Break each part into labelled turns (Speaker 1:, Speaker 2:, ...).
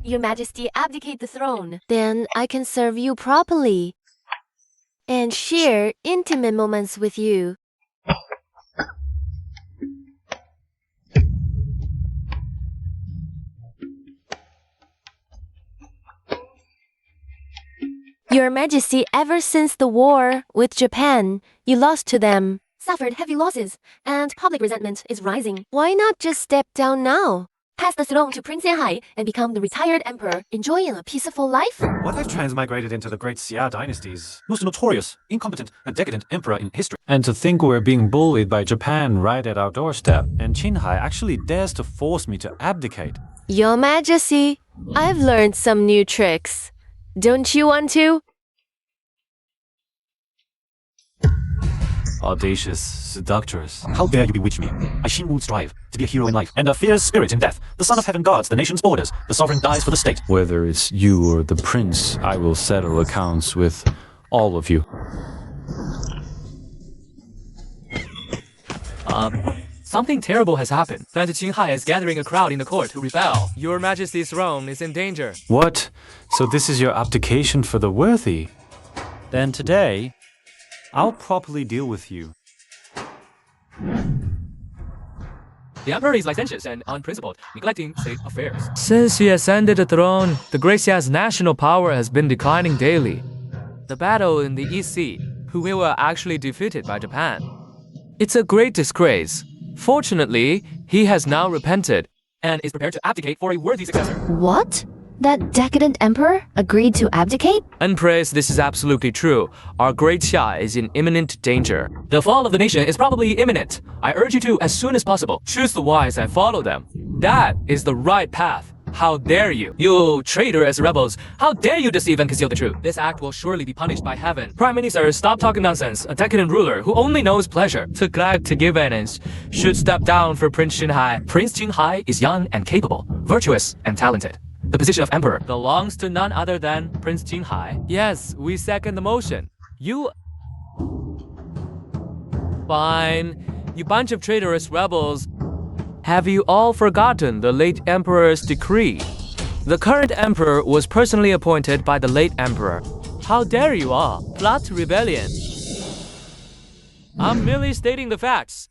Speaker 1: Your Majesty, abdicate the throne.
Speaker 2: Then I can serve you properly and share intimate moments with you. Your Majesty, ever since the war with Japan, you lost to them.
Speaker 1: Suffered heavy losses, and public resentment is rising.
Speaker 2: Why not just step down now?
Speaker 1: Pass the throne to Prince Yanhai and become the retired emperor, enjoying a peaceful life?
Speaker 3: What I've transmigrated into the great Xia dynasty's most notorious, incompetent, and decadent emperor in history. And to think we're being bullied by Japan right at our doorstep, and Qinghai actually dares to force me to abdicate.
Speaker 2: Your Majesty, I've learned some new tricks. Don't you want to?
Speaker 3: Audacious, seductress, how dare you bewitch me? I Xin would strive to be a hero in life, and a fierce spirit in death. The Son of Heaven guards the nation's borders. The sovereign dies for the state. Whether it's you or the prince, I will settle accounts with all of you.
Speaker 4: Something terrible has happened. Prince Qinghai is gathering a crowd in the court to rebel. Your Majesty's throne is in danger.
Speaker 3: What? So this is your abdication for the worthy? Then today, I'll properly deal with you.
Speaker 4: The emperor is licentious and unprincipled, neglecting state affairs. Since he ascended the throne, the Great Xia's national power has been declining daily. The battle in the East Sea, we were actually defeated by Japan. It's a great disgrace. Fortunately, he has now repented and is prepared to abdicate for a worthy successor.
Speaker 1: What? That decadent emperor agreed to abdicate?
Speaker 4: Empress, this is absolutely true. Our great Xia is in imminent danger. The fall of the nation is probably imminent. I urge you to, as soon as possible, choose the wise and follow them. That is the right path. How dare you? You traitorous rebels! How dare you deceive and conceal the truth? This act will surely be punished by heaven. Prime Minister, stop talking nonsense. A decadent ruler who only knows pleasure. To give evidence should step down for Prince Qinghai. Prince Qinghai is young and capable, virtuous and talented. The position of emperor belongs to none other than Prince Qinghai. Yes, we second the motion. You... Fine. You bunch of traitorous rebels. Have you all forgotten the late emperor's decree? The current emperor was personally appointed by the late emperor. How dare you all plot rebellion? I'm merely stating the facts.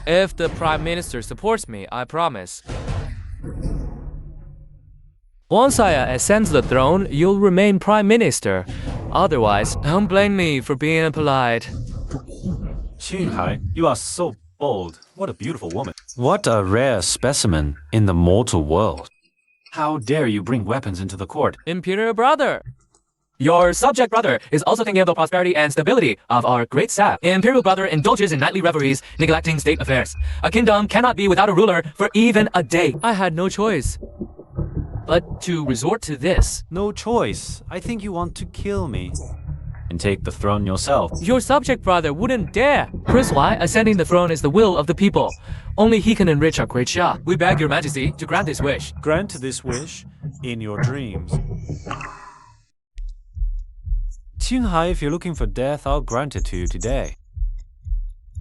Speaker 4: If the Prime Minister supports me, I promise. Once I ascend the throne, you'll remain Prime Minister. Otherwise, don't blame me for being impolite.
Speaker 3: Qinghai, you are so bold. What a beautiful woman. What a rare specimen in the mortal world. How dare you bring weapons into the court?
Speaker 4: Imperial brother. Your subject brother is also thinking of the prosperity and stability of our great Xia. Imperial brother indulges in nightly reveries, neglecting state affairs. A kingdom cannot be without a ruler for even a day. I had no choice but to resort to this.
Speaker 3: No choice. I think you want to kill me and take the throne yourself.
Speaker 4: Your subject brother wouldn't dare. Prince Wai ascending the throne is the will of the people. Only he can enrich our great Xia. We beg your Majesty to grant this wish.
Speaker 3: Grant this wish in your dreams. Qinghai, if you're looking for death, I'll grant it to you today.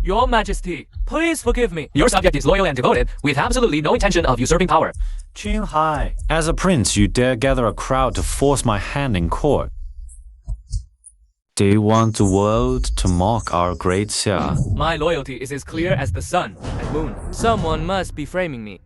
Speaker 4: Your Majesty, please forgive me. Your subject is loyal and devoted, with absolutely no intention of usurping power.
Speaker 3: Qinghai, as a prince, you dare gather a crowd to force my hand in court. Do you want the world to mock our great Xia?
Speaker 4: My loyalty is as clear as the sun and moon. Someone must be framing me.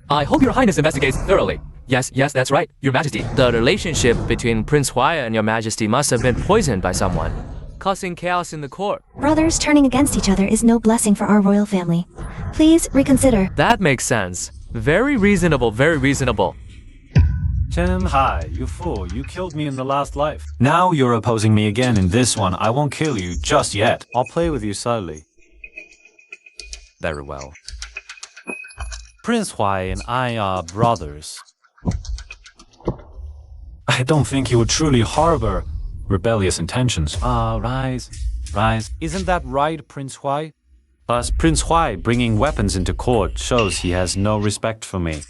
Speaker 4: I hope your Highness investigates thoroughly. Yes, that's right, Your Majesty. The relationship between Prince Huai and Your Majesty must have been poisoned by someone, causing chaos in the court.
Speaker 1: Brothers turning against each other is no blessing for our royal family. Please reconsider.
Speaker 4: That makes sense. Very reasonable, very reasonable.
Speaker 3: Qinghai, you fool, you killed me in the last life. Now you're opposing me again in this one. I won't kill you just yet. I'll play with you subtly. Very well. Prince Huai and I are brothers. I don't think he would truly harbor rebellious intentions. Rise. Isn't that right, Prince Huai? Plus, Prince Huai bringing weapons into court shows he has no respect for me.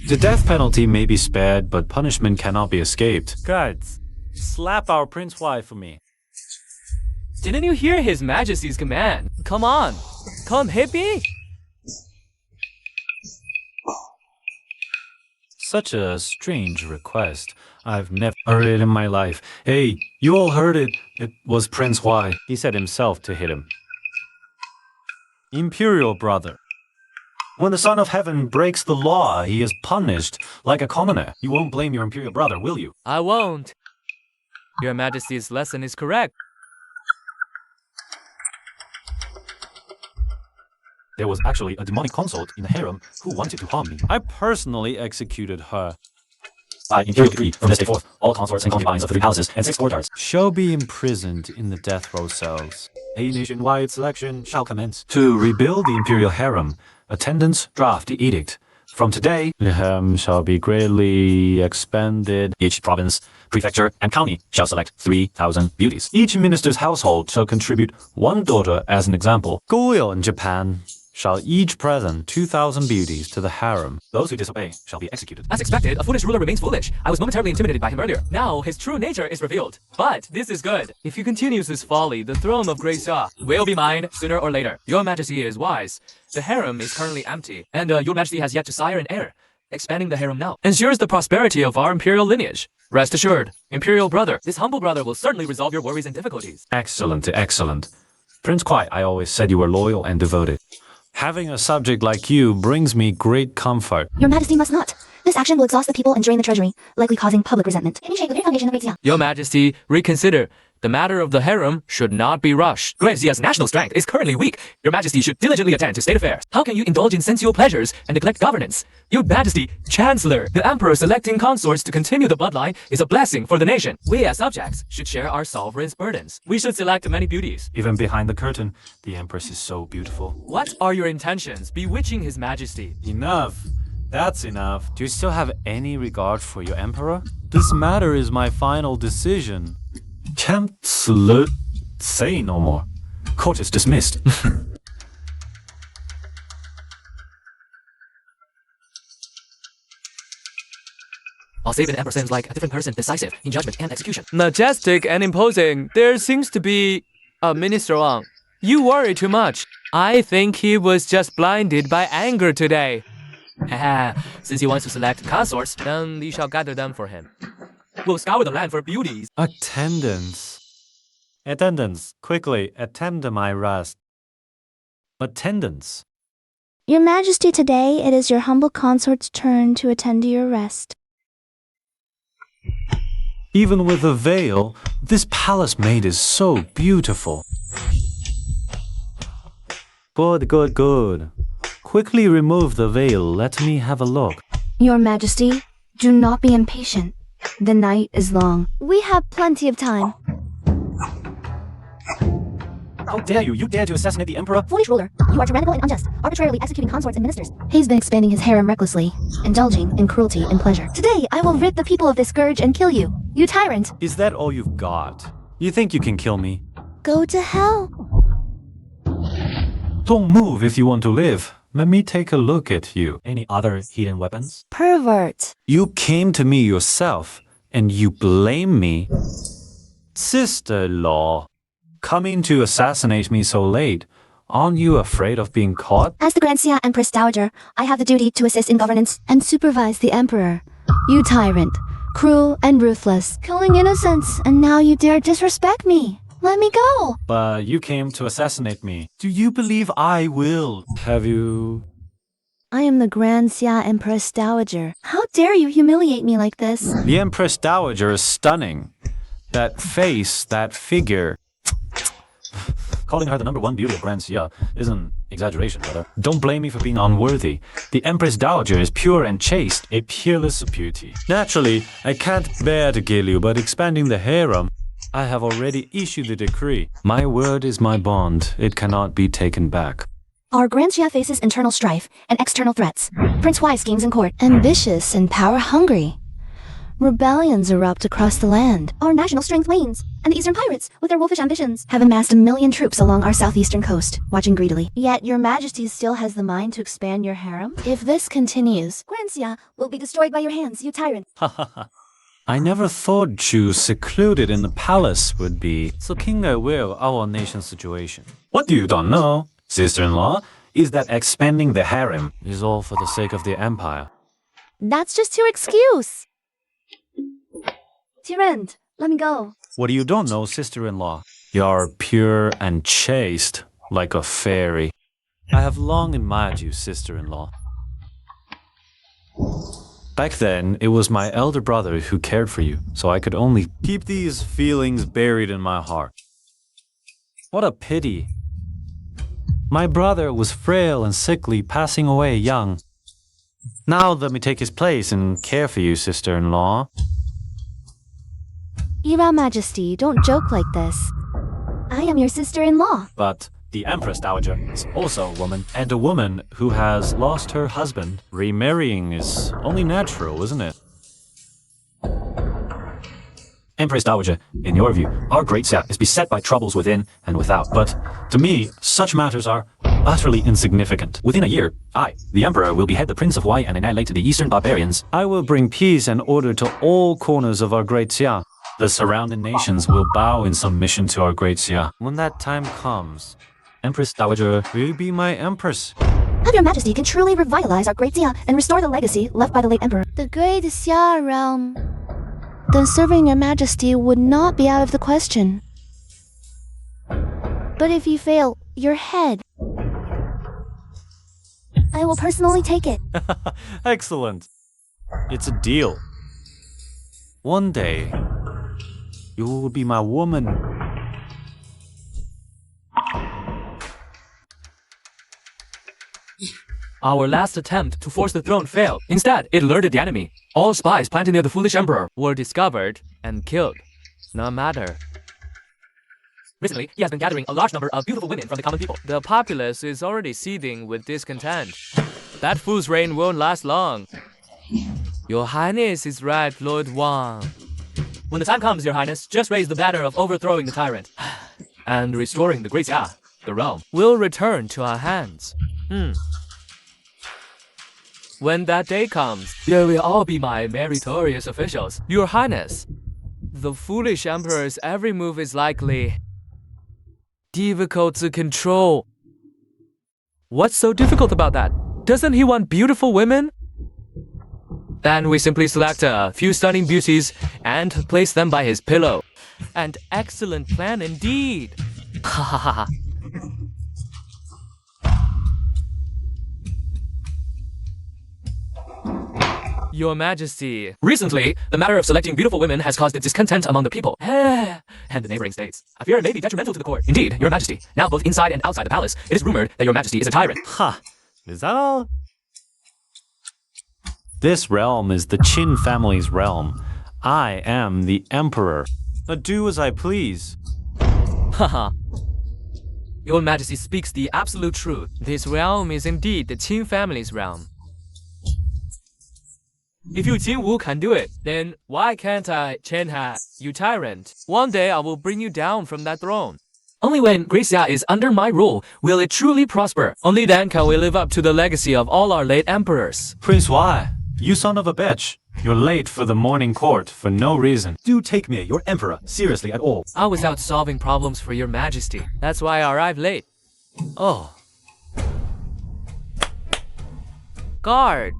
Speaker 3: The death penalty may be spared, but punishment cannot be escaped. Guards, slap our Prince Huai for me.
Speaker 4: Didn't you hear His Majesty's command? Come on, come hit me!
Speaker 3: Such a strange request. I've never heard it in my life. Hey, you all heard it. It was Prince Huai. He said himself to hit him. Imperial brother. When the Son of Heaven breaks the law, he is punished like a commoner. You won't blame your imperial brother, will you?
Speaker 4: I won't. Your Majesty's lesson is correct.
Speaker 3: There was actually a demonic consort in the harem who wanted to harm me. I personally executed her. By imperial decree, from this day forth, all consorts and concubines of 3 houses and 6 courtyards shall be imprisoned in the death row cells. A nationwide selection shall commence to rebuild the imperial harem. Attendance draft the edict. From today, the harem shall be greatly expanded. Each province, prefecture, and county shall select 3,000 beauties. Each minister's household shall contribute 1 daughter as an example. Goryeo in Japan shall each present 2,000 beauties to the harem. Those who disobey shall be executed.
Speaker 4: As expected, a foolish ruler remains foolish. I was momentarily intimidated by him earlier. Now his true nature is revealed. But this is good. If he continues this folly, the throne of Great Xia will be mine sooner or later. Your Majesty is wise. The harem is currently empty, and Your Majesty has yet to sire an heir. Expanding the harem now ensures the prosperity of our imperial lineage. Rest assured, imperial brother, this humble brother will certainly resolve your worries and difficulties.
Speaker 3: Excellent, excellent. Prince Kwai, I always said you were loyal and devoted. Having a subject like you brings me great comfort.
Speaker 1: Your Majesty must not. This action will exhaust the people and drain the treasury, likely causing public resentment. Initiate the foundation of EDSA.
Speaker 4: Your Majesty, reconsider. The matter of the harem should not be rushed. Great Xia's national strength is currently weak. Your Majesty should diligently attend to state affairs. How can you indulge in sensual pleasures and neglect governance? Your Majesty, Chancellor, the Emperor selecting consorts to continue the bloodline is a blessing for the nation. We as subjects should share our sovereign's burdens. We should select many beauties.
Speaker 3: Even behind the curtain, the Empress is so beautiful.
Speaker 4: What are your intentions, bewitching His Majesty?
Speaker 3: Enough. That's enough. Do you still have any regard for your Emperor? This matter is my final decision. Chancellor, say no more. Court is dismissed.
Speaker 4: I'll say the Emperor seems like a different person, decisive in judgment and execution. Majestic and imposing. There seems to be a Minister Wang. You worry too much. I think he was just blinded by anger today. Since he wants to select consorts, then we shall gather them for him. We'll scour the land for beauties.
Speaker 3: Attendance. Attendance, quickly, attend to my rest. Attendance.
Speaker 5: Your Majesty, today it is your humble consort's turn to attend to your rest.
Speaker 3: Even with a veil, this palace maid is so beautiful. Good, good, good. Quickly remove the veil. Let me have a look.
Speaker 1: Your Majesty, do not be impatient. The night is long.
Speaker 5: We have plenty of time.
Speaker 3: How dare you? You dare to assassinate the Emperor?
Speaker 1: Foolish ruler, you are tyrannical and unjust, arbitrarily executing consorts and ministers. He's been expanding his harem recklessly, indulging in cruelty and pleasure. Today, I will rid the people of this scourge and kill you, you tyrant.
Speaker 3: Is that all you've got? You think you can kill me?
Speaker 5: Go to hell.
Speaker 3: Don't move if you want to live. Let me take a look at you. Any other hidden weapons?
Speaker 5: Pervert.
Speaker 3: You came to me yourself, and you blame me. Sister-in-law, coming to assassinate me so late. Aren't you afraid of being caught?
Speaker 1: As the Grand Xia Empress Dowager, I have the duty to assist in governance and supervise the Emperor. You tyrant, cruel and ruthless, killing innocents, and now you dare disrespect me. Let me go.
Speaker 3: But you came to assassinate me. Do you believe I will? Have you...
Speaker 5: I am the Grand Xia Empress Dowager.
Speaker 1: How dare you humiliate me like this?
Speaker 3: The Empress Dowager is stunning. That face, that figure. Calling her the #1 beauty of Grand Xia is an exaggeration, brother. Don't blame me for being unworthy. The Empress Dowager is pure and chaste, a peerless beauty. Naturally, I can't bear to kill you, but expanding the harem, I have already issued the decree. My word is my bond. It cannot be taken back.
Speaker 1: Our Grand Xia faces internal strife and external threats. Prince Huai schemes in court. Ambitious and power-hungry. Rebellions erupt across the land. Our national strength wanes, and the Eastern pirates, with their wolfish ambitions, have amassed 1 million troops along our southeastern coast, watching greedily.
Speaker 5: Yet your Majesty still has the mind to expand your harem? If this continues,
Speaker 1: Grand Xia will be destroyed by your hands, you tyrant.
Speaker 3: I never thought Jews secluded in the palace would be so keenly aware of our nation's situation. What you don't know, sister-in-law, is that expanding the harem is all for the sake of the empire.
Speaker 2: That's just your excuse.
Speaker 1: Tyrant, let me go.
Speaker 3: What you don't know, sister-in-law? You're pure and chaste, like a fairy. I have long admired you, sister-in-law. Back then, it was my elder brother who cared for you, so I could only keep these feelings buried in my heart. What a pity. My brother was frail and sickly, passing away young. Now let me take his place and care for you, sister-in-law.
Speaker 5: Your Majesty, don't joke like this.
Speaker 1: I am your sister-in-law.
Speaker 3: But the Empress Dowager is also a woman, and a woman who has lost her husband. Remarrying is only natural, isn't it? Empress Dowager, in your view, our great Xia is beset by troubles within and without. But to me, such matters are utterly insignificant. Within a year, I, the Emperor, will behead the Prince of Wei and annihilate the Eastern barbarians. I will bring peace and order to all corners of our great Xia. The surrounding nations will bow in submission to our great Xia. When that time comes, Empress Dowager will be my empress.
Speaker 1: Have your Majesty can truly revitalize our great Xia and restore the legacy left by the late Emperor.
Speaker 2: The great Xia realm.
Speaker 5: Then serving your Majesty would not be out of the question.
Speaker 2: But if you fail, your head.
Speaker 1: I will personally take it.
Speaker 3: Excellent. It's a deal. One day, you will be my woman.
Speaker 4: Our last attempt to force the throne failed. Instead, it alerted the enemy. All spies planted near the foolish emperor were discovered and killed. No matter. Recently, he has been gathering a large number of beautiful women from the common people. The populace is already seething with discontent. That fool's reign won't last long. Your Highness is right, Lord Wang. When the time comes, Your Highness, just raise the banner of overthrowing the tyrant and restoring the great Xia. The realm will return to our hands. When that day comes, there will all be my meritorious officials. Your Highness, the foolish emperor's every move is likely difficult to control. What's so difficult about that? Doesn't he want beautiful women? Then we simply select a few stunning beauties and place them by his pillow. An excellent plan indeed. Ha ha ha. Your Majesty. Recently, the matter of selecting beautiful women has caused discontent among the people and the neighboring states. I fear it may be detrimental to the court. Indeed, Your Majesty. Now, both inside and outside the palace, it is rumored that Your Majesty is a tyrant.
Speaker 3: Ha! Is that all? This realm is the Qin family's realm. I am the Emperor. Now do as I please.
Speaker 4: Haha. Your Majesty speaks the absolute truth. This realm is indeed the Qin family's realm. If you Qin Wu can do it, then why can't I, Chen Ha, you tyrant? One day I will bring you down from that throne. Only when Great Xia is under my rule will it truly prosper. Only then can we live up to the legacy of all our late emperors.
Speaker 3: Prince Wai, you son of a bitch. You're late for the morning court for no reason. Do take me, your emperor, seriously at all.
Speaker 4: I was out solving problems for your Majesty. That's why I arrived late. Oh. Guard.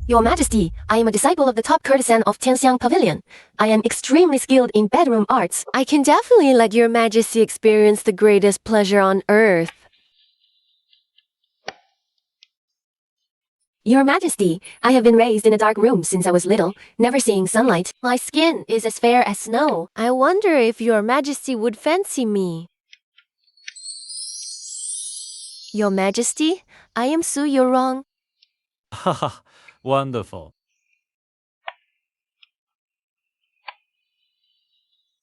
Speaker 6: Your Majesty, I am a disciple of the top courtesan of Tianxiang Pavilion. I am extremely skilled in bedroom arts.
Speaker 2: I can definitely let Your Majesty experience the greatest pleasure on earth.
Speaker 6: Your Majesty, I have been raised in a dark room since I was little, never seeing sunlight. My skin is as fair as snow.
Speaker 2: I wonder if Your Majesty would fancy me. Your Majesty, I am Su Yorong.
Speaker 3: Haha, wonderful.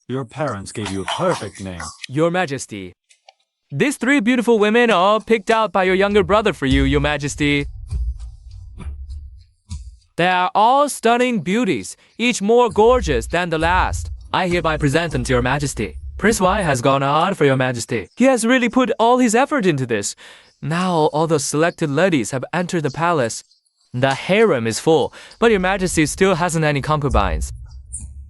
Speaker 3: Your parents gave you a perfect name.
Speaker 4: Your Majesty. These 3 beautiful women are all picked out by your younger brother for you, Your Majesty. They are all stunning beauties, each more gorgeous than the last. I hereby present them to Your Majesty. Prince Wai has gone hard for Your Majesty. He has really put all his effort into this. Now all the selected ladies have entered the palace. The harem is full, but Your Majesty still hasn't any concubines.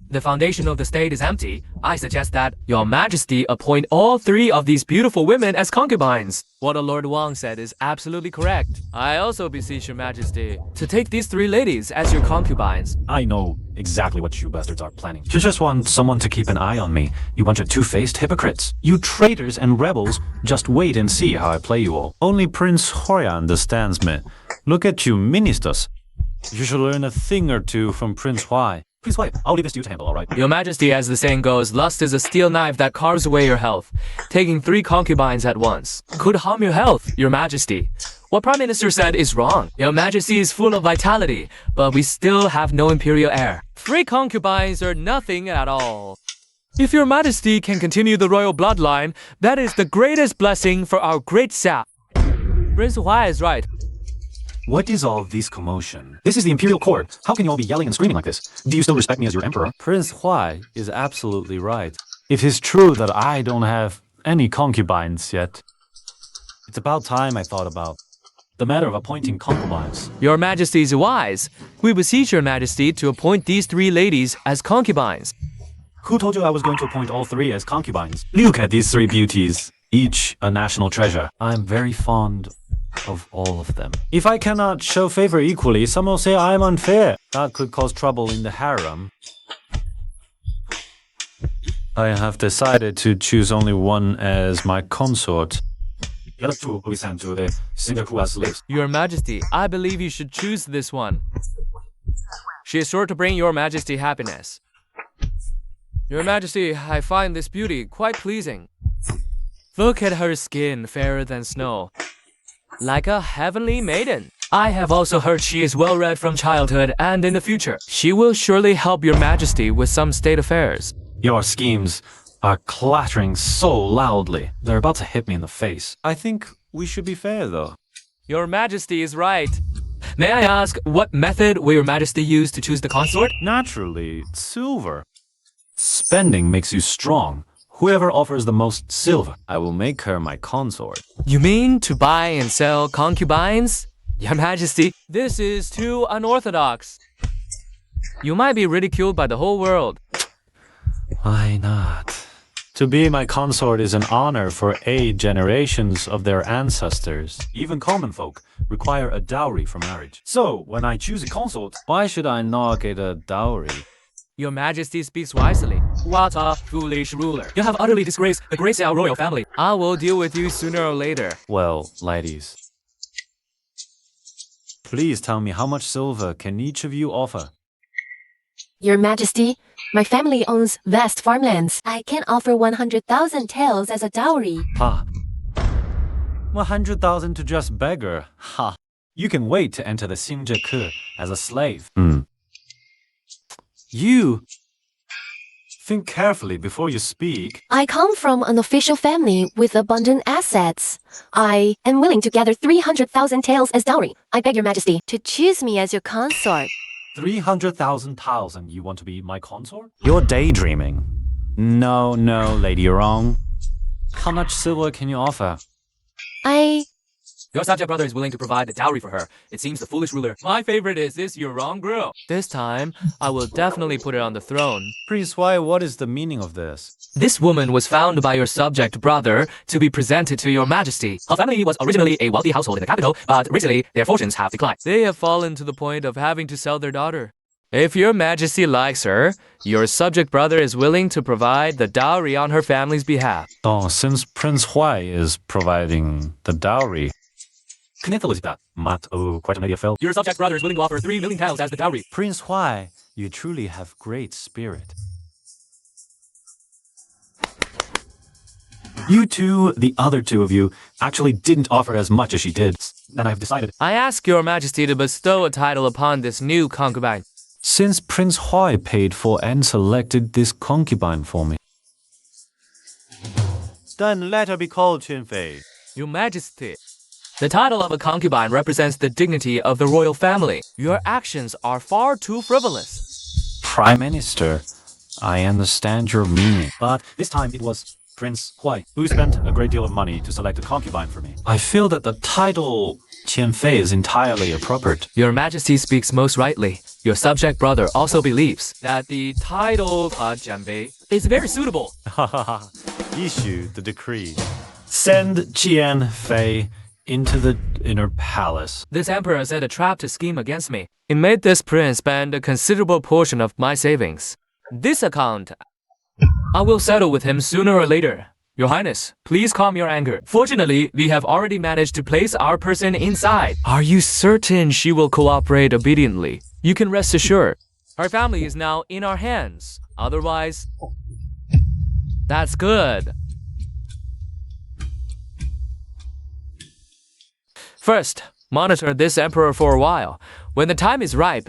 Speaker 4: The foundation of the state is empty. I suggest that Your Majesty appoint all 3 of these beautiful women as concubines. What the Lord Wang said is absolutely correct. I also beseech Your Majesty to take these 3 ladies as your concubines.
Speaker 3: I know exactly what you bastards are planning. You just want someone to keep an eye on me. You bunch of two-faced hypocrites. You traitors and rebels, just wait and see how I play you all. Only Prince Hoya understands me. Look at you ministers. You should learn a thing or two from Prince Huai. Prince Huai, I'll leave this to you to handle, alright?
Speaker 4: Your Majesty, as the saying goes, lust is a steel knife that carves away your health. Taking 3 concubines at once could harm your health, Your Majesty. What Prime Minister said is wrong. Your Majesty is full of vitality, but we still have no imperial heir. 3 concubines are nothing at all. If Your Majesty can continue the royal bloodline, that is the greatest blessing for our great Xia. Prince Huai is right.
Speaker 3: What is all this commotion? This is the imperial court. How can you all be yelling and screaming like this? Do you still respect me as your emperor? Prince Huai is absolutely right. It is true that I don't have any concubines yet. It's about time I thought about the matter of appointing concubines.
Speaker 4: Your Majesty is wise. We beseech Your Majesty to appoint these 3 ladies as concubines.
Speaker 3: Who told you I was going to appoint all 3 as concubines? Look at these 3 beauties, each a national treasure. I'm very fond of all of them. If I cannot show favor equally, some will say I am unfair. That could cause trouble in the harem. I have decided to choose only one as my consort. The other 2 will be sent to the singer who has slaves.
Speaker 4: Your Majesty, I believe you should choose this one. She is sure to bring Your Majesty happiness. Your Majesty, I find this beauty quite pleasing. Look at her skin, fairer than snow, like a heavenly maiden. I have also heard she is well-read from childhood, and in the future, she will surely help Your Majesty with some state affairs.
Speaker 3: Your schemes are clattering so loudly. They're about to hit me in the face. I think we should be fair, though.
Speaker 4: Your Majesty is right. May I ask, what method will Your Majesty use to choose the consort?
Speaker 3: Naturally, silver. Spending makes you strong. Whoever offers the most silver, I will make her my consort.
Speaker 4: You mean to buy and sell concubines? Your Majesty, this is too unorthodox. You might be ridiculed by the whole world.
Speaker 3: Why not? To be my consort is an honor for 8 generations of their ancestors. Even common folk require a dowry for marriage. So, when I choose a consort, why should I not get a dowry?
Speaker 4: Your Majesty speaks wisely. What a foolish ruler. You have utterly disgraced the great Xiao royal family. I will deal with you sooner or later.
Speaker 3: Well, ladies, please tell me how much silver can each of you offer?
Speaker 6: Your Majesty, my family owns vast farmlands. I can offer 100,000 taels as a dowry.
Speaker 3: Ha! 100,000 to just beggar. Ha! You can wait to enter the Xingzhe as a slave. You think carefully before you speak.
Speaker 6: I come from an official family with abundant assets. I am willing to gather 300,000 taels as dowry. I beg Your Majesty
Speaker 2: To choose me as your consort.
Speaker 3: 300,000 taels and you want to be my consort? You're daydreaming. No, lady, you're wrong. How much silver can you offer?
Speaker 4: Your subject brother is willing to provide the dowry for her. It seems the foolish ruler. My favorite is this your wrong girl. This time, I will definitely put her on the throne.
Speaker 3: Prince Huai, what is the meaning of this?
Speaker 4: This woman was found by your subject brother to be presented to Your Majesty. Her family was originally a wealthy household in the capital, but recently their fortunes have declined. They have fallen to the point of having to sell their daughter. If Your Majesty likes her, your subject brother is willing to provide the dowry on her family's behalf.
Speaker 3: Oh, since Prince Huai is providing the dowry, quite an idea, Phil.
Speaker 4: Your subject brother is willing to offer 3 million taels as the dowry.
Speaker 3: Prince Huai, you truly have great spirit. You two, the other 2 of you, actually didn't offer as much as she did. And I've decided.
Speaker 4: I ask Your Majesty to bestow a title upon this new concubine.
Speaker 3: Since Prince Huai paid for and selected this concubine for me, then let her be called Qianfei.
Speaker 4: Your Majesty, the title of a concubine represents the dignity of the royal family. Your actions are far too frivolous.
Speaker 3: Prime Minister, I understand your meaning, but this time it was Prince Huai who spent a great deal of money to select a concubine for me. I feel that the title Qianfei is entirely appropriate.
Speaker 4: Your Majesty speaks most rightly. Your subject brother also believes that the title Jianbei is very suitable.
Speaker 3: Issue the decree. Send Qian Fei into the inner palace.
Speaker 4: This emperor set a trap to scheme against me. It made this prince spend a considerable portion of my savings. This account, I will settle with him sooner or later. Your Highness, please calm your anger. Fortunately, we have already managed to place our person inside. Are you certain she will cooperate obediently? You can rest assured. Her family is now in our hands. Otherwise, that's good. First, monitor this emperor for a while. When the time is ripe,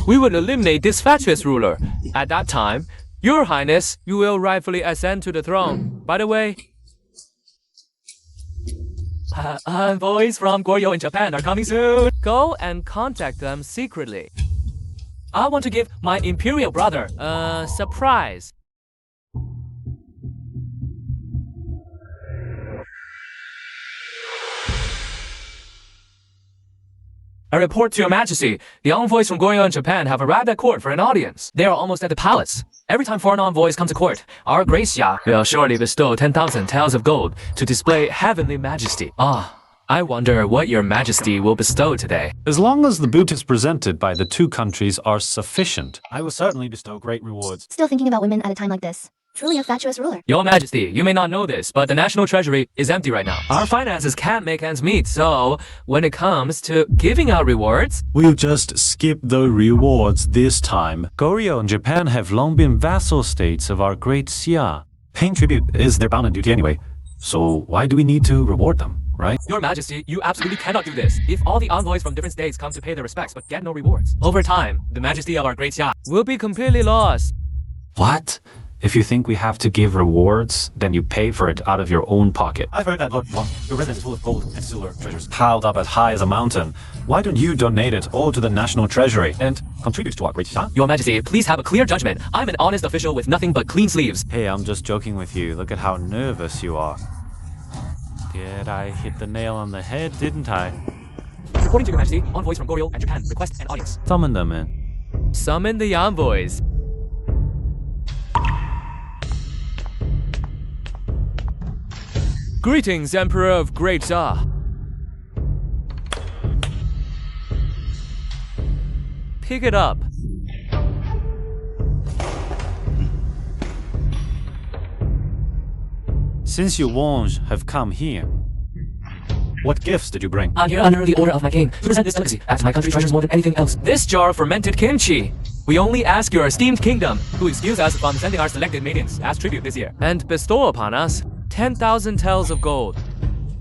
Speaker 4: we will eliminate this fatuous ruler. At that time, Your Highness, you will rightfully ascend to the throne. By the way, envoys from Goryeo in Japan are coming soon. Go and contact them secretly. I want to give my imperial brother a surprise. I report to Your Majesty, the envoys from Goryeo in Japan have arrived at court for an audience. They are almost at the palace. Every time foreign envoys come to court, our Great Xia will surely bestow 10,000 taels of gold to display heavenly majesty. I wonder what Your Majesty will bestow today.
Speaker 3: As long as the booty presented by the two countries are sufficient, I will certainly bestow great rewards.
Speaker 1: Still thinking about women at a time like this. Truly a fatuous ruler.
Speaker 4: Your Majesty, you may not know this, but the national treasury is empty right now. Our finances can't make ends meet, so when it comes to giving out rewards,
Speaker 3: We'll just skip the rewards this time. Goryeo and Japan have long been vassal states of our great Xia. Paying tribute is their bounden duty anyway, so why do we need to reward them, right?
Speaker 4: Your Majesty, you absolutely cannot do this. If all the envoys from different states come to pay their respects but get no rewards, over time, the majesty of our great Xia will be completely lost.
Speaker 3: What? If you think we have to give rewards, then you pay for it out of your own pocket. I've heard that, Lord Wang. Your residence is full of gold and silver treasures piled up as high as a mountain. Why don't you donate it all to the national treasury and contribute to our great Xia?
Speaker 4: Your Majesty, please have a clear judgment. I'm an honest official with nothing but clean sleeves.
Speaker 3: Hey, I'm just joking with you. Look at how nervous you are. Did I hit the nail on the head, didn't I?
Speaker 4: According to Your Majesty, envoys from Goryeo and Japan request an audience.
Speaker 3: Summon them in.
Speaker 4: Summon the envoys. Greetings, Emperor of Great Xia. Pick it up.
Speaker 3: Since you won't have come here, what gifts did you bring?
Speaker 4: I'm here under the order of my king to present this delicacy, as my country treasures more than anything else. This jar of fermented kimchi. We only ask your esteemed kingdom to excuse us from sending our selected maidens as tribute this year, and bestow upon us 10,000 taels of gold.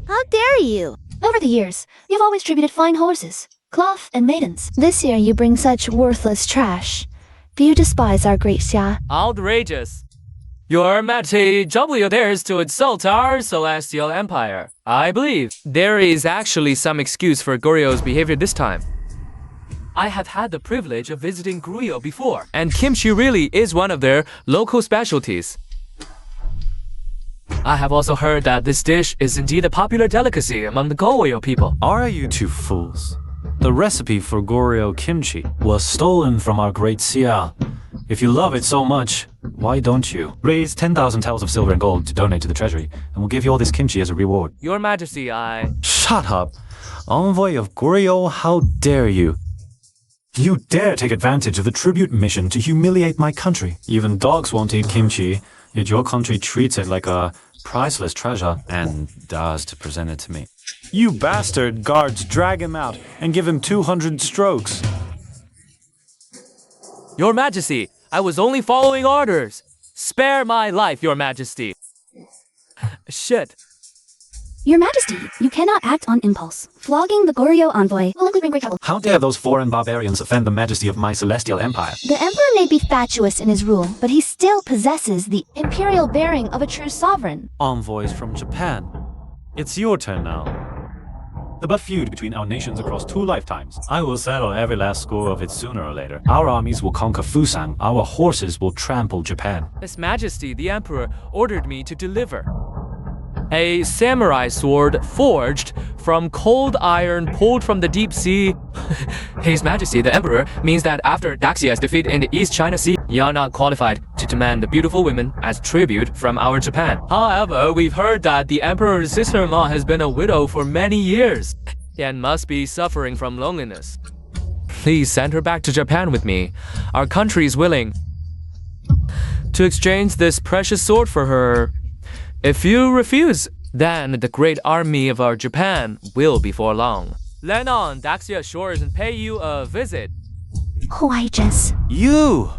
Speaker 5: How dare you?
Speaker 1: Over the years, you've always tributed fine horses, cloth, and maidens.
Speaker 5: This year you bring such worthless trash. Do you despise our great Xia?
Speaker 4: Outrageous. Your Majesty doubly dares to insult our celestial empire. I believe there is actually some excuse for Goryeo's behavior this time. I have had the privilege of visiting Goryeo before, and kimchi really is one of their local specialties. I have also heard that this dish is indeed a popular delicacy among the Goryeo people.
Speaker 3: Are you two fools? The recipe for Goryeo kimchi was stolen from our great Xia. If you love it so much, why don't you raise 10,000 taels of silver and gold to donate to the treasury, and we'll give you all this kimchi as a reward.
Speaker 4: Your Majesty,
Speaker 3: Shut up! Envoy of Goryeo, how dare you? You dare take advantage of the tribute mission to humiliate my country. Even dogs won't eat kimchi, yet your country treats it like a priceless treasure and dares to present it to me. You bastard! Guards, drag him out and give him 200 strokes.
Speaker 4: Your Majesty, I was only following orders. Spare my life, Your Majesty. Shit.
Speaker 1: Your Majesty, you cannot act on impulse. Flogging the Goryeo envoy will likely bring great trouble.
Speaker 3: How dare those foreign barbarians offend the majesty of my celestial empire?
Speaker 1: The emperor may be fatuous in his rule, but he still possesses the imperial bearing of a true sovereign.
Speaker 3: Envoys from Japan. It's your turn now. The blood feud between our nations across 2 lifetimes. I will settle every last score of it sooner or later. Our armies will conquer Fusan. Our horses will trample Japan.
Speaker 4: His Majesty, the Emperor, ordered me to deliver a samurai sword forged from cold iron pulled from the deep sea. His Majesty the Emperor means that after Daxia's defeat in the East China Sea, you're not qualified to demand the beautiful women as tribute from our Japan. However, we've heard that the Emperor's sister-in-law has been a widow for many years and must be suffering from loneliness. Please send her back to Japan with me. Our country is willing to exchange this precious sword for her. If you refuse, then the great army of our Japan will before long land on Daxia shores and pay you a visit.
Speaker 5: Why, Jess?
Speaker 3: You!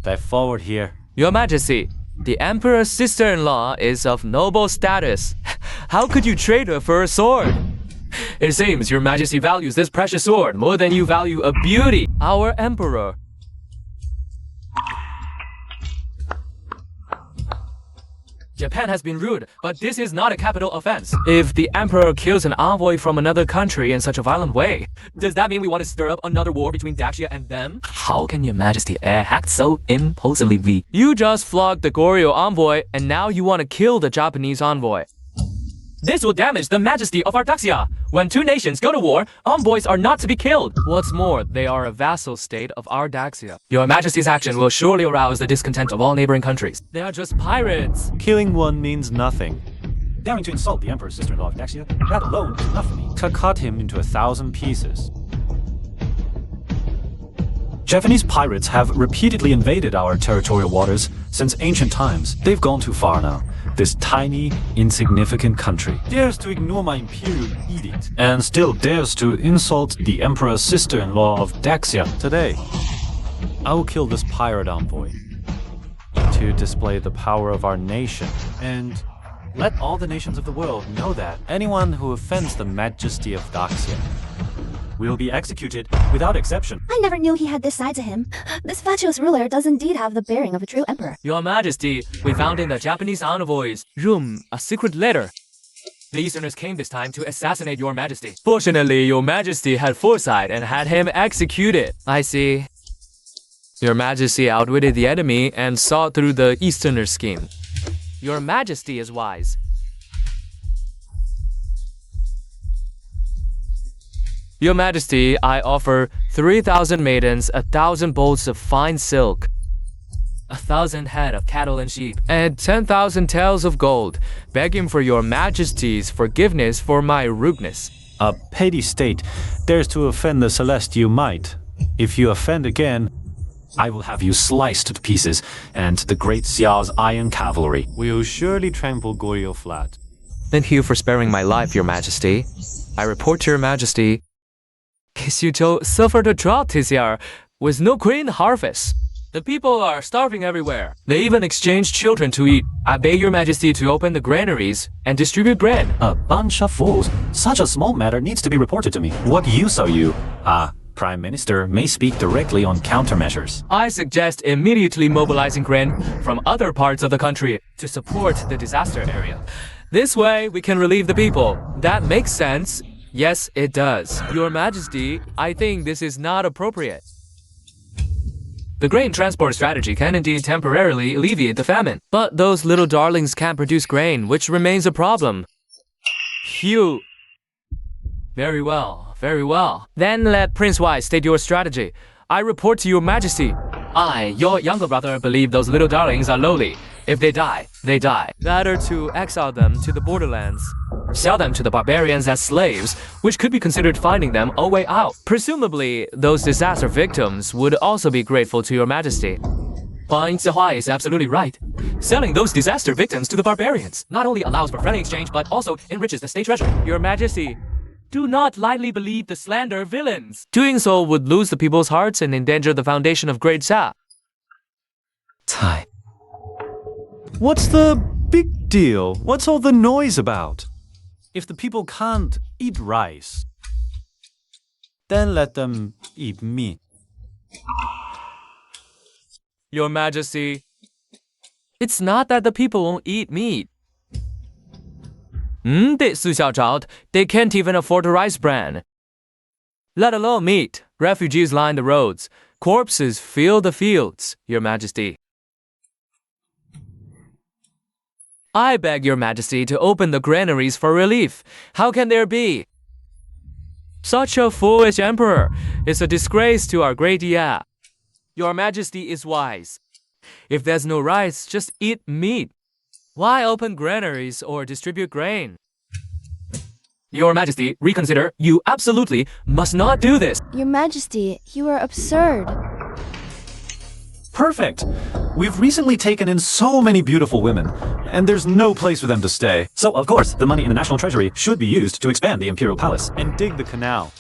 Speaker 3: Step forward here.
Speaker 4: Your Majesty, the Emperor's sister-in-law is of noble status. How could you trade her for a sword? It seems your Majesty values this precious sword more than you value a beauty, our Emperor. Japan has been rude, but this is not a capital offense. If the Emperor kills an envoy from another country in such a violent way, does that mean we want to stir up another war between Daxia and them? How can your Majesty act so impulsively? You just flogged the Goryeo envoy, and now you want to kill the Japanese envoy. This will damage the majesty of our Daxia. When two nations go to war, envoys are not to be killed. What's more, they are a vassal state of our Daxia. Your Majesty's action will surely arouse the discontent of all neighboring countries. They are just pirates.
Speaker 3: Killing one means nothing.
Speaker 7: Daring to insult the Emperor's sister-in-law of Daxia, that alone is enough for me.
Speaker 3: To cut him into 1,000 pieces.
Speaker 7: Japanese pirates have repeatedly invaded our territorial waters since ancient times. They've gone too far now. This tiny, insignificant country dares to ignore my imperial edict and still dares to insult the Emperor's sister-in-law of Daxia.
Speaker 3: Today, I will kill this pirate envoy to display the power of our nation and
Speaker 7: Let all the nations of the world know that
Speaker 3: anyone who offends the majesty of Daxia
Speaker 7: will be executed without exception.
Speaker 1: I never knew he had this side to him. This fatuous ruler does indeed have the bearing of a true emperor.
Speaker 4: Your Majesty, we found in the Japanese envoy's room a secret letter. The Easterners came this time to assassinate Your Majesty. Fortunately, Your Majesty had foresight and had him executed. I see. Your Majesty outwitted the enemy and saw through the Easterner scheme. Your Majesty is wise. Your Majesty, I offer 3,000 maidens, 1,000 bolts of fine silk, 1,000 head of cattle and sheep, and 10,000 taels of gold, begging for Your Majesty's forgiveness for my rudeness.
Speaker 3: A petty state dares to offend the celestial might. If you offend again,
Speaker 7: I will have you sliced to pieces, and the great Xiao's iron cavalry
Speaker 3: will surely trample Goryeo flat.
Speaker 4: Thank you for sparing my life, Your Majesty. I report to Your Majesty, Xuzhou suffered a drought this year, with no grain harvest. The people are starving everywhere. They even exchange children to eat. I beg Your Majesty to open the granaries and distribute grain.
Speaker 7: A bunch of fools. Such a small matter needs to be reported to me. What use are you? Prime Minister may speak directly on countermeasures.
Speaker 4: I suggest immediately mobilizing grain from other parts of the country to support the disaster area. This way, we can relieve the people. That makes sense. Yes, it does. Your Majesty, I think this is not appropriate. The grain transport strategy can indeed temporarily alleviate the famine, but those little darlings can't produce grain, which remains a problem. Phew. Very well, very well. Then let Prince Wise state your strategy. I report to Your Majesty. I, your younger brother, believe those little darlings are lowly. If they die, they die. Better to exile them to the borderlands. Sell them to the barbarians as slaves, which could be considered finding them a way out. Presumably, those disaster victims would also be grateful to Your Majesty. Huang Zihua is absolutely right. Selling those disaster victims to the barbarians not only allows for friendly exchange, but also enriches the state treasury. Your Majesty, do not lightly believe the slander villains. Doing so would lose the people's hearts and endanger the foundation of Great Xia.
Speaker 3: Tai. What's the big deal? What's all the noise about? If the people can't eat rice, then let them eat meat.
Speaker 4: Your Majesty, it's not that the people won't eat meat. They can't even afford a rice bran. Let alone meat. Refugees line the roads. Corpses fill the fields, Your Majesty. I beg Your Majesty to open the granaries for relief. How can there be? Such a foolish emperor. It's a disgrace to our great Ya. Your Majesty is wise. If there's no rice, just eat meat. Why open granaries or distribute grain? Your Majesty, reconsider. You absolutely must not do this.
Speaker 5: Your Majesty, you are absurd.
Speaker 7: Perfect! We've recently taken in so many beautiful women, and there's no place for them to stay. So, of course, the money in the national treasury should be used to expand the imperial palace and dig the canal.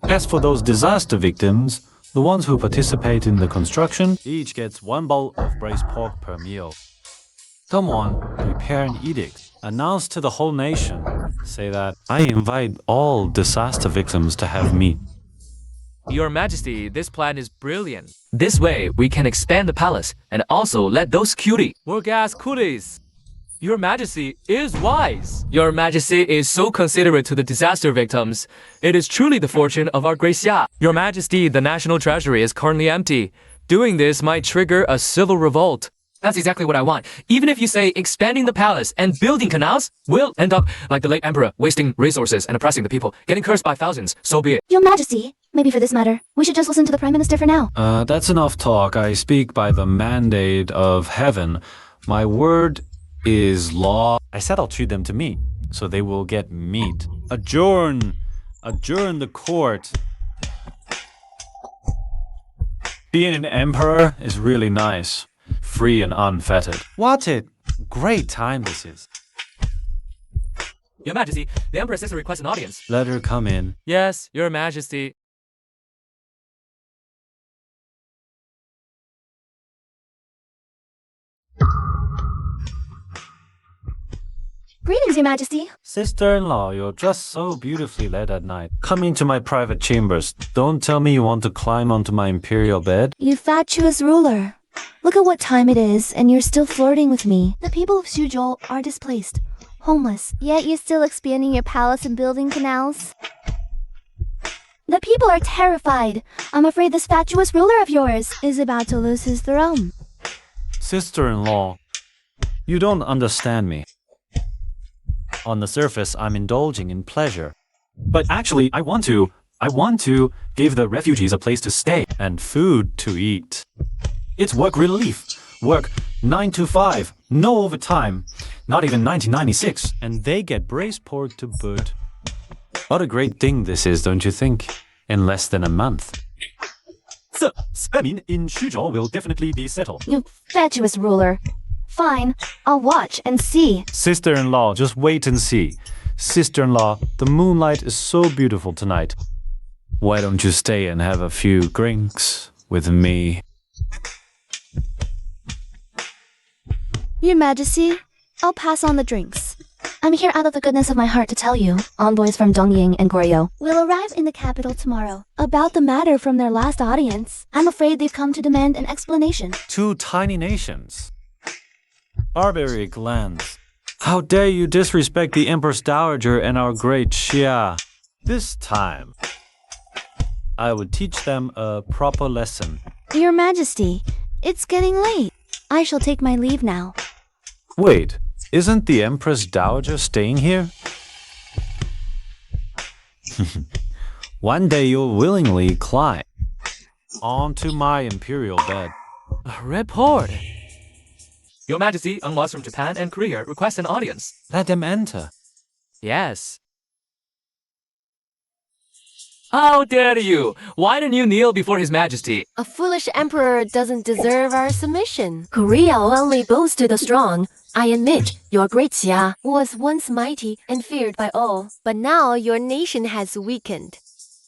Speaker 7: As for those disaster victims, the ones who participate in the construction, each gets 1 bowl of braised pork per meal. Someone prepare an edict, announce to the whole nation, say that I invite all disaster victims to have meat.
Speaker 4: Your Majesty, this plan is brilliant. This way, we can expand the palace and also let those cutie work as coolies. Your Majesty is wise. Your Majesty is so considerate to the disaster victims. It is truly the fortune of our great Xia. Your Majesty, the national treasury is currently empty. Doing this might trigger a civil revolt. That's exactly what I want. Even if you say expanding the palace and building canals, we'll end up like the late emperor, wasting resources and oppressing the people, getting cursed by thousands. So be it.
Speaker 1: Your Majesty, maybe for this matter, we should just listen to the Prime Minister for now.
Speaker 7: That's enough talk. I speak by the mandate of heaven. My word is law. I said I'll treat them to meat, so they will get meat. Adjourn the court. Being an emperor is really nice. Free and unfettered. What a great time this is.
Speaker 4: Your Majesty, the emperor's sister requests an audience.
Speaker 7: Let her come in.
Speaker 4: Yes, Your Majesty.
Speaker 1: Greetings, Your Majesty.
Speaker 7: Sister-in-law, you're dressed so beautifully late at night. Come into my private chambers. Don't tell me you want to climb onto my imperial bed.
Speaker 5: You fatuous ruler. Look at what time it is, and you're still flirting with me.
Speaker 1: The people of Suzhou are displaced, homeless.
Speaker 5: Yet you're still expanding your palace and building canals?
Speaker 1: The people are terrified. I'm afraid this fatuous ruler of yours
Speaker 5: Is about to lose his throne.
Speaker 7: Sister-in-law, you don't understand me. On the surface, I'm indulging in pleasure. But actually, I want to give the refugees a place to stay and food to eat. It's work relief. Work 9 to 5, no overtime, not even 1996, and they get braised pork to boot. What a great thing this is, don't you think? In less than a month. So, famine in Suzhou will definitely be settled.
Speaker 1: You fatuous ruler. Fine, I'll watch and see.
Speaker 7: Sister-in-law, just wait and see. Sister-in-law, the moonlight is so beautiful tonight. Why don't you stay and have a few drinks with me?
Speaker 5: Your Majesty, I'll pass on the drinks.
Speaker 1: I'm here out of the goodness of my heart to tell you. Envoys from Dongying and Goryeo
Speaker 5: We'll arrive in the capital tomorrow. About the matter from their last audience.
Speaker 1: I'm afraid they've come to demand an explanation.
Speaker 7: 2 tiny nations. Barbaric lands. How dare you disrespect the Empress Dowager and our great Xia? This time, I would teach them a proper lesson.
Speaker 5: Your Majesty, it's getting late. I shall take my leave now.
Speaker 7: Wait, isn't the Empress Dowager staying here? One day you'll willingly climb onto my imperial bed.
Speaker 4: Report. Your Majesty, envoys from Japan and Korea request an audience.
Speaker 7: Let them enter.
Speaker 4: Yes. How dare you! Why didn't you kneel before His Majesty?
Speaker 2: A foolish emperor doesn't deserve our submission.
Speaker 6: Korea only bows to the strong. I admit, your great Xia
Speaker 2: Was once mighty and feared by all, but now your nation has weakened.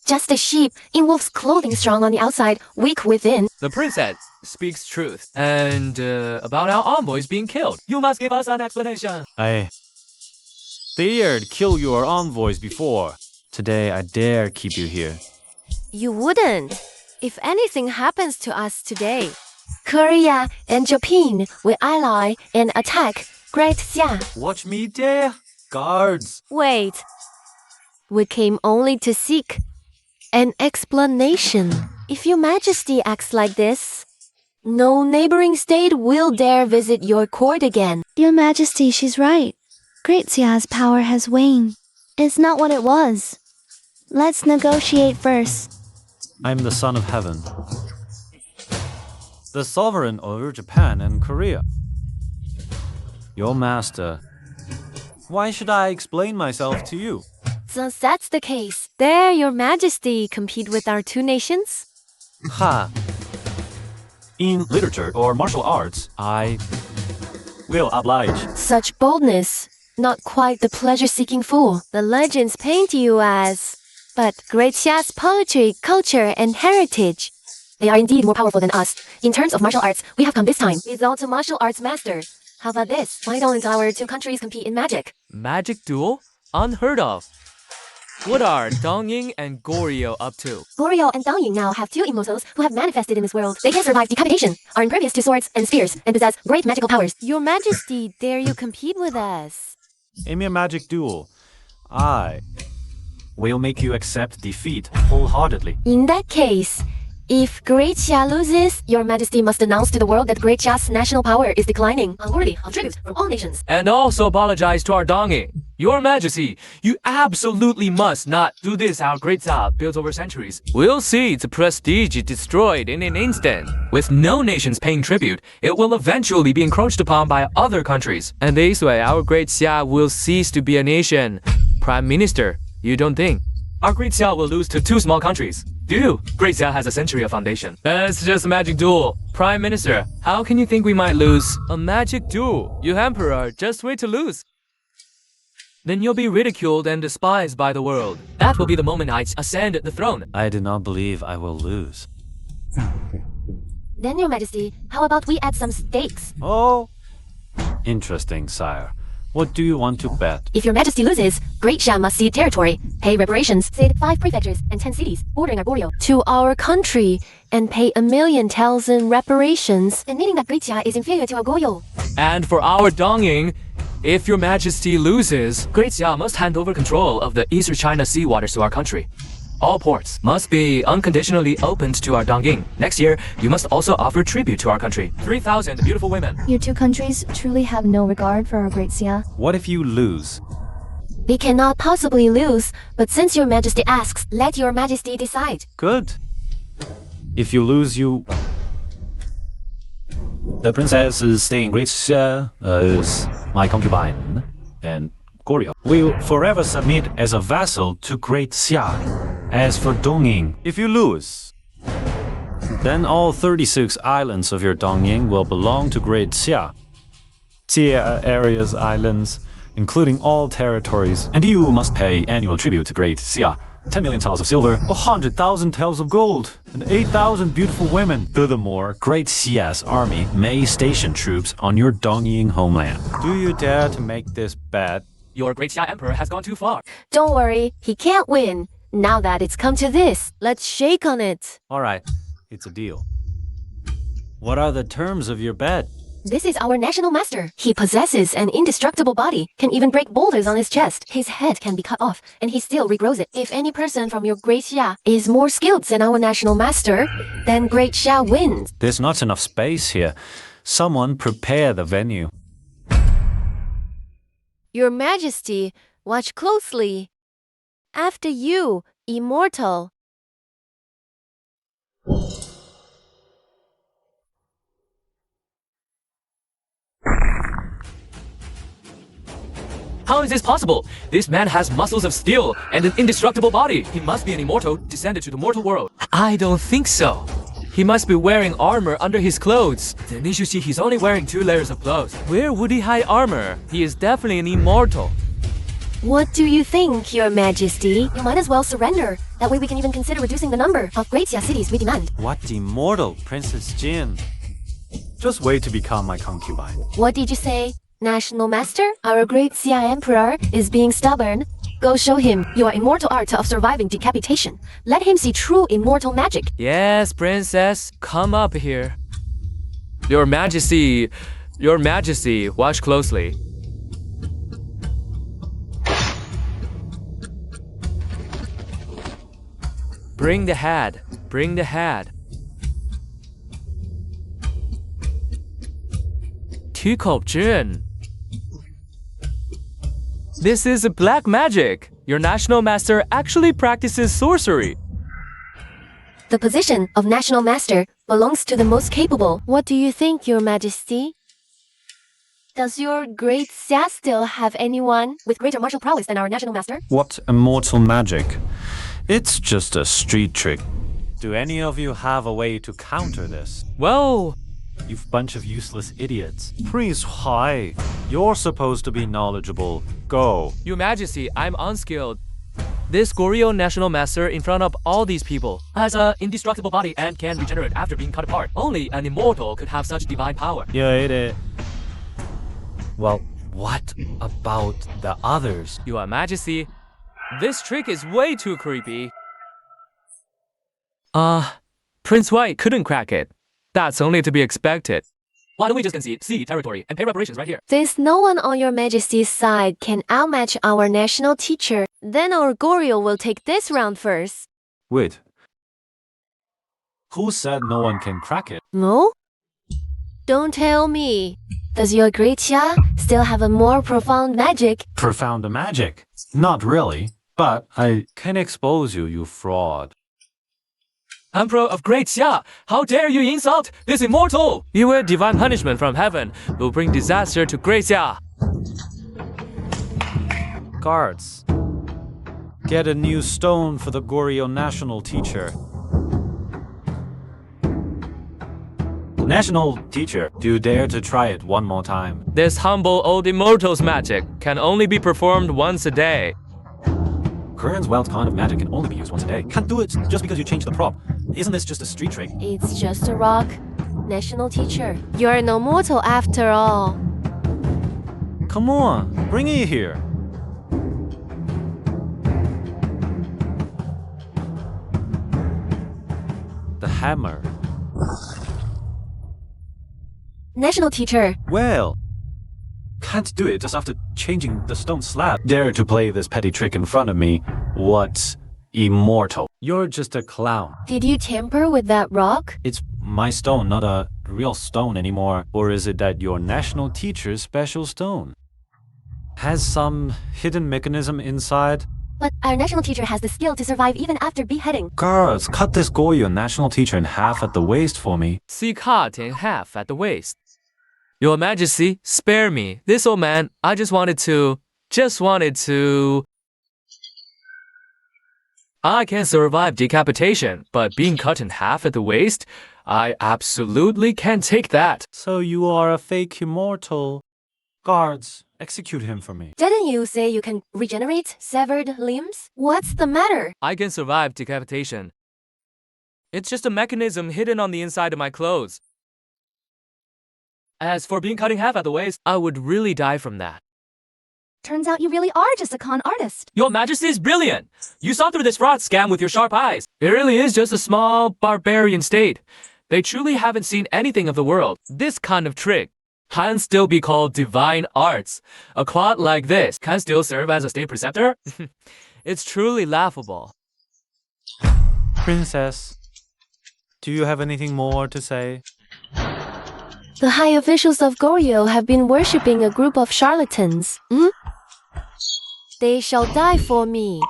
Speaker 6: just a sheep in wolf's clothing, strong on the outside, weak within.
Speaker 4: The princess speaks truth. And about our envoys being killed. You must give us an explanation.
Speaker 7: I dared kill your envoys before. Today I dare keep you here.
Speaker 2: You wouldn't. If anything happens to us today.
Speaker 6: Korea and Japan will ally and attack Great Xia.
Speaker 7: Watch me there, guards.
Speaker 2: Wait. We came only to seek an explanation. If your majesty acts like this, no neighboring state will dare visit your court again.
Speaker 5: Your Majesty, she's right. Great Xia's power has waned. It's not what it was. Let's negotiate first.
Speaker 3: I'm the son of heaven, the sovereign over Japan and Korea. Your master. Why should I explain myself to you?
Speaker 2: Since that's the case, dare your majesty compete with our two nations?
Speaker 3: Ha! In literature or martial arts, I will oblige.
Speaker 6: Such boldness, not quite the pleasure-seeking fool.
Speaker 2: The legends paint you as. But Great Xia's poetry, culture, and heritage.
Speaker 6: They are indeed more powerful than us. In terms of martial arts, we have come this time.
Speaker 2: He's also martial arts master. How about this?
Speaker 6: Why don't our two countries compete in magic?
Speaker 4: Magic duel? Unheard of. What are Dongying and Goryeo up to?
Speaker 6: Goryeo and Dongying now have two immortals who have manifested in this world. They can survive decapitation, are impervious to swords and spears, and possess great magical powers.
Speaker 2: Your majesty, dare you compete with us?
Speaker 3: In a magic duel, I will make you accept defeat wholeheartedly.
Speaker 6: In that case, if Great Xia loses, your majesty must announce to the world that Great Xia's national power is declining, unworthy of tribute from all nations.
Speaker 4: And also apologize to our Dongying. Your Majesty, you absolutely must not do this. Our great Xia, built over centuries, will see its prestige destroyed in an instant. With no nations paying tribute, it will eventually be encroached upon by other countries. And this way, our great Xia will cease to be a nation. Prime Minister, you don't think? Our great Xia will lose to two small countries. Do. Great Xia has a century of foundation. That's just a magic duel. Prime Minister, how can you think we might lose? A magic duel? You Emperor, just wait to lose. Then you'll be ridiculed and despised by the world. That will be the moment I ascend the throne.
Speaker 3: I do not believe I will lose.
Speaker 6: Then, your majesty, how about we add some stakes?
Speaker 3: Oh, interesting, sire. What do you want to bet?
Speaker 6: If your majesty loses, Great Xia must cede territory, pay reparations, cede 5 prefectures and 10 cities bordering our Goryeo,
Speaker 2: To our country, and pay 1,000,000 taels in reparations.
Speaker 6: admitting that Great Xia is inferior to our Goryeo.
Speaker 4: And for our Dongying, if your majesty loses, Great Xia must hand over control of the Eastern China Sea waters to our country. All ports must be unconditionally opened to our Dongying. Next year, you must also offer tribute to our country. 3,000 beautiful women.
Speaker 1: Your two countries truly have no regard for our great Xia.
Speaker 3: What if you lose?
Speaker 6: We cannot possibly lose, but since your majesty asks, let your majesty decide.
Speaker 3: Good. If you lose, the princess is staying Great Xia, is my concubine, and Goryeo will forever submit as a vassal to Great Xia. As for Dongying, if you lose, then all 36 islands of your Dongying will belong to Great Xia. Xia areas, islands, including all territories, and you must pay annual tribute to Great Xia. 10,000,000 taels of silver, 100,000 taels of gold, and 8,000 beautiful women. Furthermore, Great Xia's army may station troops on your Dongying homeland. Do you dare to make this bet?
Speaker 4: Your great Xia Emperor has gone too far.
Speaker 6: Don't worry, he can't win. Now that it's come to this,
Speaker 2: Let's shake on it.
Speaker 3: All right, it's a deal. What are the terms of your bet?
Speaker 6: this is our national master. He possesses an indestructible body, can even break boulders on his chest. His head can be cut off, and he still regrows it. If any person from your Great Xia is more skilled than our national master, then Great Xia wins.
Speaker 3: There's not enough space here. Someone prepare the venue.
Speaker 2: Your Majesty, watch closely. After you, immortal.
Speaker 4: How is this possible? This man has muscles of steel and an indestructible body. He must be an immortal descended to the mortal world. I don't think so. He must be wearing armor under his clothes. Then you see he's only wearing 2 layers of clothes. Where would he hide armor? He is definitely an immortal.
Speaker 6: What do you think, Your Majesty? You might as well surrender. That way we can even consider reducing the number of Great Xia cities we demand.
Speaker 3: What immortal, Princess Jin? Just wait to become my concubine.
Speaker 6: What did you say? National Master, our Great Xia Emperor, is being stubborn. Go show him your immortal art of surviving decapitation. Let him see true immortal magic.
Speaker 4: Yes, princess, come up here. Your Majesty, watch closely. Bring the head. This is black magic. Your national master actually practices sorcery.
Speaker 6: The position of national master belongs to the most capable.
Speaker 2: What do you think, Your Majesty? Does your great Xia still have anyone?
Speaker 6: With greater martial prowess than our national master?
Speaker 3: What immortal magic? It's just a street trick. Do any of you have a way to counter this?
Speaker 4: Well,
Speaker 3: You bunch of useless idiots. Prince Huai, you're supposed to be knowledgeable. Go.
Speaker 4: Your Majesty, I'm unskilled. This Goryeo national master in front of all these people has an indestructible body and can regenerate after being cut apart. Only an immortal could have such divine power.
Speaker 3: You ate it. Well, what about the others?
Speaker 4: Your Majesty, this trick is way too creepy. Prince White couldn't crack it. That's only to be expected. Why don't we just concede sea territory and pay reparations right here?
Speaker 2: Since no one on Your Majesty's side can outmatch our national teacher, then our Goryeo will take this round first.
Speaker 3: Wait. Who said no one can crack it?
Speaker 2: No? Don't tell me.
Speaker 6: Does your great Xia still have a more profound magic?
Speaker 3: Profound magic? Not really. But I can expose you, you fraud.
Speaker 4: Emperor of Great Xia, how dare you insult this immortal? Your divine punishment from heaven will bring disaster to Great Xia.
Speaker 3: Guards, get a new stone for the Goryeo national teacher. National teacher, do you dare to try it one more time?
Speaker 4: This humble old immortal's magic can only be performed once a day.
Speaker 3: Korean's wild kind of magic can only be used once a day. Can't do it just because you changed the prop. Isn't this just a street trick?
Speaker 6: It's just a rock. National teacher.
Speaker 2: You're no mortal after all.
Speaker 3: Come on, bring it here. The hammer.
Speaker 6: National teacher.
Speaker 3: Well, can't do it just after changing the stone slab. Dare to play this petty trick in front of me. What's immortal? You're just a clown.
Speaker 6: Did you tamper with that rock?
Speaker 3: It's my stone, not a real stone anymore. Or is it that your national teacher's special stone has some hidden mechanism inside?
Speaker 6: But our national teacher has the skill to survive even after beheading.
Speaker 3: Girls, cut this Goryeo national teacher in half at the waist for me.
Speaker 4: See cut in half at the waist. Your Majesty, spare me. This old man, I just wanted to... I can survive decapitation, but being cut in half at the waist, I absolutely can't take that.
Speaker 3: So you are a fake immortal. Guards, execute him for me.
Speaker 6: Didn't you say you can regenerate severed limbs? What's the matter?
Speaker 4: I can survive decapitation. It's just a mechanism hidden on the inside of my clothes. As for being cut in half at the waist, I would really die from that.
Speaker 1: Turns out you really are just a con artist.
Speaker 4: Your Majesty is brilliant! You saw through this fraud scam with your sharp eyes. It really is just a small barbarian state. They truly haven't seen anything of the world. This kind of trick can still be called divine arts. A clot like this can still serve as a state preceptor? It's truly laughable.
Speaker 3: Princess, do you have anything more to say?
Speaker 2: The high officials of Goryeo have been worshipping a group of charlatans. They shall die for me.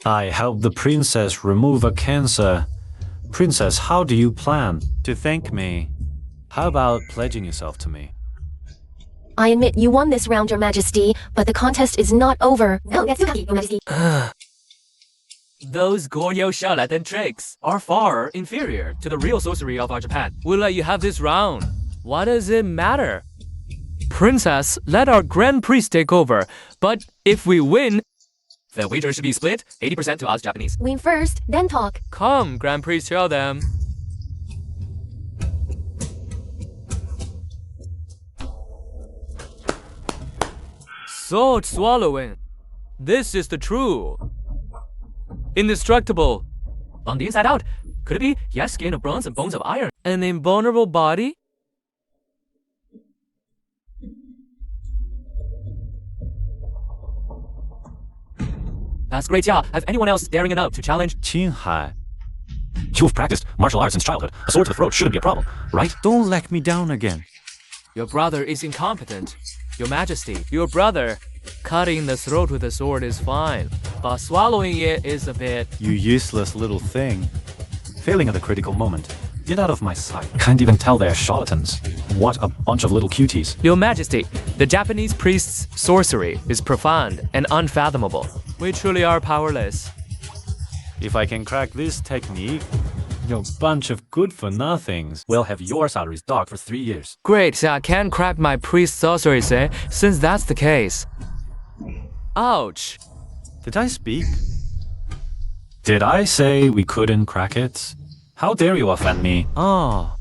Speaker 3: I helped the princess remove a cancer. Princess, how do you plan to thank me? How about pledging yourself to me?
Speaker 6: I admit you won this round, Your Majesty, but the contest is not over. No, that's too Your Majesty.
Speaker 4: Those Goryeo charlatan tricks are far inferior to the real sorcery of our Japan. We'll let you have this round. What does it matter? Princess, let our Grand Priest take over. But if we win, the wager should be split 80% to us Japanese.
Speaker 6: Win first, then talk.
Speaker 4: Come, Grand Priest, tell them. Sword swallowing. This is the true. Indestructible. On the inside out. Could it be? Yes, skin of bronze and bones of iron. An invulnerable body? That's great, yeah. Have anyone else daring enough to challenge?
Speaker 3: Qinghai, you've practiced martial arts since childhood. A sword to the throat shouldn't be a problem, right? Don't let me down again.
Speaker 4: Your brother is incompetent. Your Majesty, your brother Cutting the throat with a sword is fine, but swallowing it is a bit.
Speaker 3: You useless little thing. Failing at the critical moment. Get out of my sight. Can't even tell they're charlatans. What a bunch of little cuties.
Speaker 4: Your Majesty, the Japanese priest's sorcery is profound and unfathomable. We truly are powerless.
Speaker 3: If I can crack this technique, you bunch of good-for-nothings will have your salaries docked for 3 years.
Speaker 4: Great, so I can crack my priest's sorcery, say, since that's the case. Ouch.
Speaker 3: Did I speak? Did I say we couldn't crack it? How dare you offend me?
Speaker 4: Ah.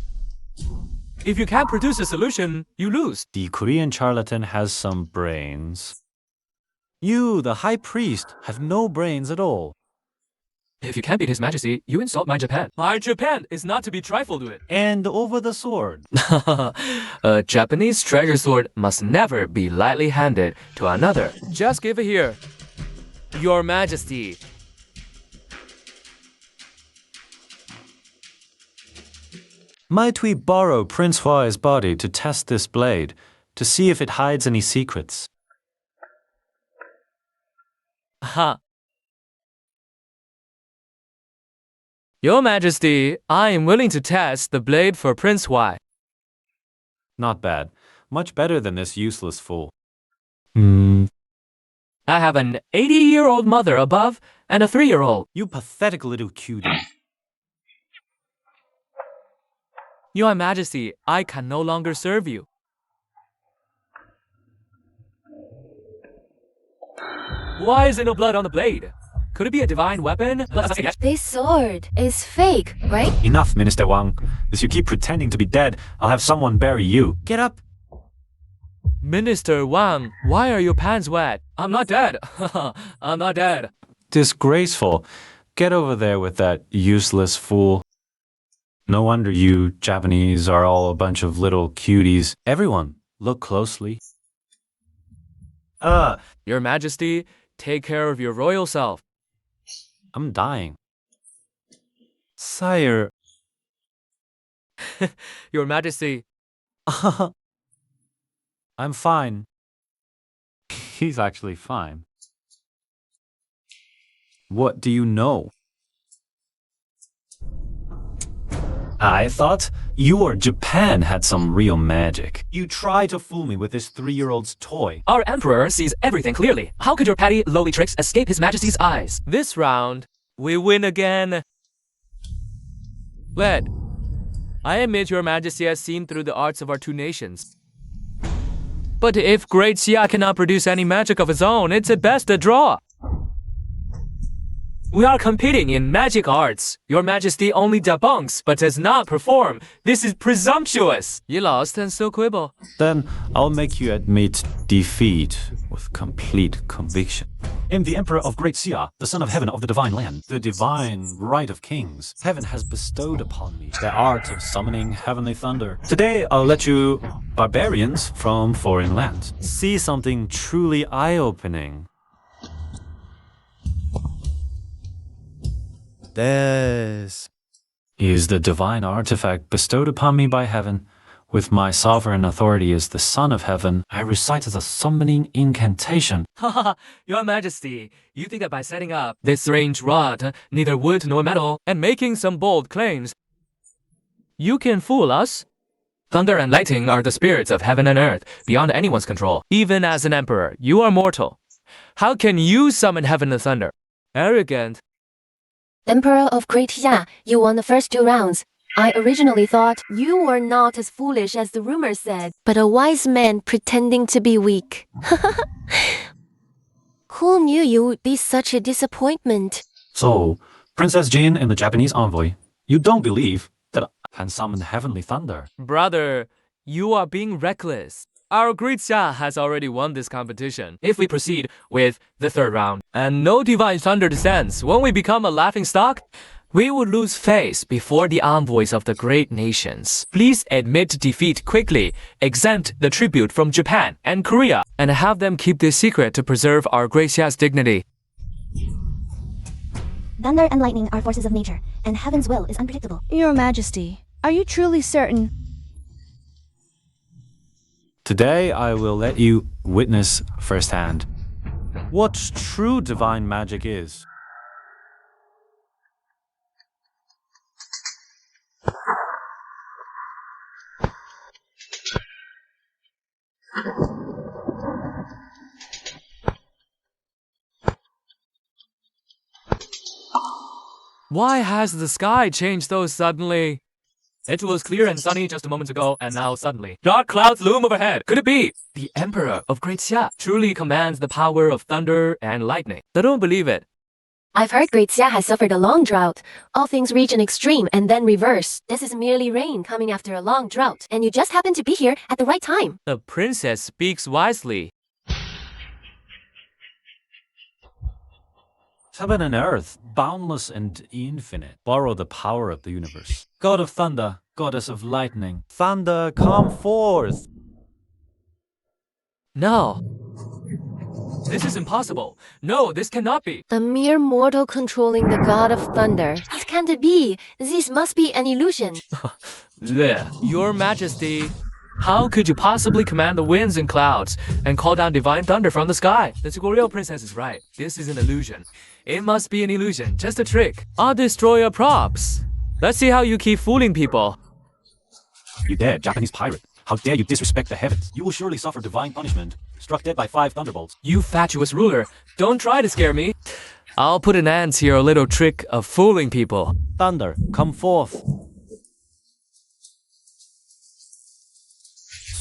Speaker 4: If you can't produce a solution, you lose.
Speaker 3: The Korean charlatan has some brains. You, the high priest, have no brains at all.
Speaker 4: If you can't beat His Majesty, you insult my Japan. My Japan is not to be trifled with.
Speaker 3: And over the sword.
Speaker 4: A Japanese treasure sword must never be lightly handed to another. Just give it here. Your Majesty.
Speaker 3: Might we borrow Prince Huai's body to test this blade, to see if it hides any secrets?
Speaker 4: Ha. Your Majesty, I am willing to test the blade for Prince Huai.
Speaker 3: Not bad. Much better than this useless fool.
Speaker 4: I have an 80-year-old mother above and a 3-year-old.
Speaker 3: You pathetic little cutie.
Speaker 4: Your Majesty, I can no longer serve you. Why is there no blood on the blade? Could it be a divine weapon?
Speaker 6: This sword is fake, right?
Speaker 3: Enough, Minister Wang. If you keep pretending to be dead, I'll have someone bury you. Get up.
Speaker 4: Minister Wang, why are your pants wet? I'm not dead. I'm not dead.
Speaker 3: Disgraceful. Get over there with that useless fool. No wonder you Japanese are all a bunch of little cuties. Everyone, look closely.
Speaker 4: Your Majesty, take care of your royal self.
Speaker 3: I'm dying. Sire.
Speaker 4: Your Majesty.
Speaker 3: I'm fine. He's actually fine. What do you know? I thought your Japan had some real magic. You try to fool me with this 3-year-old's toy.
Speaker 4: Our Emperor sees everything clearly. How could your petty, lowly tricks escape His Majesty's eyes? This round, we win again. Led, I admit your Majesty has seen through the arts of our two nations. But if Great Xia cannot produce any magic of his own, it's at best a draw. We are competing in magic arts. Your Majesty only debunks, but does not perform. This is presumptuous. You lost and still quibble.
Speaker 3: Then I'll make you admit defeat with complete conviction. I'm the Emperor of Great Xia, the Son of Heaven of the Divine Land, the divine right of kings. Heaven has bestowed upon me the art of summoning heavenly thunder. Today I'll let you, barbarians from foreign lands, see something truly eye-opening. This is the divine artifact bestowed upon me by heaven. With my sovereign authority as the Son of Heaven, I recite as a summoning incantation.
Speaker 4: Haha, Your Majesty, you think that by setting up this strange rod, neither wood nor metal, and making some bold claims, you can fool us? Thunder and lightning are the spirits of heaven and earth, beyond anyone's control. Even as an emperor, you are mortal. How can you summon heaven and thunder? Arrogant.
Speaker 6: Emperor of Great Xia, you won the first 2 rounds. I originally thought you were not as foolish as the rumors said.
Speaker 2: But a wise man pretending to be weak. Who knew you would be such a disappointment?
Speaker 3: So, Princess Jin and the Japanese envoy, you don't believe that I can summon heavenly thunder?
Speaker 4: Brother, you are being reckless. Our Great Xia has already won this competition. If we proceed with the 3rd round, and no divine thunder descends, when we become a laughingstock, we would lose face before the envoys of the great nations. Please admit defeat quickly, exempt the tribute from Japan and Korea, and have them keep this secret to preserve our Great Xia's dignity.
Speaker 1: Thunder and lightning are forces of nature, and heaven's will is unpredictable.
Speaker 5: Your Majesty, are you truly certain?
Speaker 3: Today I will let you witness firsthand what true divine magic is.
Speaker 4: Why has the sky changed so suddenly? It was clear and sunny just a moment ago, and now suddenly, dark clouds loom overhead. Could it be? The Emperor of Great Xia truly commands the power of thunder and lightning. I don't believe it.
Speaker 6: I've heard Great Xia has suffered a long drought. All things reach an extreme and then reverse. This is merely rain coming after a long drought, and you just happen to be here at the right time.
Speaker 4: The princess speaks wisely.
Speaker 3: Heaven and earth, boundless and infinite, borrow the power of the universe. God of thunder, goddess of lightning, thunder, come forth!
Speaker 4: No. This is impossible. No, this cannot be.
Speaker 6: A mere mortal controlling the god of thunder. It can't be. This must be an illusion.
Speaker 4: Blech. Your Majesty, how could you possibly command the winds and clouds and call down divine thunder from the sky? The Goryeo princess is right. This is an illusion. It must be an illusion, just a trick. I'll destroy your props. Let's see how you keep fooling people.
Speaker 7: You dare, Japanese pirate. How dare you disrespect the heavens? You will surely suffer divine punishment. Struck dead by 5 thunderbolts.
Speaker 4: You fatuous ruler, don't try to scare me. I'll put an end to your little trick of fooling people.
Speaker 3: Thunder, come forth!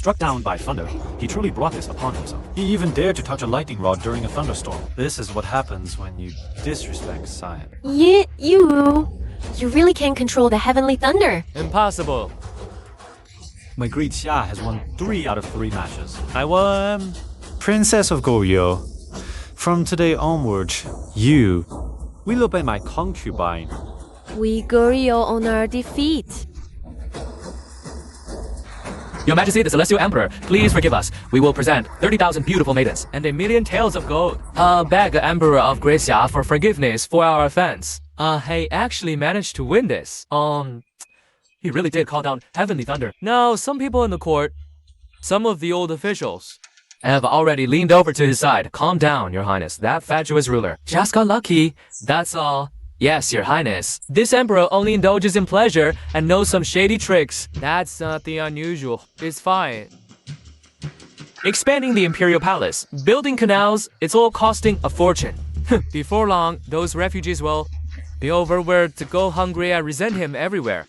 Speaker 7: Struck down by thunder, he truly brought this upon himself. He even dared to touch a lightning rod during a thunderstorm.
Speaker 3: This is what happens when you disrespect science.
Speaker 6: You really can't control the heavenly thunder.
Speaker 4: Impossible.
Speaker 3: My great Xia has won 3 out of 3 matches. I won Princess of Goryeo. From today onwards, you will obey my concubine.
Speaker 2: We Goryeo on our defeat.
Speaker 4: Your Majesty, the Celestial Emperor, please forgive us. We will present 30,000 beautiful maidens and 1,000,000 taels of gold. Beg Emperor of Great Xia for forgiveness for our offense. He actually managed to win this. He really did call down heavenly thunder. Now, some people in the court, some of the old officials, have already leaned over to his side. Calm down, Your Highness. That fatuous ruler just got lucky. That's all. Yes, Your Highness. This emperor only indulges in pleasure and knows some shady tricks. That's nothing unusual. It's fine. Expanding the imperial palace, building canals, it's all costing a fortune. Before long, those refugees will be overwhelmed to go hungry and resent him everywhere.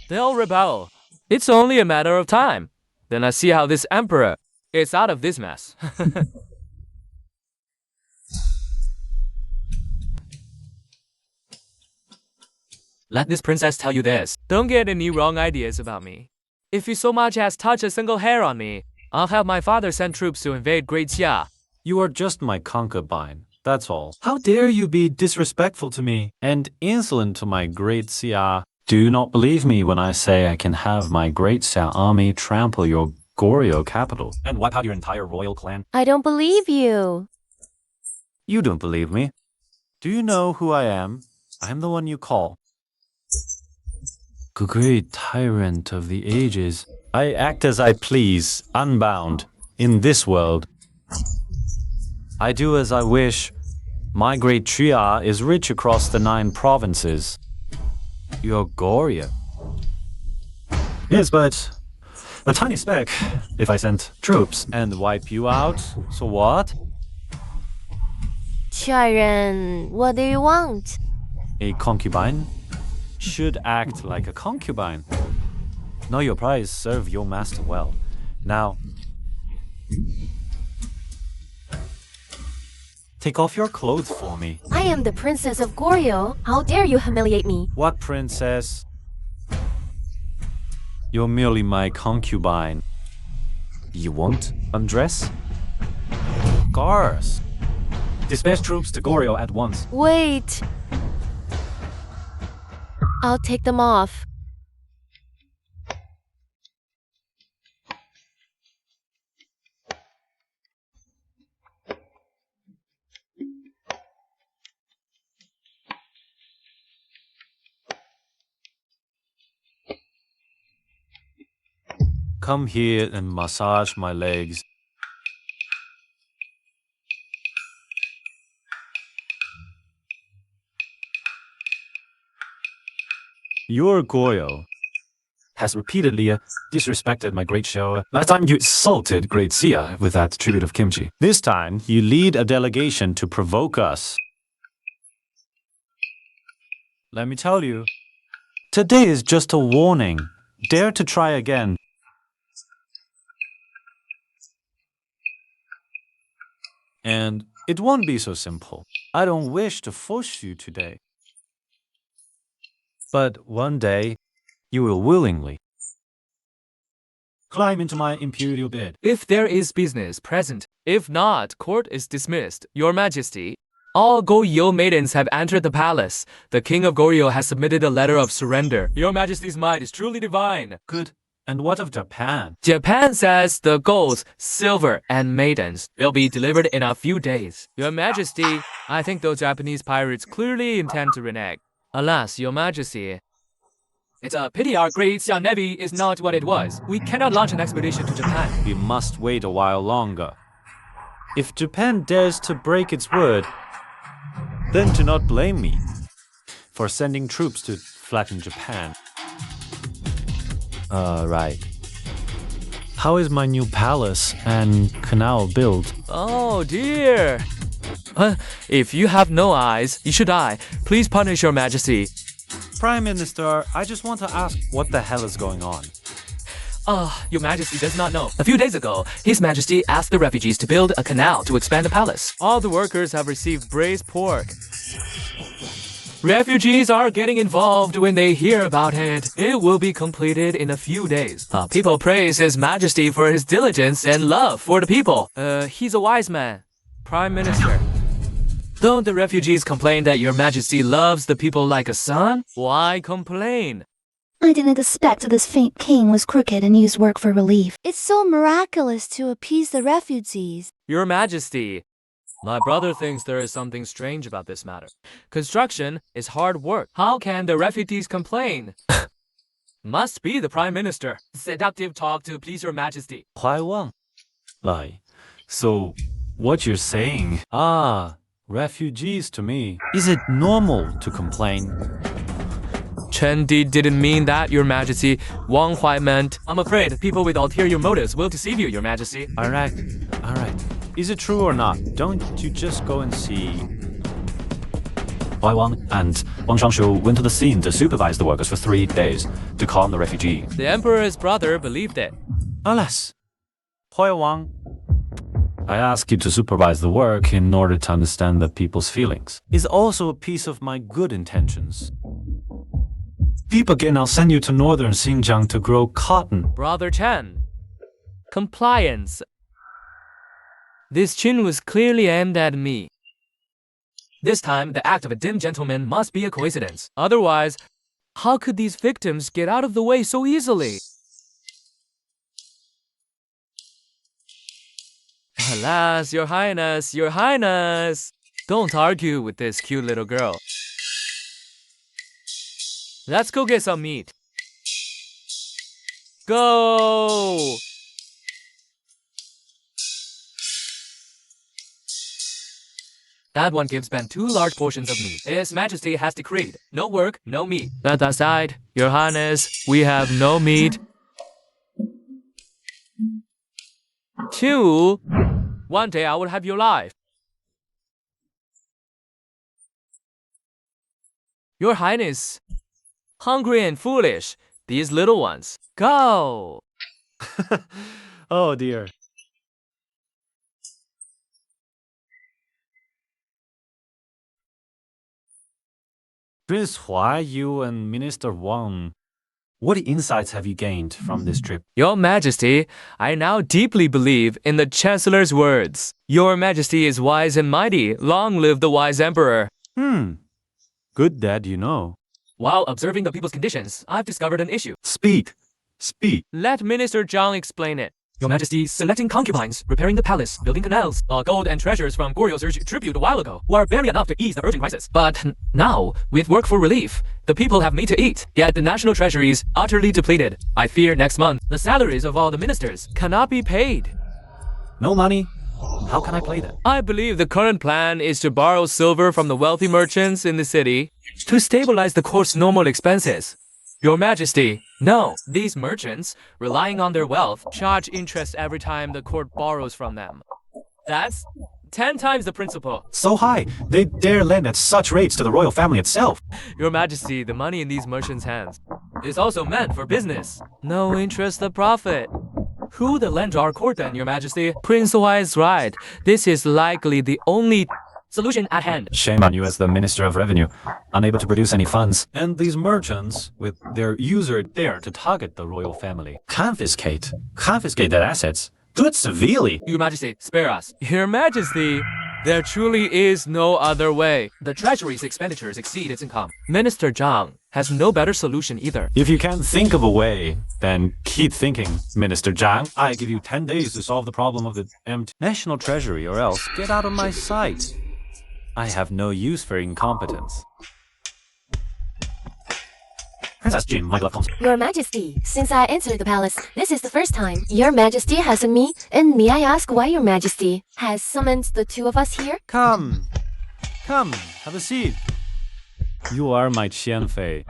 Speaker 4: They'll rebel. It's only a matter of time. Then I see how this emperor is out of this mess. Let this princess tell you this. Don't get any wrong ideas about me. If you so much as touch a single hair on me, I'll have my father send troops to invade Great Xia.
Speaker 3: You are just my concubine, that's all. How dare you be disrespectful to me and insolent to my great Xia? Do not believe me when I say I can have my great Xia army trample your Goryeo capital
Speaker 7: And wipe out your entire royal clan.
Speaker 2: I don't believe you.
Speaker 3: You don't believe me. Do you know who I am? I am the one you call the great tyrant of the ages. I act as I please, unbound, in this world. I do as I wish. My great Xia is rich across the 9 provinces. Your Goryeo.
Speaker 7: Yes, but a tiny speck. If I sent troops.
Speaker 3: And wipe you out, so what?
Speaker 2: 家人, what do you want?
Speaker 3: A concubine should act like a concubine. Know your price, serve your master well. Now, take off your clothes for me.
Speaker 6: I am the princess of Goryeo. How dare you humiliate me?
Speaker 3: What princess? You're merely my concubine. You won't undress? Guards!
Speaker 7: Dispatch troops to Goryeo at once.
Speaker 2: Wait. I'll take them off.
Speaker 3: Come here and massage my legs. Your Goyo has repeatedly disrespected my great show. Last time you insulted Great Sia with that tribute of kimchi. This time, you lead a delegation to provoke us. Let me tell you, today is just a warning. Dare to try again. And it won't be so simple. I don't wish to force you today. But one day, you will willingly climb into my imperial bed.
Speaker 4: If there is business present, if not, court is dismissed. Your Majesty, all Goryeo maidens have entered the palace. The King of Goryeo has submitted a letter of surrender. Your Majesty's might is truly divine.
Speaker 3: Good. And what of Japan?
Speaker 4: Japan says the gold, silver, and maidens will be delivered in a few days. Your Majesty, I think those Japanese pirates clearly intend to renege. Alas, Your Majesty, it's a pity our great Xia Navy is not what it was. We cannot launch an expedition to Japan.
Speaker 3: We must wait a while longer. If Japan dares to break its word, then do not blame me for sending troops to flatten Japan. Right. How is my new palace and canal built?
Speaker 4: Oh dear. If you have no eyes, you should die. Please punish Your Majesty.
Speaker 3: Prime Minister, I just want to ask what the hell is going on?
Speaker 4: Your Majesty does not know. A few days ago, His Majesty asked the refugees to build a canal to expand the palace. All the workers have received braised pork. Refugees are getting involved when they hear about it. It will be completed in a few days. People praise His Majesty for his diligence and love for the people. He's a wise man. Prime Minister. Don't the refugees complain that Your Majesty loves the people like a son? Why complain?
Speaker 5: I didn't expect this faint king was crooked and used work for relief. It's so miraculous to appease the refugees.
Speaker 4: Your Majesty, my brother thinks there is something strange about this matter. Construction is hard work. How can the refugees complain? Must be the Prime Minister. Seductive talk to please Your Majesty.
Speaker 3: 怀望. Like, so what you're saying? Refugees to me. Is it normal to complain?
Speaker 4: Chen Di didn't mean that, Your Majesty. Wang Huai meant, I'm afraid people with ulterior motives will deceive you, Your Majesty.
Speaker 3: Alright. Is it true or not? Don't you just go and see? Huai Wang and Wang Shangshu went to the scene to supervise the workers for 3 days to calm the refugees.
Speaker 4: The Emperor's brother believed it.
Speaker 3: Alas, Huai Wang, I ask you to supervise the work in order to understand the people's feelings. Is also a piece of my good intentions. Peep again, I'll send you to northern Xinjiang to grow cotton.
Speaker 4: Brother Chen. Compliance. This chin was clearly aimed at me. This time, the act of a dim gentleman must be a coincidence. Otherwise, how could these victims get out of the way so easily? Alas, Your Highness, Your Highness! Don't argue with this cute little girl. Let's go get some meat. Go! That one gives Ben 2 large portions of meat. His Majesty has decreed, no work, no meat. That aside, Your Highness, we have no meat. 2. One day I will have your life. Your Highness, hungry and foolish, these little ones. Go!
Speaker 3: Oh dear. Prince Huai, you and Minister Wang, what insights have you gained from this trip?
Speaker 4: Your Majesty, I now deeply believe in the Chancellor's words. Your Majesty is wise and mighty. Long live the wise Emperor.
Speaker 3: Good that you know.
Speaker 4: While observing the people's conditions, I've discovered an issue.
Speaker 3: Speak.
Speaker 4: Let Minister Zhang explain it. Your Majesty, selecting concubines, repairing the palace, building canals, gold and treasures from Goryeo urged tribute a while ago, who are barely enough to ease the urgent crisis. But now, with work for relief, the people have meat to eat, yet the national treasury is utterly depleted. I fear next month, the salaries of all the ministers cannot be paid.
Speaker 7: No money? How can I play that?
Speaker 4: I believe the current plan is to borrow silver from the wealthy merchants in the city to stabilize the court's normal expenses. Your Majesty, no, these merchants, relying on their wealth, charge interest every time the court borrows from them. That's 10 times the principal.
Speaker 7: So high, they dare lend at such rates to the royal family itself.
Speaker 4: Your Majesty, the money in these merchants' hands is also meant for business. No interest, the profit. Who would lend to our court then, Your Majesty? Prince Hua is right. This is likely the only solution at hand.
Speaker 7: Shame on you as the Minister of Revenue, unable to produce any funds. And these merchants, with their user dare to target the royal family. Confiscate their assets. Do it severely.
Speaker 4: Your Majesty, spare us. Your Majesty, there truly is no other way. The treasury's expenditures exceed its income. Minister Zhang has no better solution either.
Speaker 7: If you can't think of a way, then keep thinking, Minister Zhang. I give you 10 days to solve the problem of the empty national treasury, or else get out of my sight. I have no use for incompetence. Princess Jin, my beloved consort.
Speaker 6: Your Majesty, since I entered the palace, this is the first time Your Majesty has seen me, and may I ask why Your Majesty has summoned the two of us here?
Speaker 3: Come, have a seat. You are my Qianfei.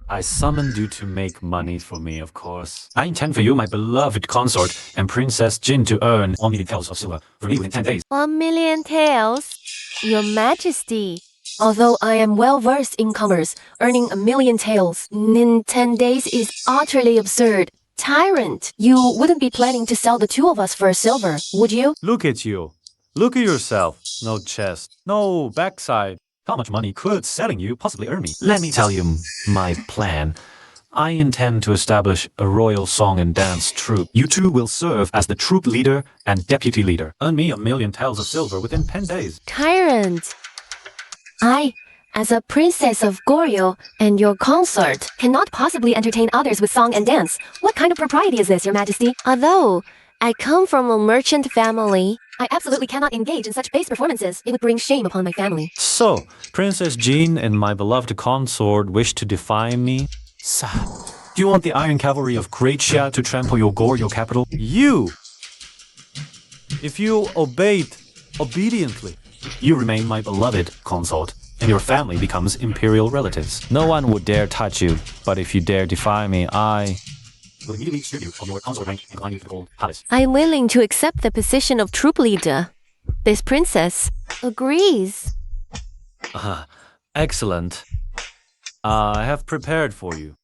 Speaker 3: I summoned you to make money for me, of course.
Speaker 7: I intend for you, my beloved consort, and Princess Jin to earn 1 million taels of silver for me within 10 days.
Speaker 2: 1 million taels? Your Majesty.
Speaker 6: Although I am well versed in commerce, earning 1 million taels in 10 days is utterly absurd. Tyrant, you wouldn't be planning to sell the two of us for silver, would you?
Speaker 3: Look at you. Look at yourself. No chest, no backside.
Speaker 7: How much money could selling you possibly earn me? Let me tell you my plan. I intend to establish a royal song and dance troupe. You two will serve as the troupe leader and deputy leader. Earn me 1 million taels of silver within 10 days.
Speaker 2: Tyrant.
Speaker 6: I, as a princess of Goryeo and your consort, cannot possibly entertain others with song and dance. What kind of propriety is this, Your Majesty?
Speaker 2: Although I come from a merchant family,
Speaker 6: I absolutely cannot engage in such base performances. It would bring shame upon my family.
Speaker 3: So, Princess Jean and my beloved consort wish to defy me?
Speaker 7: Sad. Do you want the Iron Cavalry of Great Xia to trample your Goryeo capital?
Speaker 3: You! If you obeyed obediently,
Speaker 7: you remain my beloved consort, and your family becomes imperial relatives.
Speaker 3: no one would dare touch you. But if you dare defy me, I
Speaker 7: will immediately strip you from your consort rank and climb you to the gold palace.
Speaker 2: I'm willing to accept the position of troop leader. This princess agrees.
Speaker 3: Excellent. I have prepared for you.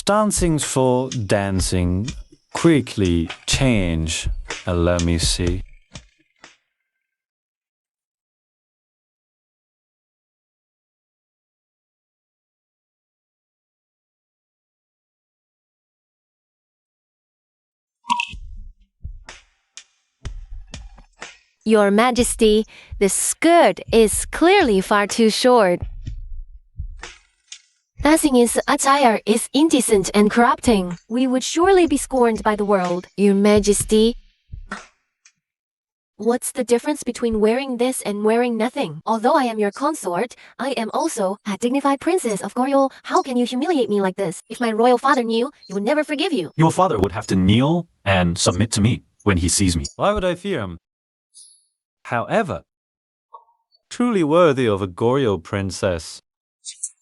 Speaker 3: Dancing for dancing. Quickly change. Let me see.
Speaker 2: Your Majesty, the skirt is clearly far too short.
Speaker 6: Dancing in attire is indecent and corrupting. We would surely be scorned by the world.
Speaker 2: Your Majesty,
Speaker 6: What's the difference between wearing this and wearing nothing? Although I am your consort, I am also a dignified princess of Goryeo. How can you humiliate me like this? If my royal father knew, he would never forgive you.
Speaker 7: Your father would have to kneel and submit to me when he sees me.
Speaker 3: Why would I fear him? However, truly worthy of a Goryeo princess.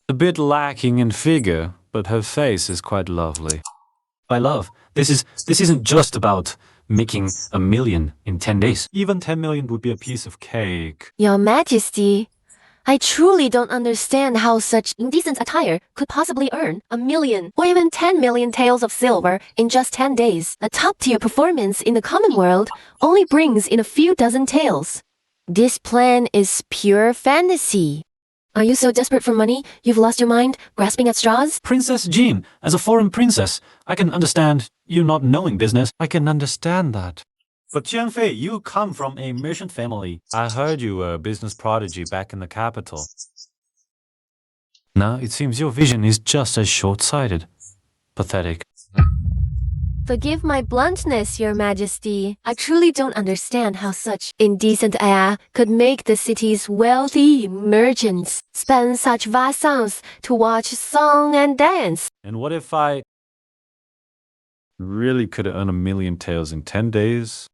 Speaker 3: A bit lacking in figure, but her face is quite lovely.
Speaker 7: My love, this isn't just about making 1 million in 10 days.
Speaker 3: Even 10 million would be a piece of cake.
Speaker 2: Your Majesty, I truly don't understand how such
Speaker 6: Indecent attire could possibly earn 1 million or even 10 million taels of silver in just 10 days. A top-tier performance in the common world only brings in a few dozen taels.
Speaker 2: This plan is pure fantasy.
Speaker 6: Are you so desperate for money, you've lost your mind, grasping at straws?
Speaker 7: Princess Jean, as a foreign princess, I can understand you not knowing business.
Speaker 3: I can understand that.
Speaker 7: But Qianfei, you come from a merchant family.
Speaker 3: I heard you were a business prodigy back in the capital. Now it seems your vision is just as short-sighted. Pathetic.
Speaker 6: Forgive my bluntness, Your Majesty. I truly don't understand how such indecent air could make the city's wealthy merchants spend such vast sums to watch song and dance.
Speaker 3: And what if I really could earn 1,000,000 taels in 10 days?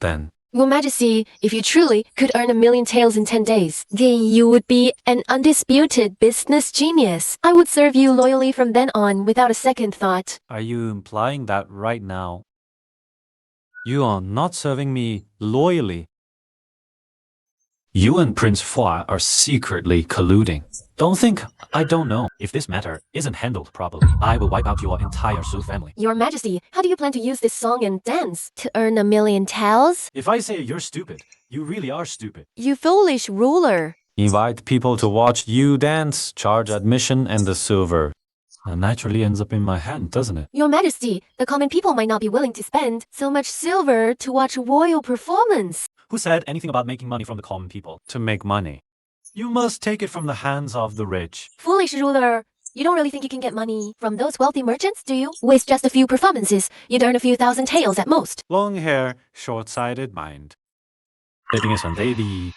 Speaker 3: Then.
Speaker 6: Your Majesty, if you truly could earn 1,000,000 taels in 10 days, then you would be an undisputed business genius. I would serve you loyally from then on without a second thought.
Speaker 3: Are you implying that right now? You are not serving me loyally. You and Prince Hua are secretly colluding. Don't think I don't know. If this matter isn't handled properly, I will wipe out your entire Su family.
Speaker 6: Your Majesty, how do you plan to use this song and dance? To earn 1,000,000 taels?
Speaker 3: If I say you're stupid, you really are stupid.
Speaker 2: You foolish ruler.
Speaker 3: Invite people to watch you dance, charge admission and the silver. That naturally ends up in my hand, doesn't it?
Speaker 6: Your Majesty, the common people might not be willing to spend so much silver to watch a royal performance.
Speaker 3: Who said anything about making money from the common people? To make money, you must take it from the hands of the rich.
Speaker 6: Foolish ruler. You don't really think you can get money from those wealthy merchants, do you? With just a few performances, you'd earn a few thousand taels at most.
Speaker 3: Long hair, short-sighted mind.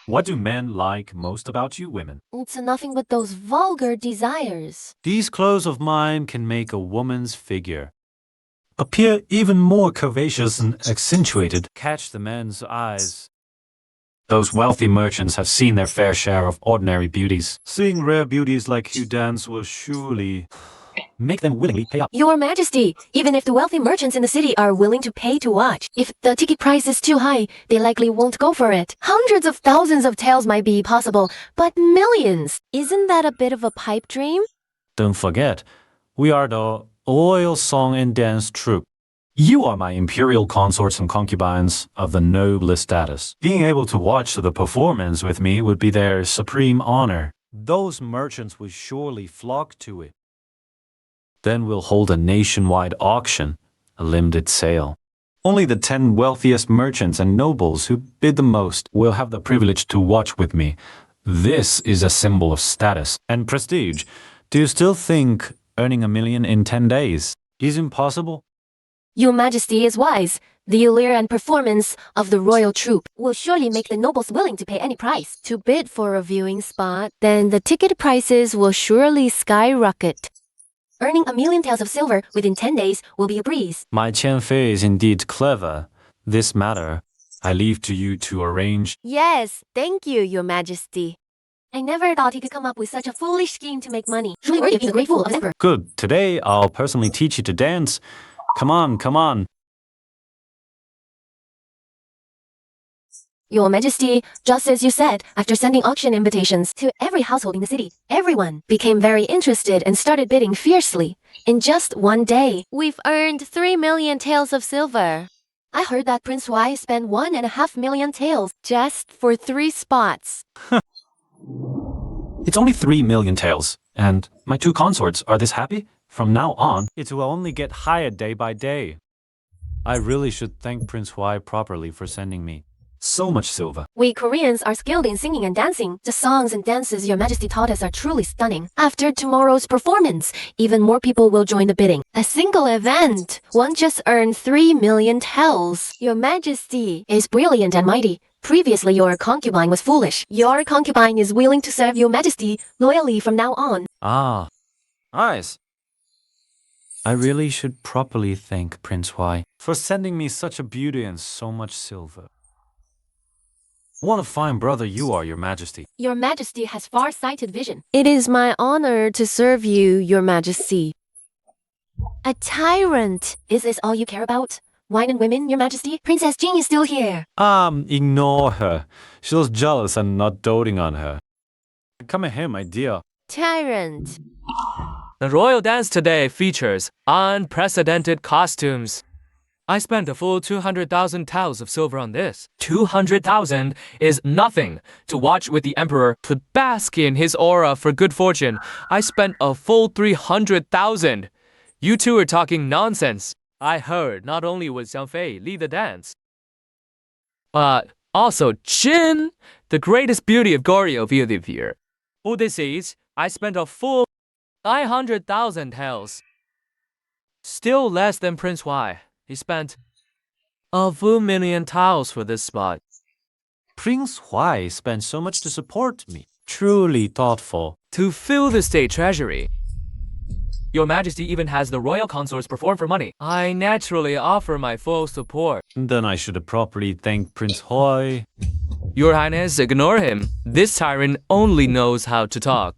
Speaker 3: What do men like most about you women?
Speaker 6: It's nothing but those vulgar desires.
Speaker 3: These clothes of mine can make a woman's figure appear even more curvaceous and accentuated. Catch the men's eyes. Those wealthy merchants have seen their fair share of ordinary beauties. Seeing rare beauties like you dance will surely make them willingly pay up.
Speaker 6: Your Majesty, even if the wealthy merchants in the city are willing to pay to watch, if the ticket price is too high, they likely won't go for it. Hundreds of thousands of taels might be possible, but millions.
Speaker 2: Isn't that a bit of a pipe dream?
Speaker 3: Don't forget, we are the Royal Song and Dance Troupe. You are my imperial consorts and concubines of the noblest status. Being able to watch the performance with me would be their supreme honor. Those merchants would surely flock to it. Then we'll hold a nationwide auction, a limited sale. Only the 10 wealthiest merchants and nobles who bid the most will have the privilege to watch with me. This is a symbol of status and prestige. Do you still think earning 1,000,000 in 10 days is impossible?
Speaker 6: Your Majesty is wise. The allure and performance of the royal troupe will surely make the nobles willing to pay any price
Speaker 2: To bid for a viewing spot, then the ticket prices will surely skyrocket.
Speaker 6: Earning 1,000,000 taels of silver within 10 days will be a breeze.
Speaker 3: My Qianfei is indeed clever. This matter, I leave to you to arrange.
Speaker 2: Yes, thank you, Your Majesty.
Speaker 6: I never thought he could come up with such a foolish scheme to make money. Truly worthy of being a great fool of an emperor.
Speaker 3: Good. Today, I'll personally teach you to dance. Come on, come on.
Speaker 6: Your Majesty, just as you said, after sending auction invitations to every household in the city, everyone became very interested and started bidding fiercely. In just one day,
Speaker 2: We've earned 3,000,000 taels of silver.
Speaker 6: I heard that Prince Hua spent 1.5 million taels.
Speaker 2: Just for 3 spots.
Speaker 3: It's only 3,000,000 taels, and my 2 consorts are this happy? From now on, it will only get higher day by day. I really should thank Prince Hua properly for sending me so much silver.
Speaker 6: We Koreans are skilled in singing and dancing. The songs and dances Your Majesty taught us are truly stunning. After tomorrow's performance, even more people will join the bidding. A single event won't just earn 3,000,000 taels.
Speaker 2: Your Majesty.
Speaker 6: Is brilliant and mighty. Previously, your concubine was foolish. Your concubine is willing to serve Your Majesty loyally from now on.
Speaker 3: Ah, nice. I really should properly thank Prince Hua for sending me such a beauty and so much silver. What a fine brother you are, Your Majesty.
Speaker 6: Your Majesty has far-sighted vision.
Speaker 2: It is my honor to serve you, Your Majesty.
Speaker 6: A tyrant. Is this all you care about? Wine and women, Your Majesty? Princess Jing is still here.
Speaker 3: Ignore her. She was jealous and not doting on her. Come here, my dear.
Speaker 2: Tyrant.
Speaker 4: The royal dance today features unprecedented costumes. I spent a full 200,000 taels of silver on this. 200,000 is nothing. To watch with the emperor, to bask in his aura for good fortune, I spent a full 300,000. You two are talking nonsense. I heard not only would Xiangfei lead the dance, but also Jin, the greatest beauty of Goryeo will live here. For this age, I spent a full 900,000 taels. Still less than Prince Huai. He spent a few million taels for this spot.
Speaker 3: Prince Huai spent so much to support me. Truly thoughtful.
Speaker 4: To fill the state treasury. Your Majesty even has the royal consorts perform for money. I naturally offer my full support.
Speaker 3: Then I should properly thank Prince Huai.
Speaker 4: Your Highness, ignore him. This tyrant only knows how to talk.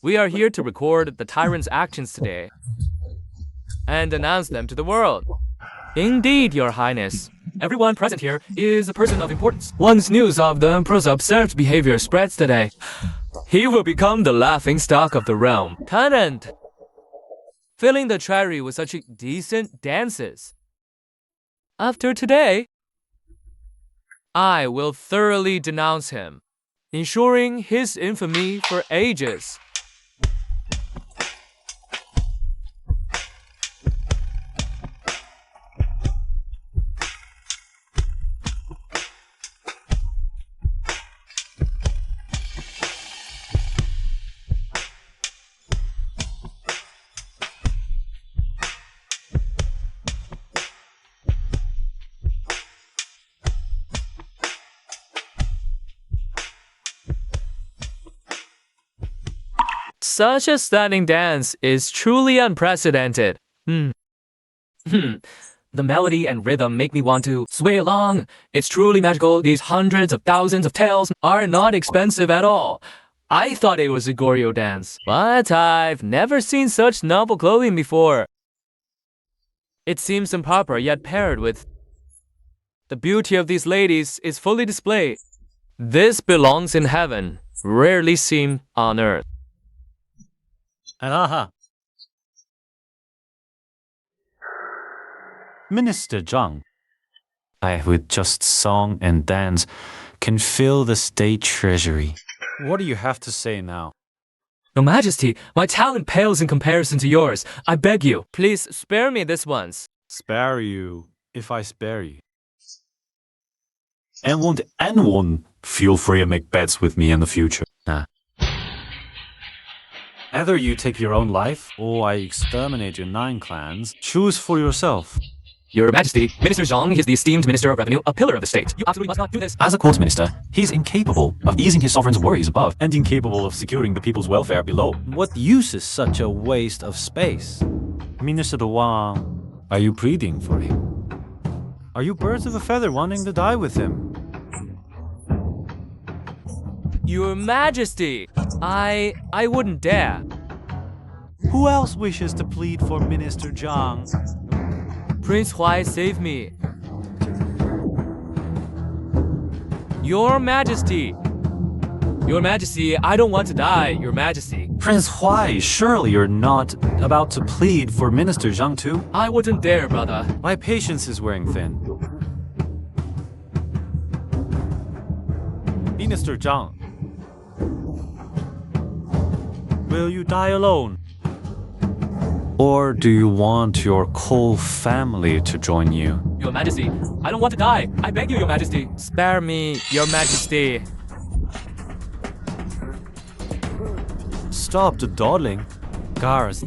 Speaker 4: We are here to record the tyrant's actions today and announce them to the world. Indeed, Your Highness. Everyone present here is a person of importance. Once news of the Emperor's absurd behavior spreads today, he will become the laughingstock of the realm. Tyrant! Filling the treasury with such decent dances. After today, I will thoroughly denounce him, ensuring his infamy for ages. Such a stunning dance is truly unprecedented. The melody and rhythm make me want to sway along. It's truly magical. These hundreds of thousands of taels are not expensive at all. I thought it was a Goryeo dance, but I've never seen such novel clothing before. It seems improper, yet paired with the beauty of these ladies is fully displayed. This belongs in heaven, rarely seen on earth.
Speaker 3: And aha. Minister Zhang, I, with just song and dance, can fill the state treasury. What do you have to say now?
Speaker 4: Your Majesty, my talent pales in comparison to yours. I beg you, please spare me this once.
Speaker 3: Spare you, if I spare you. And won't anyone feel free to make bets with me in the future? Nah. Either you take your own life, or I exterminate your 9 clans. Choose for yourself.
Speaker 4: Your Majesty, Minister Zhang is the esteemed Minister of Revenue, a pillar of the state. You absolutely must not do this.
Speaker 7: As a court minister, he is incapable of easing his sovereign's worries above and incapable of securing the people's welfare below.
Speaker 3: What use is such a waste of space? Minister Wang, are you pleading for him? Are you birds of a feather wanting to die with him?
Speaker 4: Your Majesty, I wouldn't dare.
Speaker 3: Who else wishes to plead for Minister Zhang?
Speaker 4: Prince Huai, save me. Your Majesty. Your Majesty, I don't want to die, Your Majesty.
Speaker 3: Prince Huai, surely you're not about to plead for Minister Zhang too?
Speaker 4: I wouldn't dare, brother.
Speaker 3: My patience is wearing thin. Minister Zhang, will you die alone? Or do you want your whole family to join you?
Speaker 4: Your Majesty, I don't want to die. I beg you, Your Majesty. Spare me, Your Majesty.
Speaker 3: Stop the dawdling. Guards,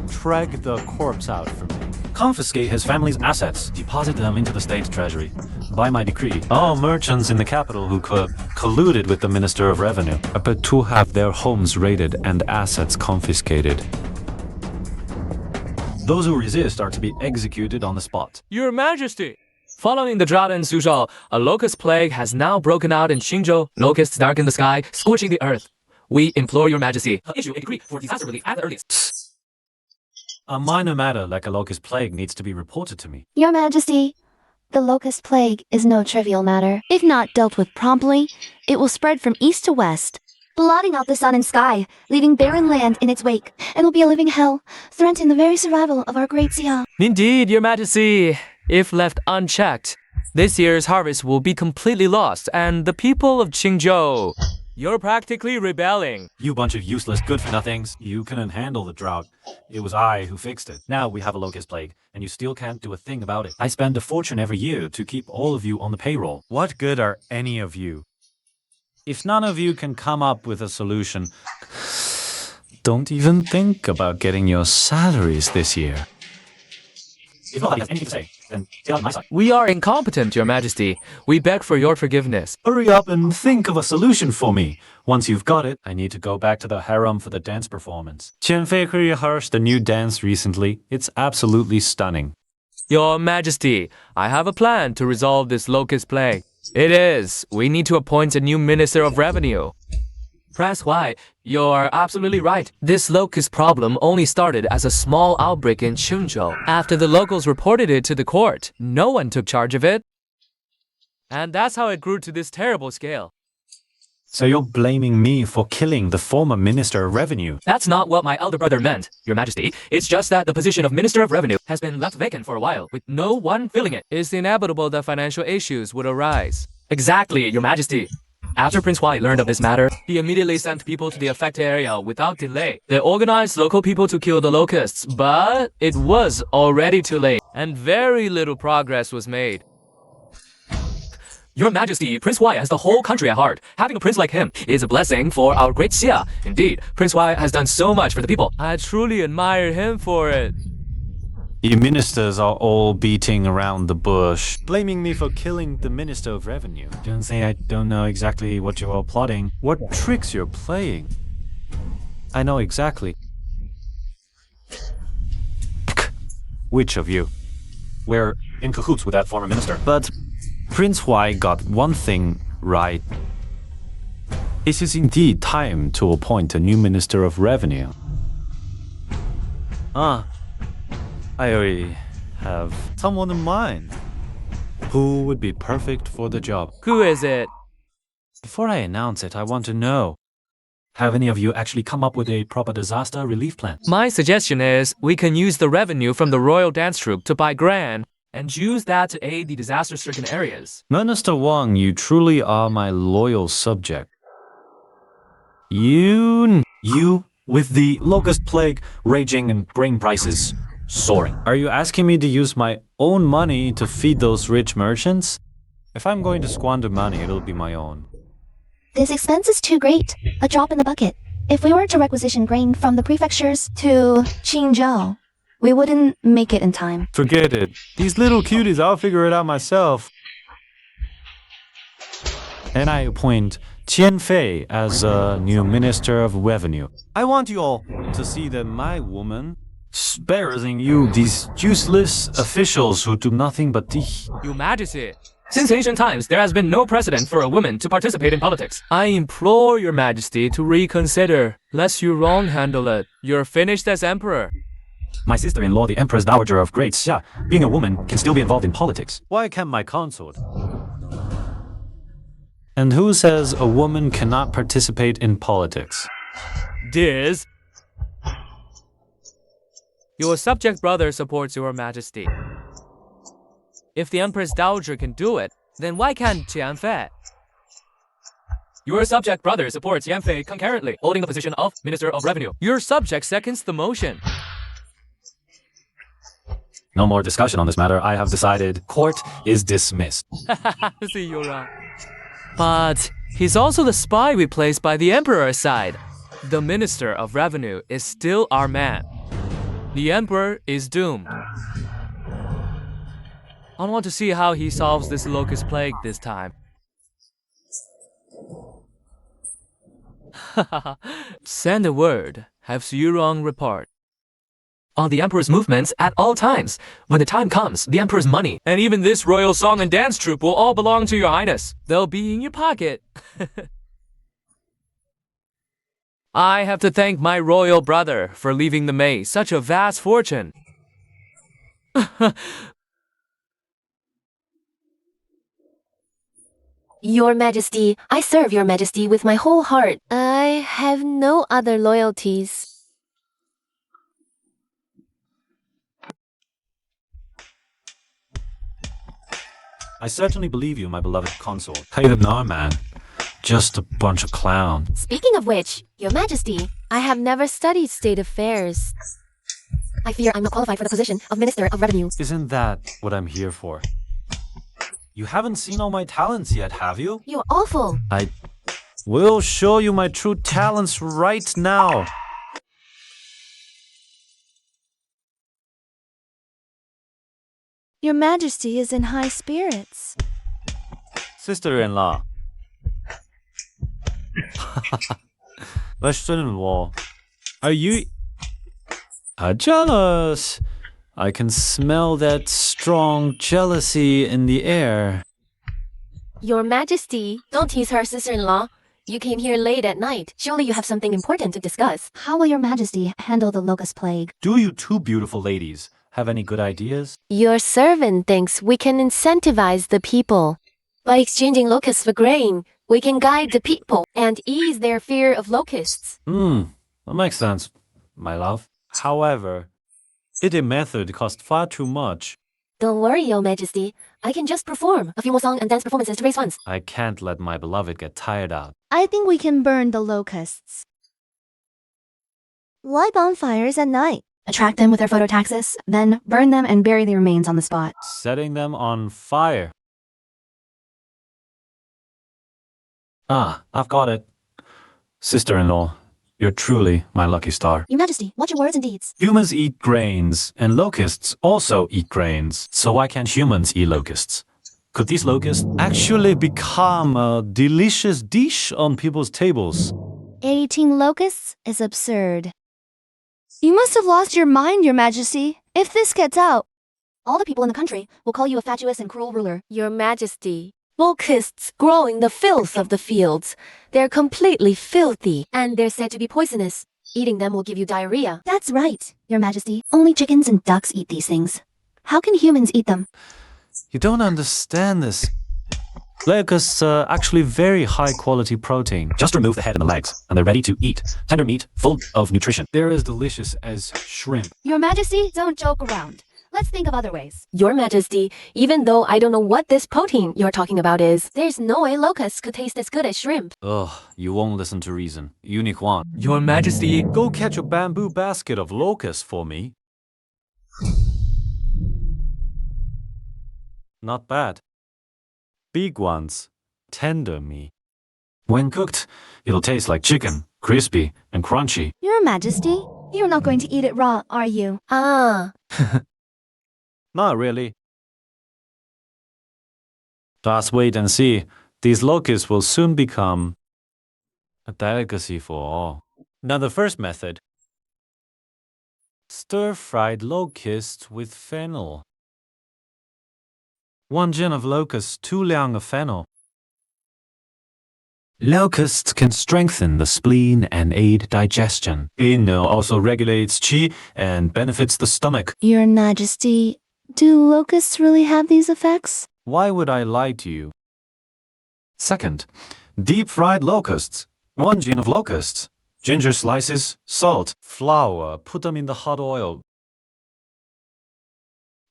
Speaker 3: drag the corpse out from me.
Speaker 7: Confiscate his family's assets, deposit them into the state treasury. By my decree,
Speaker 3: All merchants in the capital who colluded with the Minister of Revenue are to have their homes raided and assets confiscated.
Speaker 7: those who resist are to be executed on the spot.
Speaker 4: Your Majesty! Following the drought in Suzhou, a locust plague has now broken out in Qingzhou. Locusts darken the sky, scorching the earth. We implore Your Majesty, issue a decree for disaster relief at the earliest.
Speaker 7: A minor matter like a locust plague needs to be reported to me.
Speaker 5: Your Majesty, the locust plague is no trivial matter. If not dealt with promptly, it will spread from east to west, blotting out the sun and sky, leaving barren land in its wake, and will be a living hell, threatening the very survival of our great Xia.
Speaker 4: Indeed, Your Majesty. If left unchecked, this year's harvest will be completely lost, and the people of Qingzhou, you're practically rebelling.
Speaker 7: You bunch of useless good-for-nothings. You couldn't handle the drought. It was I who fixed it. Now we have a locust plague, and you still can't do a thing about it. I spend a fortune every year to keep all of you on the payroll.
Speaker 3: What good are any of you? If none of you can come up with a solution, don't even think about getting your salaries this year.
Speaker 7: If nobody has anything to say, then get on my side.
Speaker 4: We are incompetent, Your Majesty. We beg for your forgiveness.
Speaker 7: Hurry up and think of a solution for me. Once you've got it,
Speaker 3: I need to go back to the harem for the dance performance. Qianfei rehearsed the new dance recently. It's absolutely stunning.
Speaker 4: Your Majesty, I have a plan to resolve this locust plague. It is, we need to appoint a new Minister of Revenue. Prince Huai, you're absolutely right. This locust problem only started as a small outbreak in Qingzhou. After the locals reported it to the court, no one took charge of it. And that's how it grew to this terrible scale.
Speaker 3: So you're blaming me for killing the former Minister of Revenue?
Speaker 4: That's not what my elder brother meant, Your Majesty. It's just that the position of Minister of Revenue has been left vacant for a while, with no one filling it. It's inevitable that financial issues would arise. Exactly, Your Majesty. After Prince Huai learned of this matter, he immediately sent people to the affected area without delay. They organized local people to kill the locusts, but it was already too late, and very little progress was made. Your Majesty, Prince Huai has the whole country at heart. Having a prince like him is a blessing for our great Xia. Indeed, Prince Huai has done so much for the people. I truly admire him for it.
Speaker 3: You ministers are all beating around the bush, blaming me for killing the Minister of Revenue. Don't say I don't know exactly what you're all plotting, what tricks you're playing. I know exactly. Which of you?
Speaker 7: we're in cahoots with that former minister.
Speaker 3: But Prince Huai got one thing right. It is indeed time to appoint a new Minister of Revenue. I already have someone in mind who would be perfect for the job.
Speaker 4: Who is it?
Speaker 3: Before I announce it, I want to know, have any of you actually come up with a proper disaster relief plan?
Speaker 4: My suggestion is we can use the revenue from the Royal Dance Troupe to buy grain and use that to aid the disaster-stricken areas.
Speaker 3: Minister Wang, you truly are my loyal subject. You
Speaker 7: With the locust plague raging and grain prices soaring.
Speaker 3: Are you asking me to use my own money to feed those rich merchants? If I'm going to squander money, it'll be my own.
Speaker 5: This expense is too great. A drop in the bucket. If we were to requisition grain from the prefectures to Qingzhou, we wouldn't make it in time.
Speaker 3: Forget it. These little cuties, I'll figure it out myself. And I appoint Qianfei as a new Minister of Revenue. I want you all to see that my woman sparing you these useless officials who do nothing but
Speaker 4: Your Majesty, since ancient times, there has been no precedent for a woman to participate in politics. I implore Your Majesty to reconsider, lest you wrong-handle it. You're finished as emperor.
Speaker 7: My sister-in-law, the Empress Dowager of Great Xia, being a woman, can still be involved in politics.
Speaker 3: Why can't my consort? And who says a woman cannot participate in politics?
Speaker 4: Diz. Your subject brother supports Your Majesty. If the Empress Dowager can do it, then why can't Qianfei? Your subject brother supports Yanfei concurrently, holding the position of Minister of Revenue. Your subject seconds the motion.
Speaker 7: No more discussion on this matter. I have decided court is dismissed.
Speaker 4: But he's also the spy we placed by the Emperor's side. The Minister of Revenue is still our man. The Emperor is doomed. I want to see how he solves this locust plague this time. Send a word. Have Xurong report on the Emperor's movements at all times. When the time comes, the Emperor's money and even this royal song and dance troupe will all belong to Your Highness. They'll be in your pocket. I have to thank my royal brother for leaving the maid such a vast fortune.
Speaker 6: Your Majesty, I serve Your Majesty with my whole heart. I have no other loyalties.
Speaker 7: I certainly believe you, my beloved consort.
Speaker 3: Hey, no, man. Just a bunch of clowns.
Speaker 6: Speaking of which, Your Majesty, I have never studied state affairs. I fear I'm not qualified for the position of Minister of Revenue.
Speaker 3: Isn't that what I'm here for?
Speaker 7: You haven't seen all my talents yet, have you?
Speaker 6: You're awful.
Speaker 3: I will show you my true talents right now.
Speaker 5: Your Majesty is in high spirits.
Speaker 3: Sister-in-law. Sister-in-law. Are you jealous? I can smell that strong jealousy in the air.
Speaker 6: Your Majesty, don't tease her sister-in-law. You came here late at night. Surely you have something important to discuss.
Speaker 1: How will your Majesty handle the locust plague?
Speaker 3: Do you two beautiful ladies have any good ideas?
Speaker 2: Your servant thinks we can incentivize the people.
Speaker 6: By exchanging locusts for grain, we can guide the people and ease their fear of locusts.
Speaker 3: That makes sense, my love. However, the method costs far too much.
Speaker 6: Don't worry, Your Majesty. I can just perform a few more song and dance performances to raise funds.
Speaker 3: I can't let my beloved get tired out.
Speaker 5: I think we can burn the locusts. Light bonfires at night.
Speaker 1: Attract them with their phototaxis, then burn them and bury the remains on the spot.
Speaker 3: Setting them on fire. I've got it. Sister-in-law, you're truly my lucky star.
Speaker 1: Your Majesty, watch your words and deeds.
Speaker 3: Humans eat grains, and locusts also eat grains. So why can't humans eat locusts? Could these locusts actually become a delicious dish on people's tables?
Speaker 5: Eating locusts is absurd. You must have lost your mind, Your Majesty. If this gets out,
Speaker 1: All the people in the country will call you a fatuous and cruel ruler.
Speaker 2: Your Majesty, locusts grow in the filth of the fields. They're completely filthy.
Speaker 6: And they're said to be poisonous. Eating them will give you diarrhea.
Speaker 1: That's right, Your Majesty. Only chickens and ducks eat these things. How can humans eat them?
Speaker 3: You don't understand this. Locusts are actually very high quality protein. Just remove the head and the legs, and they're ready to eat. Tender meat, full of nutrition. They're as delicious as shrimp.
Speaker 1: Your Majesty, don't joke around. Let's think of other ways.
Speaker 6: Your Majesty, even though I don't know what this protein you're talking about is, there's no way locusts could taste as good as shrimp.
Speaker 3: Ugh, you won't listen to reason. Unicorn.
Speaker 4: Your Majesty,
Speaker 3: Go catch a bamboo basket of locusts for me. Not bad. Big ones. Tender meat. When cooked, it'll taste like chicken, crispy and crunchy.
Speaker 5: Your Majesty, you're not going to eat it raw, are you?
Speaker 3: Not really. Just wait and see. These locusts will soon become a delicacy for all. Now the first method. Stir-fried locusts with fennel. 1 gin of locusts, 2 liang of fennel. Locusts can strengthen the spleen and aid digestion. Fennel also regulates qi and benefits the stomach.
Speaker 5: Your Majesty, do locusts really have these effects?
Speaker 3: Why would I lie to you? Second, deep-fried locusts. 1 gin of locusts, ginger slices, salt, flour. Put them in the hot oil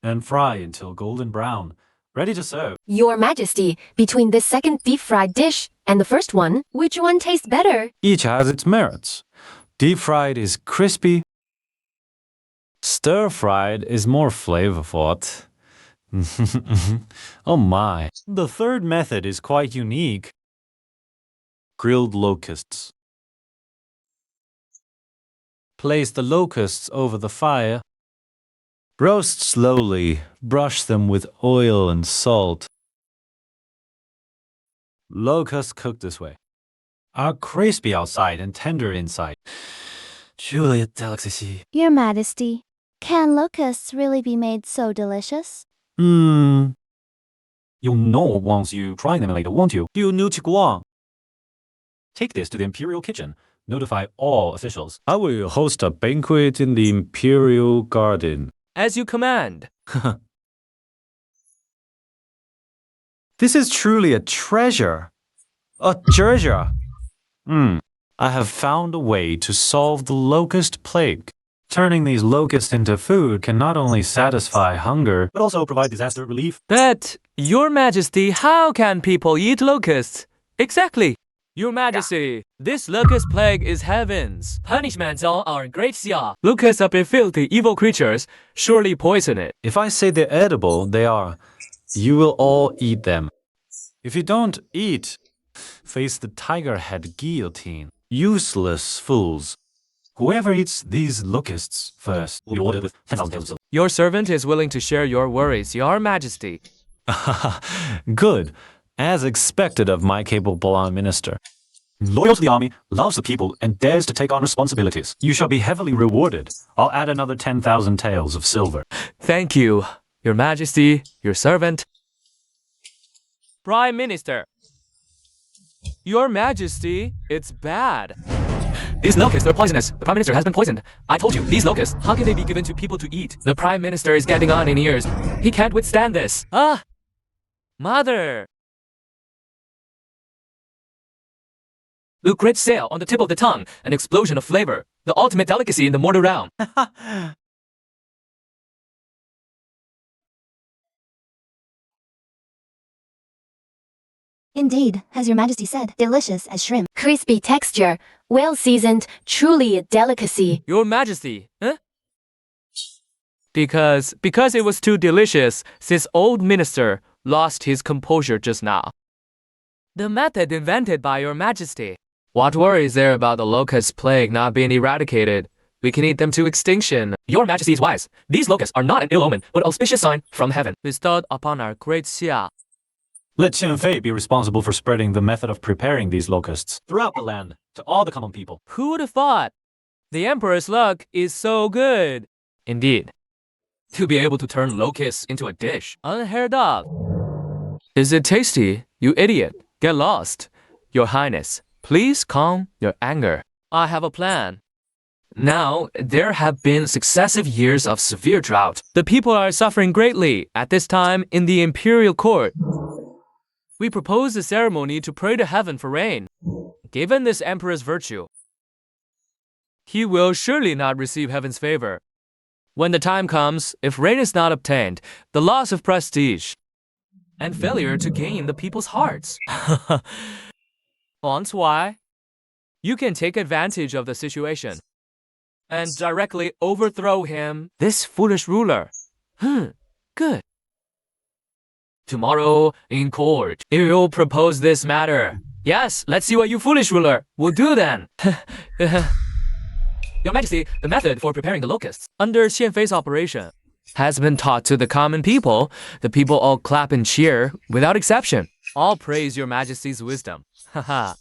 Speaker 3: and fry until golden brown. Ready to serve.
Speaker 6: Your Majesty, between this second deep-fried dish and the first one, which one tastes better?
Speaker 3: Each has its merits. Deep-fried is crispy. Stir-fried is more flavorful. Oh my. The third method is quite unique. Grilled locusts. Place the locusts over the fire. Roast slowly. Brush them with oil and salt. Locusts cooked this way are crispy outside and tender inside. Truly a delicacy.
Speaker 5: Your Majesty, can locusts really be made so delicious?
Speaker 3: You'll know once you try them later, won't you? Take this to the Imperial kitchen. Notify all officials. I will host a banquet in the Imperial Garden.
Speaker 4: as you command.
Speaker 3: This is truly a treasure. A treasure. I have found a way to solve the locust plague. Turning these locusts into food can not only satisfy hunger, but also provide disaster relief.
Speaker 4: But, Your Majesty, how can people eat locusts? Exactly. Your Majesty, this locust plague is heaven's punishment on our great Xia. Locusts are filthy, evil creatures. Surely poison it.
Speaker 3: If I say they're edible, they are. You will all eat them. If you don't eat, face the tiger head guillotine. Useless fools. Whoever eats these locusts first will be ordered with 10,000 taels of silver.
Speaker 4: Your servant is willing to share your worries, Your Majesty.
Speaker 3: Good, as expected of my capable Prime Minister. Loyal to the army, loves the people, and dares to take on responsibilities. You shall be heavily rewarded. I'll add another 10,000 taels of silver.
Speaker 4: Thank you, Your Majesty, your servant. Prime Minister. Your Majesty, it's bad. These locusts are poisonous. The Prime Minister has been poisoned. I told you, these locusts, how can they be given to people to eat? The Prime Minister is getting on in years. He can't withstand this. Ah! Mother! The great sail on the tip of the tongue, an explosion of flavor, the ultimate delicacy in the mortal realm.
Speaker 1: Indeed, as your majesty said, delicious as shrimp.
Speaker 6: Crispy texture, well seasoned, truly a delicacy.
Speaker 4: Your Majesty, huh? Because it was too delicious, this old minister lost his composure just now. The method invented by Your Majesty. What worry is there about the locust plague not being eradicated? We can eat them to extinction. Your Majesty is wise. These locusts are not an ill omen, but auspicious sign from heaven, bestowed upon our great Xia.
Speaker 3: Let Qian Fei be responsible for spreading the method of preparing these locusts throughout the land, to all the common people.
Speaker 4: Who would have thought? The Emperor's luck is so good. Indeed. To be able to turn locusts into a dish. Unheard of. Is it tasty? You idiot. Get lost. Your Highness, please calm your anger. I have a plan. Now, there have been successive years of severe drought. The people are suffering greatly at this time in the imperial court. We propose a ceremony to pray to heaven for rain. Given this emperor's virtue, he will surely not receive heaven's favor. When the time comes, if rain is not obtained, the loss of prestige and failure to gain the people's hearts. That's why you can take advantage of the situation and directly overthrow him, this foolish ruler. Good. Tomorrow, in court, you will propose this matter. Yes, let's see what you foolish ruler will do then. Your Majesty, the method for preparing the locusts under Qian Fei's operation has been taught to the common people. The people all clap and cheer, without exception. All praise Your Majesty's wisdom. Haha.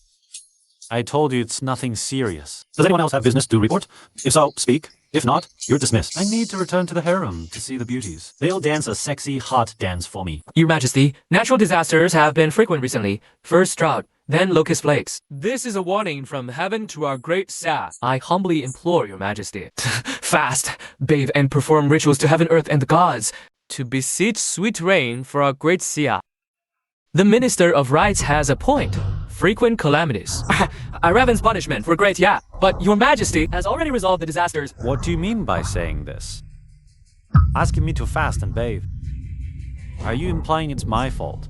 Speaker 3: I told you it's nothing serious. Does anyone else have business to report? If so, speak. If not, you're dismissed. I need to return to the harem to see the beauties. They'll dance a sexy, hot dance for me.
Speaker 4: Your Majesty, natural disasters have been frequent recently. First drought, then locust plagues. This is a warning from heaven to our great Xia. I humbly implore Your Majesty, fast, bathe and perform rituals to heaven, earth, and the gods to beseech sweet rain for our great Xia. The Minister of Rights has a point. Frequent calamities. A Revan's punishment for great Xia. But Your Majesty has already resolved the disasters.
Speaker 3: What do you mean by saying this? Asking me to fast and bathe. Are you implying it's my fault?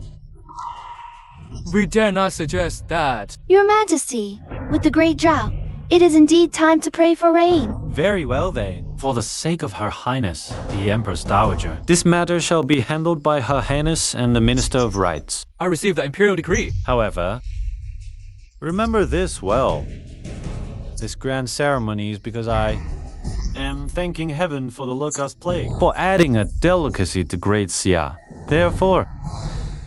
Speaker 4: We dare not suggest that.
Speaker 5: Your Majesty, with the great drought, it is indeed time to pray for rain.
Speaker 3: Very well then. For the sake of Her Highness, the Empress Dowager, this matter shall be handled by Her Highness and the Minister of Rights.
Speaker 4: I received the imperial decree.
Speaker 3: However, remember this well. This grand ceremony is because I am thanking heaven for the locust plague, for adding a delicacy to great Xia. Therefore,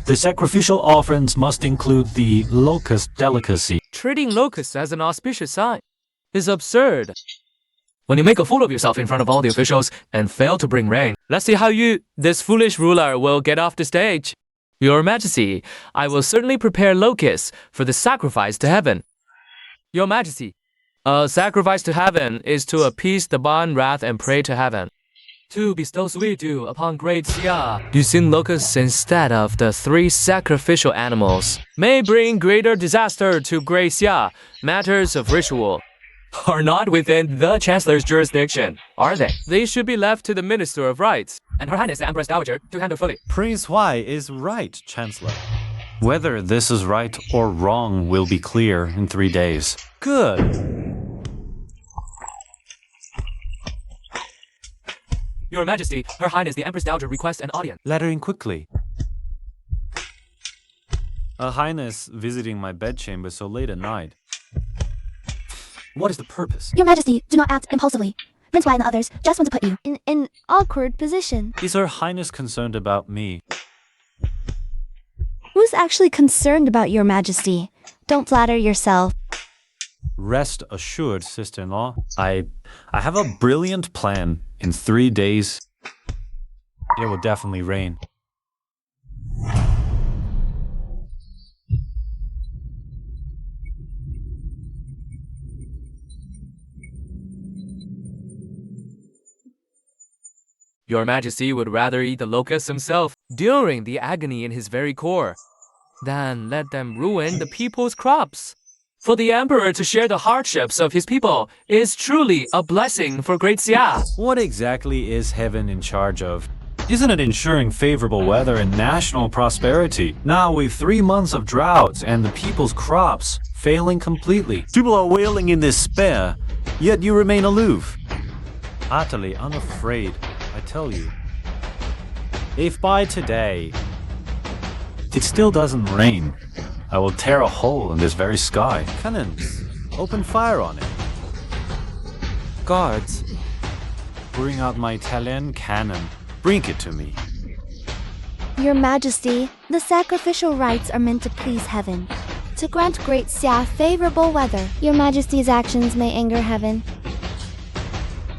Speaker 3: the sacrificial offerings must include the locust delicacy.
Speaker 4: Treating locusts as an auspicious sign is absurd. When you make a fool of yourself in front of all the officials and fail to bring rain, let's see how you, this foolish ruler, will get off the stage. Your Majesty, I will certainly prepare locusts for the sacrifice to heaven. Your Majesty, a sacrifice to heaven is to appease the divine wrath and pray to heaven. To bestow sweet dew upon great Xia, using locusts instead of the 3 sacrificial animals may bring greater disaster to great Xia. Matters of ritual are not within the Chancellor's jurisdiction, are they? They should be left to the Minister of Rights and Her Highness the Empress Dowager to handle fully.
Speaker 3: Prince Huai is right, Chancellor. Whether this is right or wrong will be clear in 3 days. Good.
Speaker 4: Your Majesty, Her Highness the Empress Dowager requests an audience.
Speaker 3: Let her in quickly. Her Highness visiting my bedchamber so late at night. What is the purpose?
Speaker 1: Your Majesty, do not act impulsively. Prince Huai and the others just want to put you in an awkward position.
Speaker 3: Is Her Highness concerned about me?
Speaker 5: Who's actually concerned about your majesty? Don't flatter yourself.
Speaker 3: Rest assured, sister-in-law. I have a brilliant plan. In 3 days, it will definitely rain.
Speaker 4: Your Majesty would rather eat the locusts himself during the agony in his very core than let them ruin the people's crops. For the emperor to share the hardships of his people is truly a blessing for Great Xia.
Speaker 3: What exactly is heaven in charge of? Isn't it ensuring favorable weather and national prosperity? Now we've 3 months of droughts and the people's crops failing completely. People are wailing in despair, yet you remain aloof. Utterly unafraid, I tell you. If by today it still doesn't rain, I will tear a hole in this very sky. Cannons, open fire on it. Guards, bring out my Italian cannon. Bring it to me.
Speaker 5: Your Majesty, the sacrificial rites are meant to please heaven, to grant Great Xia favorable weather. Your Majesty's actions may anger heaven,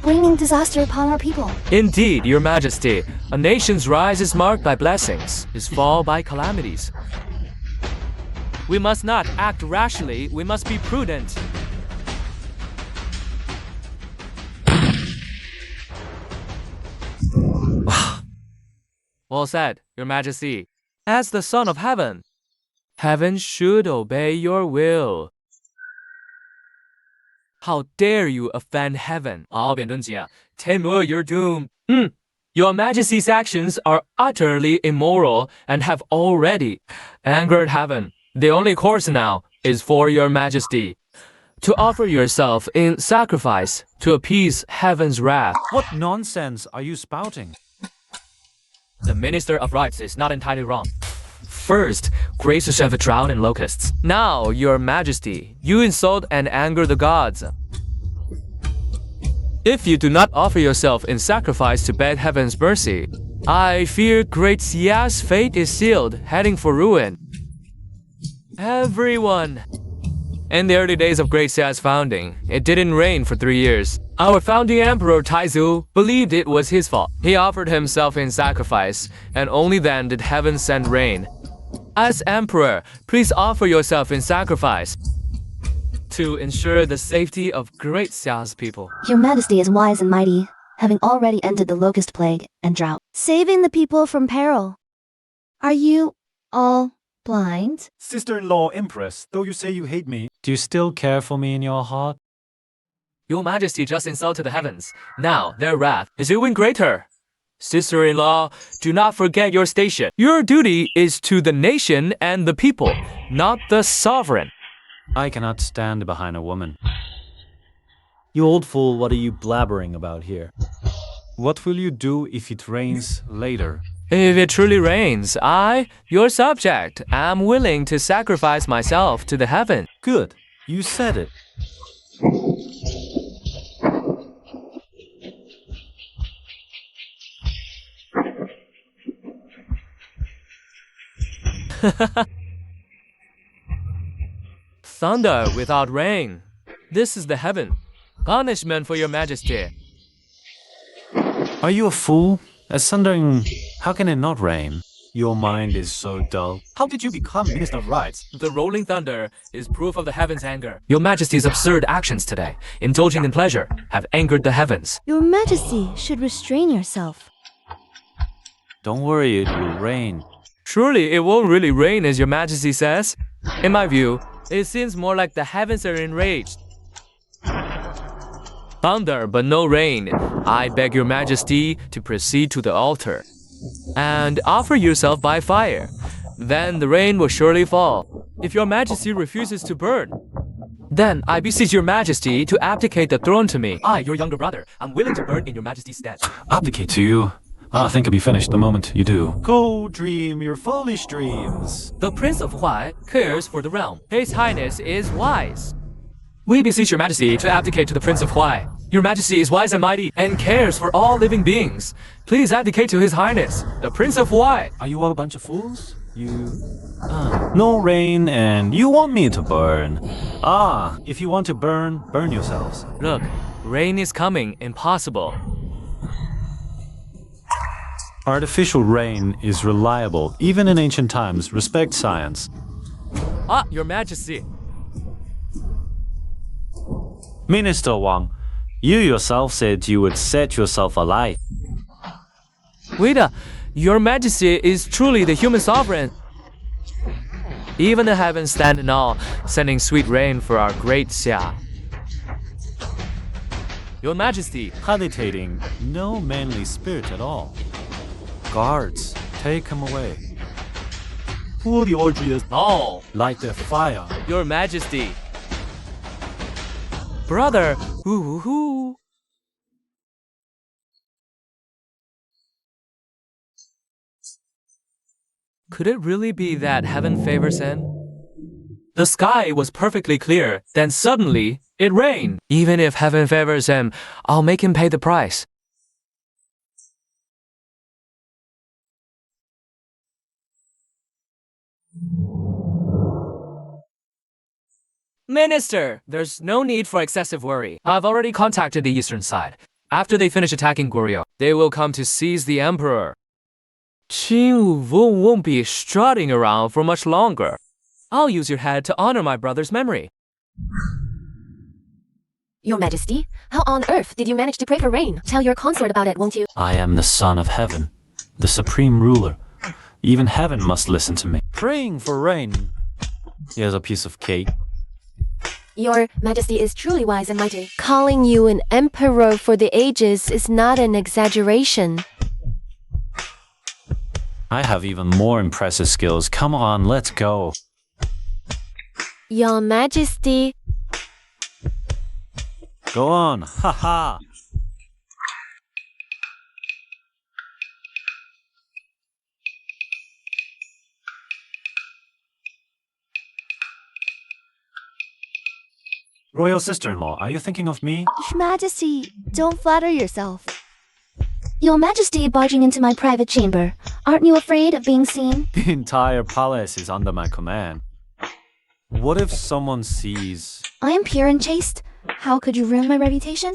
Speaker 1: Bringing disaster upon our people.
Speaker 4: Indeed, Your Majesty, a nation's rise is marked by blessings, its fall by calamities. We must not act rashly, we must be prudent. Well said, Your Majesty. As the Son of Heaven, heaven should obey your will. How dare you offend heaven? 辩论家, Timur, your doom. Your Majesty's actions are utterly immoral and have already angered heaven. The only course now is for Your Majesty to offer yourself in sacrifice to appease heaven's wrath.
Speaker 3: What nonsense are you spouting?
Speaker 4: The Minister of Rights is not entirely wrong. First, grace yourself a drought and locusts. Now, Your Majesty, you insult and anger the gods. If you do not offer yourself in sacrifice to beg heaven's mercy, I fear Great Xia's fate is sealed, heading for ruin. Everyone. In the early days of Great Xia's founding, it didn't rain for 3 years. Our founding emperor Taizu believed it was his fault. He offered himself in sacrifice, and only then did heaven send rain. As emperor, please offer yourself in sacrifice to ensure the safety of Great Xia's people.
Speaker 1: Your Majesty is wise and mighty, having already ended the locust plague and drought.
Speaker 5: saving the people from peril. Are you all blind?
Speaker 7: Sister-in-law Empress, though you say you hate me,
Speaker 3: Do you still care for me in your heart?
Speaker 4: Your Majesty just insulted the heavens. Now, their wrath is even greater. Sister-in-law, do not forget your station. Your duty is to the nation and the people, not the sovereign.
Speaker 3: I cannot stand behind a woman. You old fool, what are you blabbering about here? What will you do if it rains later?
Speaker 4: If it truly rains, I, your subject, am willing to sacrifice myself to the heaven.
Speaker 3: Good, you said it.
Speaker 4: Thunder without rain. This is the heaven. Punishment for Your Majesty.
Speaker 3: Are you a fool? As thundering, how can it not rain? Your mind is so dull.
Speaker 7: how did you become Minister of Rights?
Speaker 4: The rolling thunder is proof of the heavens' anger. Your Majesty's absurd actions today, indulging in pleasure, have angered the heavens.
Speaker 5: Your Majesty should restrain yourself.
Speaker 3: Don't worry, it will rain.
Speaker 4: Surely it won't really rain as Your Majesty says. In my view, it seems more like the heavens are enraged. Thunder, but no rain. I beg Your Majesty to proceed to the altar and offer yourself by fire. Then the rain will surely fall. If Your Majesty refuses to burn, then I beseech Your Majesty to abdicate the throne to me. I, your younger brother, am willing to burn in Your Majesty's stead.
Speaker 3: Abdicate to you? I think I'll be finished the moment you do.
Speaker 7: Go dream your foolish dreams.
Speaker 4: The Prince of Huai cares for the realm. His Highness is wise. We beseech Your Majesty to abdicate to the Prince of Huai. Your Majesty is wise and mighty and cares for all living beings. Please abdicate to His Highness, the Prince of Hawaii.
Speaker 3: Are you all a bunch of fools? No rain and you want me to burn. If you want to burn, burn yourselves.
Speaker 4: Look, rain is coming. Impossible.
Speaker 3: Artificial rain is reliable. Even in ancient times, respect science.
Speaker 4: Your Majesty.
Speaker 3: Minister Wang, you yourself said you would set yourself alight.
Speaker 4: Wait, Your Majesty is truly the human sovereign. Even the heavens stand in awe, sending sweet rain for our great Xia. Your Majesty,
Speaker 3: Meditating, no manly spirit at all. Guards, take him away. Pull the orgies,
Speaker 4: no.
Speaker 3: light their fire.
Speaker 4: Your Majesty. Brother, hoo. Could it really be that heaven favors him? The sky was perfectly clear, then suddenly it rained. Even if heaven favors him, I'll make him pay the price. Minister, there's no need for excessive worry. I've already contacted the eastern side. After they finish attacking Goryeo, they will come to seize the emperor. Qing Wu won't be strutting around for much longer. I'll use your head to honor my brother's memory.
Speaker 6: Your Majesty, how on earth did you manage to pray for rain? Tell your consort about it, won't you?
Speaker 3: I am the son of heaven, the supreme ruler. Even heaven must listen to me. Praying for rain. Here's a piece of cake.
Speaker 6: Your Majesty is truly wise and mighty.
Speaker 2: Calling you an emperor for the ages is not an exaggeration.
Speaker 3: I have even more impressive skills. Come on, let's go.
Speaker 2: Your Majesty,
Speaker 3: Go on, haha. Royal sister-in-law, are you thinking of me?
Speaker 5: Your Majesty, don't flatter yourself.
Speaker 1: Your Majesty barging into my private chamber. Aren't you afraid of being seen?
Speaker 3: The entire palace is under my command. What if someone sees...
Speaker 1: I am pure and chaste. How could you ruin my reputation?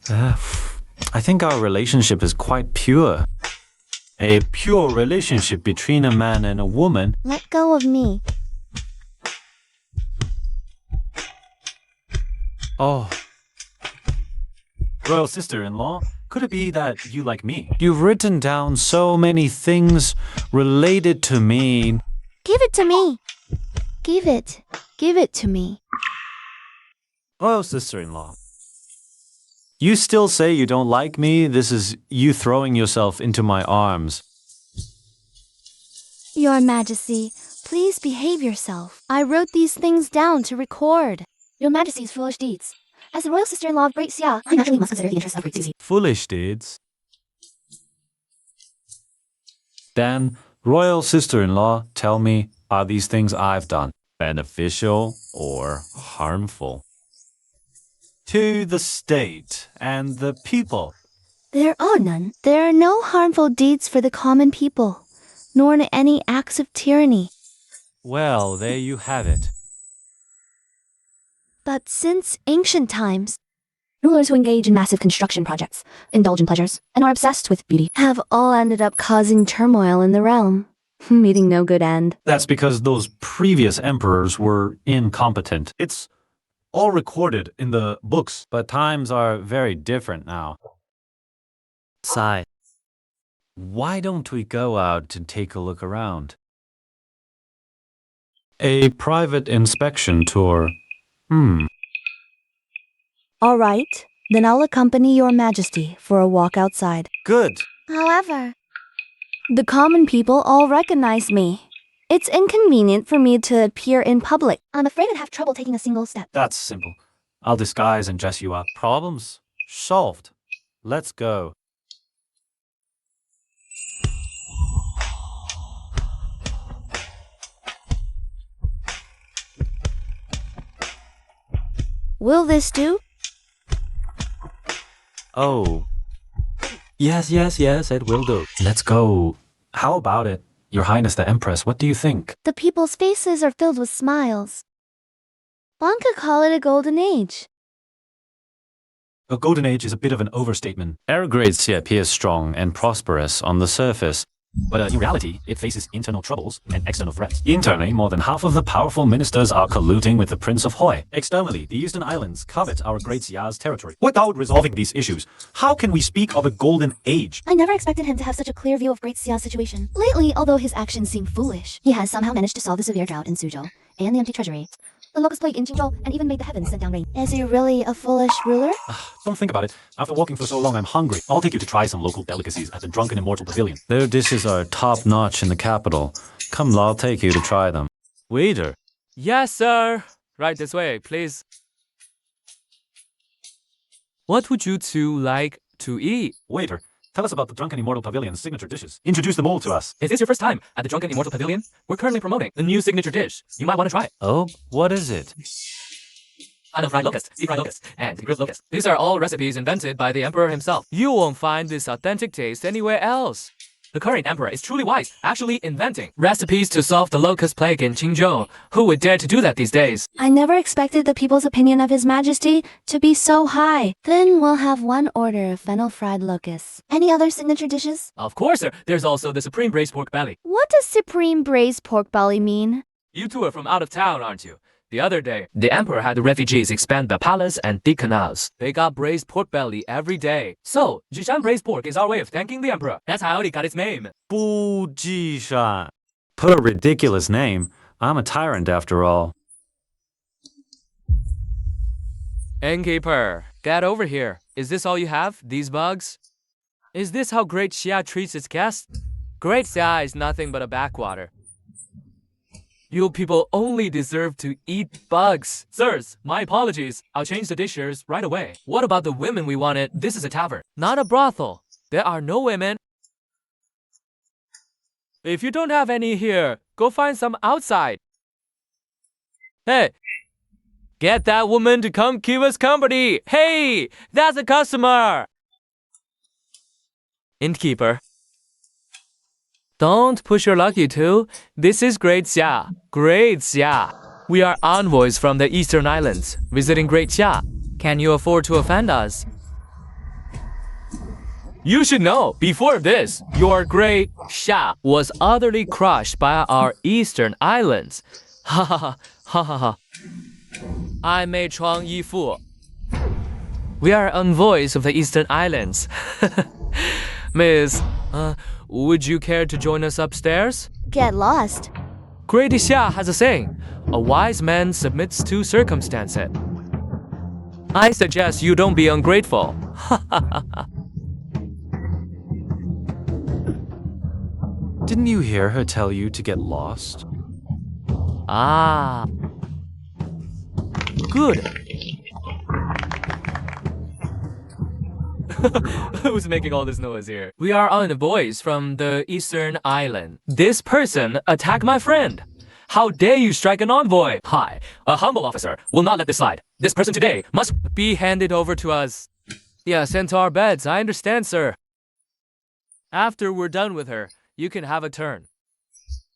Speaker 3: I think our relationship is quite pure. A pure relationship between a man and a woman.
Speaker 5: Let go of me.
Speaker 3: Oh. Royal sister-in-law, could it be that you like me? You've written down so many things related to me.
Speaker 5: Give it to me. Give it. Give it to me.
Speaker 3: Royal sister-in-law. You still say you don't like me? This is you throwing yourself into my arms.
Speaker 5: Your Majesty, please behave yourself. I wrote these things down to record.
Speaker 1: Your Majesty's foolish deeds. As the royal sister-in-law of Great Xia, I naturally must consider the interests of Great Susie.
Speaker 3: Foolish deeds. Then, royal sister-in-law, tell me, are these things I've done beneficial or harmful? To the state and the people.
Speaker 5: There are none. There are no harmful deeds for the common people, nor any acts of tyranny.
Speaker 3: Well, there you have it.
Speaker 5: But since ancient times,
Speaker 1: Rulers who engage in massive construction projects, indulge in pleasures, and are obsessed with beauty
Speaker 5: have all ended up causing turmoil in the realm, meeting no good end.
Speaker 3: That's because those previous emperors were incompetent. It's all recorded in the books, but times are very different now. Sai, why don't we go out to take a look around? A private inspection tour.
Speaker 5: All right, then I'll accompany your Majesty for a walk outside.
Speaker 3: Good.
Speaker 5: However, the common people all recognize me. It's inconvenient for me to appear in public.
Speaker 1: I'm afraid I'd have trouble taking a single step.
Speaker 3: That's simple. I'll disguise and dress you up. Problems solved. Let's go.
Speaker 5: Will this do?
Speaker 3: Oh. Yes, it will do. Let's go. How about it? Your Highness the Empress, what do you think?
Speaker 5: The people's faces are filled with smiles. One could call it a golden age.
Speaker 7: A golden age is a bit of an overstatement.
Speaker 3: Our great Xia appears strong and prosperous on the surface.
Speaker 7: But in reality, it faces internal troubles and external threats. Internally, more than half of the powerful ministers are colluding with the Prince of Hoi. Externally, the Eastern Islands covet our Great Xia's territory. Without resolving these issues, how can we speak of a golden age?
Speaker 1: I never expected him to have such a clear view of Great Xia's situation. Lately, although his actions seem foolish, he has somehow managed to solve the severe drought in Suzhou and the empty treasury, the locust plague in Qingzhou, and even made the heavens send down rain. Is he really a foolish ruler?
Speaker 7: Don't think about it. After walking for so long, I'm hungry. I'll take you to try some local delicacies at the Drunken Immortal Pavilion.
Speaker 3: Their dishes are top-notch in the capital. Come, I'll take you to try them. Waiter.
Speaker 4: Yes, sir. Right this way, please. What would you two like to eat?
Speaker 7: Waiter, tell us about the Drunken Immortal Pavilion's signature dishes. Introduce them all to us.
Speaker 4: Is this your first time at the Drunken Immortal Pavilion? We're currently promoting a new signature dish. You might want to try it.
Speaker 3: Oh, what is it?
Speaker 4: Fried locust, deep fried locust, and grilled locust. These are all recipes invented by the emperor himself. You won't find this authentic taste anywhere else. The current emperor is truly wise, actually inventing recipes to solve the locust plague in Qingzhou. Who would dare to do that these days?
Speaker 5: I never expected the people's opinion of His Majesty to be so high. Then we'll have one order of fennel fried locusts.
Speaker 1: Any other signature dishes?
Speaker 4: Of course, sir. There's also the supreme braised pork belly.
Speaker 5: What does supreme braised pork belly mean?
Speaker 4: You two are from out of town, aren't you? The other day, the emperor had the refugees expand the palace and dig canals. They got braised pork belly every day. So, Jishan braised pork is our way of thanking the emperor. That's how it got its name.
Speaker 3: Bu Jishan. Put a ridiculous name. I'm a tyrant after all.
Speaker 4: Innkeeper, get over here. Is this all you have? These bugs? Is this how Great Xia treats its guests? Great Xia is nothing but a backwater. You people only deserve to eat bugs. Sirs, my apologies. I'll change the dishes right away. What about the women we wanted? This is a tavern, not a brothel. There are no women. If you don't have any here, go find some outside. Hey, get that woman to come keep us company. Hey, that's a customer. Innkeeper. Don't push your luck, you two. This is Great Xia. Great Xia. We are envoys from the Eastern Islands, visiting Great Xia. Can you afford to offend us? You should know, before this, your Great Xia was utterly crushed by our Eastern Islands. Ha ha ha, ha ha ha. I Mei Chuang Yi Fu. We are envoys of the Eastern Islands. Miss, would you care to join us upstairs?
Speaker 5: Get lost.
Speaker 4: Great Xia has a saying, a wise man submits to circumstances. I suggest you don't be ungrateful.
Speaker 3: Didn't you hear her tell you to get lost?
Speaker 4: Ah. Good. Who's making all this noise here? We are envoys from the Eastern Island. This person attacked my friend. How dare you strike an envoy? Hi, a humble officer will not let this slide. This person today must be handed over to us. Yeah, sent to our beds. I understand, sir. After we're done with her, you can have a turn.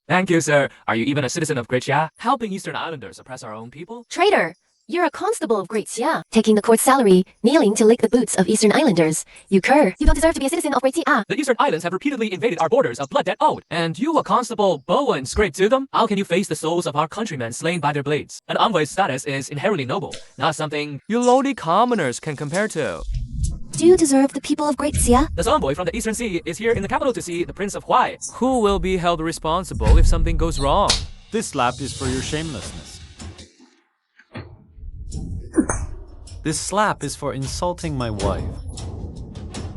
Speaker 4: Thank you, sir. Are you even a citizen of Great Xia? Helping Eastern Islanders oppress our own people?
Speaker 6: Traitor! You're a constable of Great Xia, taking the court's salary, kneeling to lick the boots of Eastern Islanders. You cur. You don't deserve to be a citizen of Great Xia.
Speaker 4: The Eastern Islands have repeatedly invaded our borders, a blood debt owed. And you, a constable, bow and scrape to them? How can you face the souls of our countrymen slain by their blades? An envoy's status is inherently noble, not something you lowly commoners can compare to.
Speaker 1: Do you deserve the people of Great Xia?
Speaker 4: This envoy from the Eastern Sea is here in the capital to see the Prince of Hua. Who will be held responsible if something goes wrong?
Speaker 3: This slap is for your shamelessness. This slap is for insulting my wife.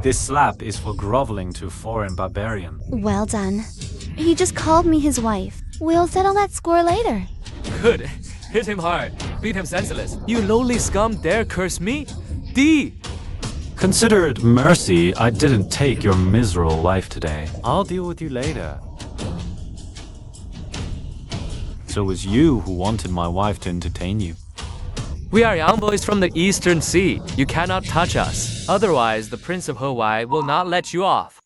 Speaker 3: This slap is for groveling to foreign barbarian.
Speaker 5: Well done. He just called me his wife. We'll settle that score later.
Speaker 4: Good. Hit him hard. Beat him senseless. You lowly scum dare curse me? D!
Speaker 3: Consider it mercy I didn't take your miserable life today. I'll deal with you later. So it was you who wanted my wife to entertain you.
Speaker 4: We are young boys from the Eastern Sea. You cannot touch us. Otherwise, the Prince of Hawaii will not let you off.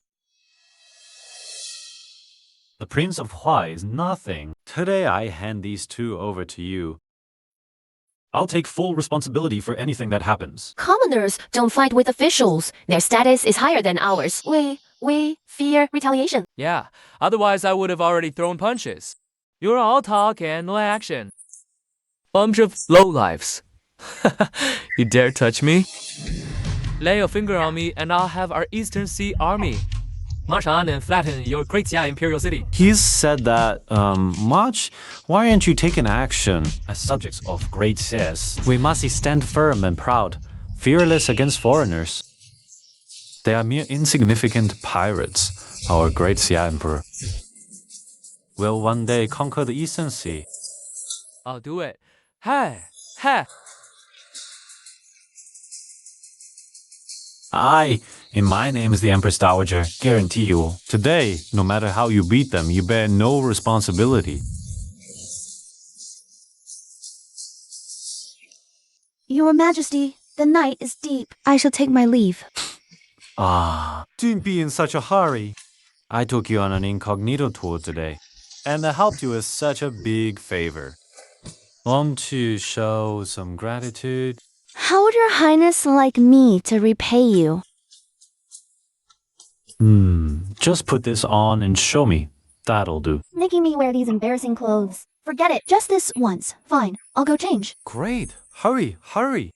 Speaker 3: The Prince of Hawaii is nothing. Today I hand these two over to you. I'll take full responsibility for anything that happens.
Speaker 6: Commoners don't fight with officials. Their status is higher than ours. We fear retaliation.
Speaker 4: Yeah, otherwise I would have already thrown punches. You're all talk and no action. Bunch of lowlifes. You dare touch me? Lay a finger on me and I'll have our Eastern Sea Army. March on and flatten your great Xia imperial city.
Speaker 3: He's said that, much? Why aren't you taking action? As subjects of great Xias, we must stand firm and proud, fearless against foreigners. They are mere insignificant pirates, our great Xia Emperor will one day conquer the Eastern Sea.
Speaker 4: I'll do it. Hey, hey.
Speaker 3: I, in my name as the Empress Dowager, guarantee you, today, no matter how you beat them, you bear no responsibility.
Speaker 5: Your Majesty, the night is deep. I shall take my leave.
Speaker 3: Don't be in such a hurry. I took you on an incognito tour today, and I helped you with such a big favor. Want to show some gratitude?
Speaker 5: How would your highness like me to repay you?
Speaker 3: Just put this on and show me. That'll do.
Speaker 1: Making me wear these embarrassing clothes. Forget it. Just this once. Fine. I'll go change.
Speaker 3: Great. Hurry, hurry.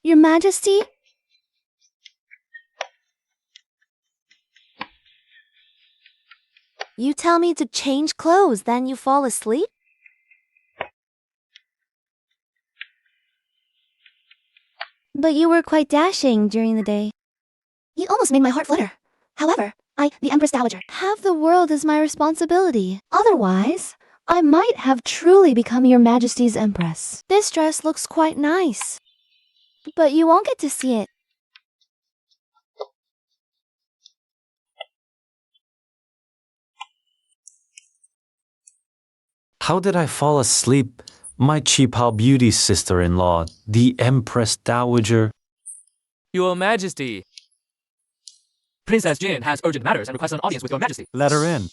Speaker 5: Your Majesty? You tell me to change clothes, then you fall asleep? But you were quite dashing during the day.
Speaker 1: You almost made my heart flutter. However, I, the Empress Dowager,
Speaker 5: Half the world is my responsibility.
Speaker 1: otherwise,
Speaker 5: I might have truly become your Majesty's Empress. This dress looks quite nice. But you won't get to see it.
Speaker 3: How did I fall asleep? My Qipao beauty sister-in-law, the Empress Dowager.
Speaker 4: Your Majesty. Princess Jin has urgent matters and requests an audience with Your Majesty.
Speaker 3: Let her in.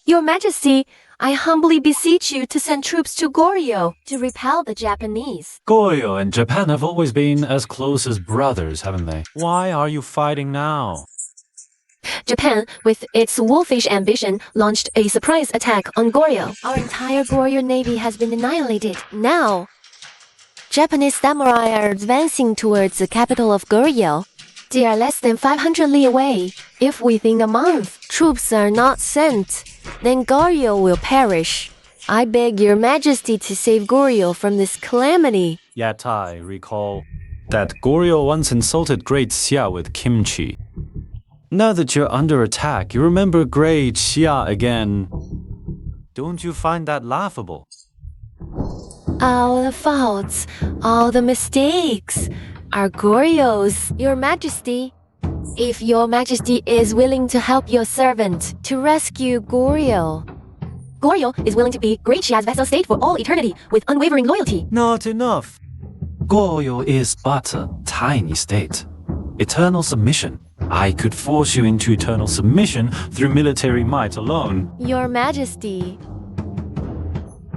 Speaker 6: Your Majesty, I humbly beseech you to send troops to Goryeo to repel the Japanese.
Speaker 3: Goryeo and Japan have always been as close as brothers, haven't they? Why are you fighting now?
Speaker 6: Japan, with its wolfish ambition, launched a surprise attack on Goryeo. Our entire Goryeo navy has been annihilated.
Speaker 2: Now, Japanese samurai are advancing towards the capital of Goryeo.
Speaker 6: They are less than 500 li away. If within a month
Speaker 2: Troops are not sent, then Goryeo will perish. I beg your majesty to save Goryeo from this calamity.
Speaker 3: Yatai recall that Goryeo once insulted Great Xia with kimchi. Now that you're under attack, you remember Great Xia again. Don't you find that laughable?
Speaker 2: All the faults, all the mistakes are Goryeo's. Your majesty, if your majesty is willing to help your servant to rescue Goryeo.
Speaker 6: Goryeo is willing to be Great Xia's vassal state for all eternity with unwavering loyalty.
Speaker 3: Not enough. Goryeo is but a tiny state. Eternal submission. I could force you into eternal submission through military might alone.
Speaker 2: Your majesty,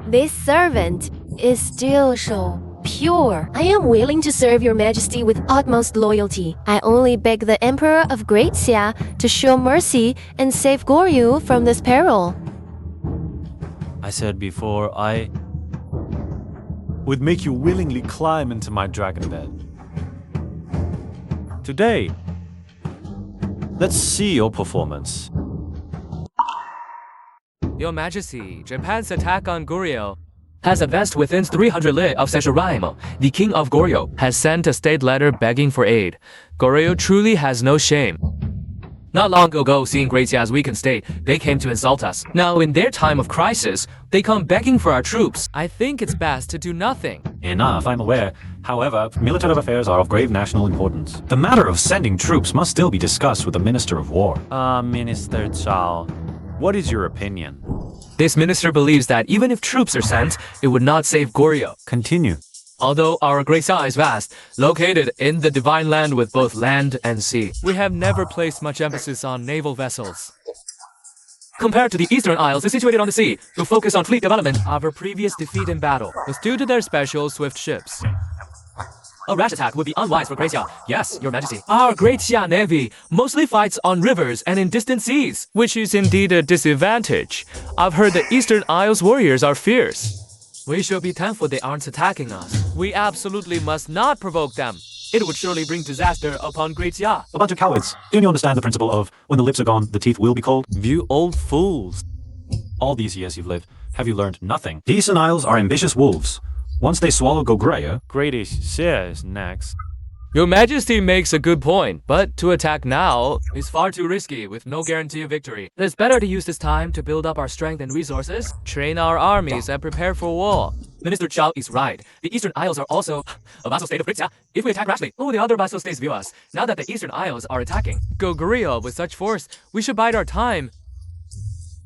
Speaker 2: this servant is still so pure.
Speaker 6: I am willing to serve your majesty with utmost loyalty.
Speaker 2: I only beg the Emperor of Great Xia to show mercy and save Goryeo from this peril.
Speaker 3: I said before, I would make you willingly climb into my dragon bed. Today, let's see your performance.
Speaker 4: Your Majesty, Japan's attack on Goryeo has advanced within 300 li of Seshuraimo. The king of Goryeo has sent a state letter begging for aid. Goryeo truly has no shame. Not long ago, seeing Great Xia's weakened state, they came to insult us. Now, in their time of crisis, they come begging for our troops. I think it's best to do nothing.
Speaker 7: Enough, I'm aware. However, military affairs are of grave national importance. The matter of sending troops must still be discussed with the Minister of War.
Speaker 3: Minister Zhao, what is your opinion?
Speaker 4: This minister believes that even if troops are sent, it would not save Goryeo.
Speaker 3: Continue.
Speaker 4: Although our Great Xia is vast, located in the divine land with both land and sea, we have never placed much emphasis on naval vessels. Compared to the Eastern Isles situated on the sea, who focus on fleet development, our previous defeat in battle was due to their special swift ships. A rash attack would be unwise for Great Xia. Yes, Your Majesty. Our Great Xia Navy mostly fights on rivers and in distant seas, which is indeed a disadvantage. I've heard the Eastern Isles warriors are fierce. We should be thankful they aren't attacking us. We absolutely must not provoke them. It would surely bring disaster upon Great Xia.
Speaker 7: A bunch of cowards. Do you understand the principle of when the lips are gone, the teeth will be cold?
Speaker 3: You old fools.
Speaker 7: All these years you've lived, have you learned nothing? The Eastern Isles are ambitious wolves. Once they swallow Goguryeo,
Speaker 3: Great Xia is next.
Speaker 4: Your Majesty makes a good point, but to attack now is far too risky with no guarantee of victory. It's better to use this time to build up our strength and resources, train our armies, and prepare for war. Minister Zhao is right. The Eastern Isles are also a vassal state of Great Xia. If we attack rashly, who will the other vassal states view us? Now that the Eastern Isles are attacking Goguryeo with such force, we should bide our time,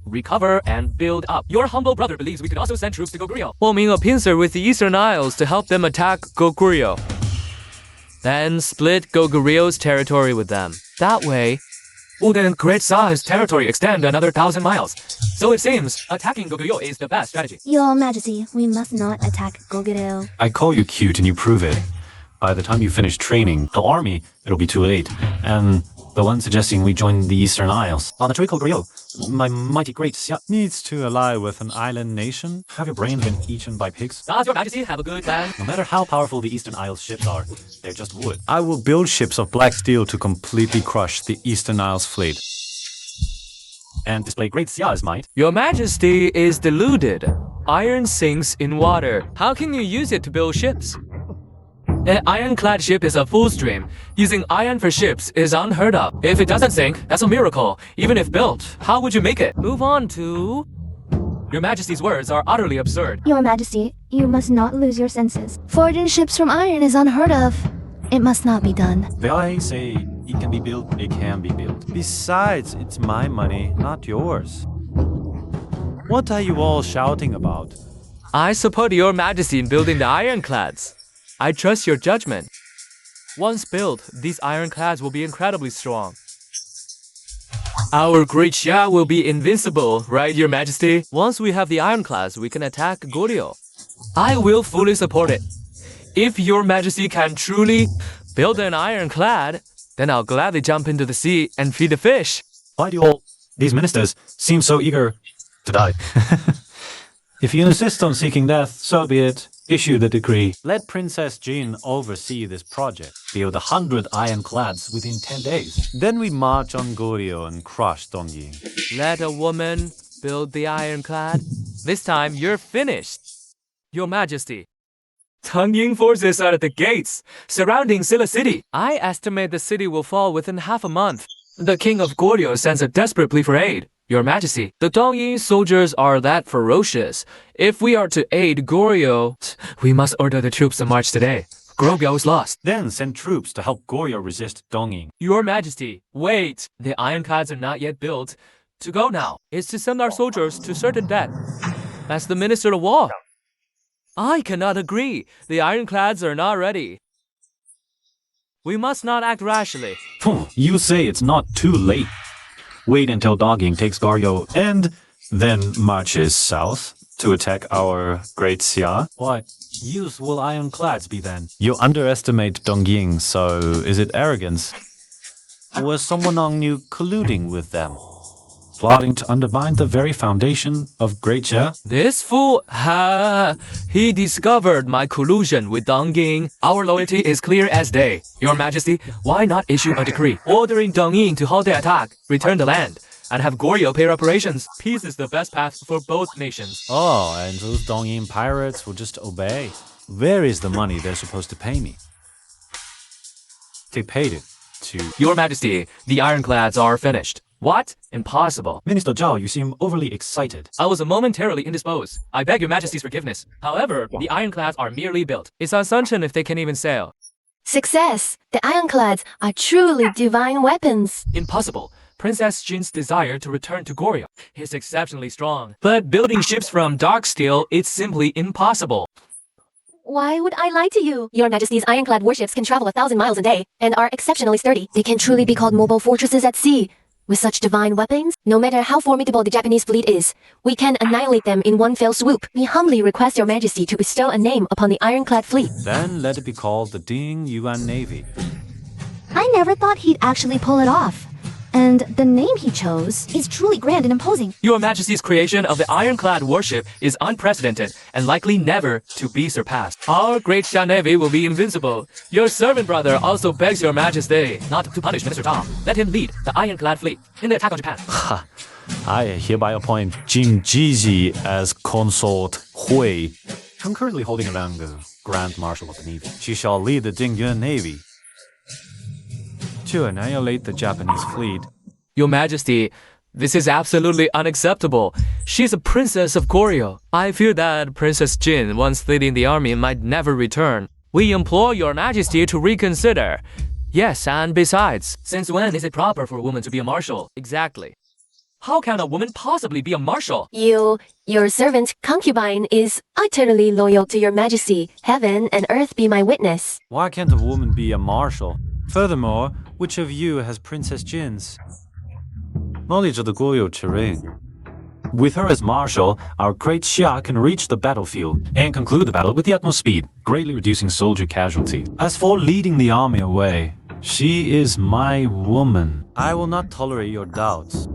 Speaker 4: recover, and build up. Your humble brother believes we could also send troops to Goguryeo, forming a pincer with the Eastern Isles to help them attack Goguryeo. Then split Goguryeo's territory with them. That way, well then Great Xia's territory extend another 1,000 miles. So it seems attacking Goguryeo is the best strategy.
Speaker 5: Your Majesty, we must not attack Goguryeo.
Speaker 7: I call you cute and you prove it. By the time you finish training the army, it'll be too late. And the one suggesting we join the Eastern Isles. Voluntary Goguryeo, my mighty Great Xia,
Speaker 3: Needs to ally with an island nation?
Speaker 7: have your brains been eaten by pigs?
Speaker 4: Does Your Majesty have a good plan?
Speaker 7: No matter how powerful the Eastern Isles ships are, they're just wood.
Speaker 3: I will build ships of black steel to completely crush the Eastern Isles fleet.
Speaker 7: And display Great Xia's might.
Speaker 4: Your Majesty is deluded. Iron sinks in water. How can you use it to build ships? An ironclad ship is a fool's dream. Using iron for ships is unheard of. If it doesn't sink, that's a miracle. Even if built, how would you make it? Move on to... Your Majesty's words are utterly absurd.
Speaker 5: Your Majesty, you must not lose your senses. Forging ships from iron is unheard of. It must not be done.
Speaker 7: I say it can be built, it can be built.
Speaker 3: Besides, it's my money, not yours. What are you all shouting about?
Speaker 4: I support Your Majesty in building the ironclads. I trust your judgment. Once built, these ironclads will be incredibly strong. Our Great Xia will be invincible, right, Your Majesty? Once we have the ironclads, we can attack Goryeo. I will fully support it. If Your Majesty can truly build an ironclad, then I'll gladly jump into the sea and feed the fish.
Speaker 7: Why do all these ministers seem so eager to die?
Speaker 3: If you insist on seeking death, so be it. Issue the decree. Let Princess Jean oversee this project.
Speaker 7: Build 100 ironclads within 10 days.
Speaker 3: Then we march on Goryeo and crush Dongying.
Speaker 4: Let a woman build the ironclad. This time, you're finished. Your Majesty. Dongying forces are at the gates, surrounding Silla City. I estimate the city will fall within half a month. The king of Goryeo sends a desperate plea for aid. Your Majesty, the Dongying soldiers are that ferocious. If we are to aid Goryeo, we must order the troops to march today. Goryeo is lost.
Speaker 7: Then send troops to help Goryeo resist Dongying.
Speaker 4: Your Majesty, wait. The ironclads are not yet built. To go now is to send our soldiers to certain death. That's the Minister of War. I cannot agree. The ironclads are not ready. We must not act rashly.
Speaker 7: You say it's not too late. Wait until Dongying takes Goryeo and then marches south to attack our Great Xia.
Speaker 3: What use will ironclads be then? You underestimate Dongying, so is it arrogance? Or was someone on you colluding with them?
Speaker 7: Plotting to undermine the very foundation of Great Xia?
Speaker 4: This fool, he discovered my collusion with Dongying. Our loyalty is clear as day. Your Majesty, why not issue a decree ordering Dongying to halt the attack, return the land, and have Goryeo pay reparations? Peace is the best path for both nations.
Speaker 3: Oh, and those Dongying pirates will just obey. Where is the money they're supposed to pay me?
Speaker 7: They paid it.
Speaker 3: to...
Speaker 4: Your Majesty, the ironclads are finished. What? Impossible.
Speaker 7: Minister Zhao, you seem overly excited.
Speaker 4: I was momentarily indisposed. I beg your Majesty's forgiveness. However, the ironclads are merely built. It's uncertain if they can even sail.
Speaker 6: Success! The ironclads are truly divine weapons.
Speaker 4: Impossible. Princess Jin's desire to return to Goryeo is exceptionally strong. But building ships from dark steel, it's simply impossible.
Speaker 6: Why would I lie to you? Your Majesty's ironclad warships can travel 1,000 miles a day and are exceptionally sturdy. They can truly be called mobile fortresses at sea. With such divine weapons, no matter how formidable the Japanese fleet is, we can annihilate them in one fell swoop. We humbly request your Majesty to bestow a name upon the ironclad fleet.
Speaker 3: Then let it be called the Ding Yuan Navy.
Speaker 1: I never thought he'd actually pull it off. And the name he chose is truly grand and imposing.
Speaker 4: Your Majesty's creation of the ironclad warship is unprecedented and likely never to be surpassed. Our great Xia Navy will be invincible. Your servant brother also begs your Majesty not to punish Minister Zhao. Let him lead the ironclad fleet in the attack on Japan.
Speaker 3: I hereby appoint Jing Jiji as Consort Hui, concurrently holding the rank of Grand Marshal of the Navy. She shall lead the Ding Yuan Navy to annihilate the Japanese fleet.
Speaker 4: Your Majesty, this is absolutely unacceptable. She's a princess of Goryeo. I fear that Princess Jin, once leading the army, might never return. We implore your Majesty to reconsider. Yes, and besides, since when is it proper for a woman to be a marshal? Exactly. How can a woman possibly be a marshal?
Speaker 6: Your servant concubine is utterly loyal to your Majesty. Heaven and earth be my witness.
Speaker 3: Why can't a woman be a marshal? Furthermore, which of you has Princess Jin's knowledge of the Goryeo terrain? With her as marshal, our great Xia can reach the battlefield and conclude the battle with the utmost speed, greatly reducing soldier casualties. As for leading the army away, she is my woman. I will not tolerate your doubts.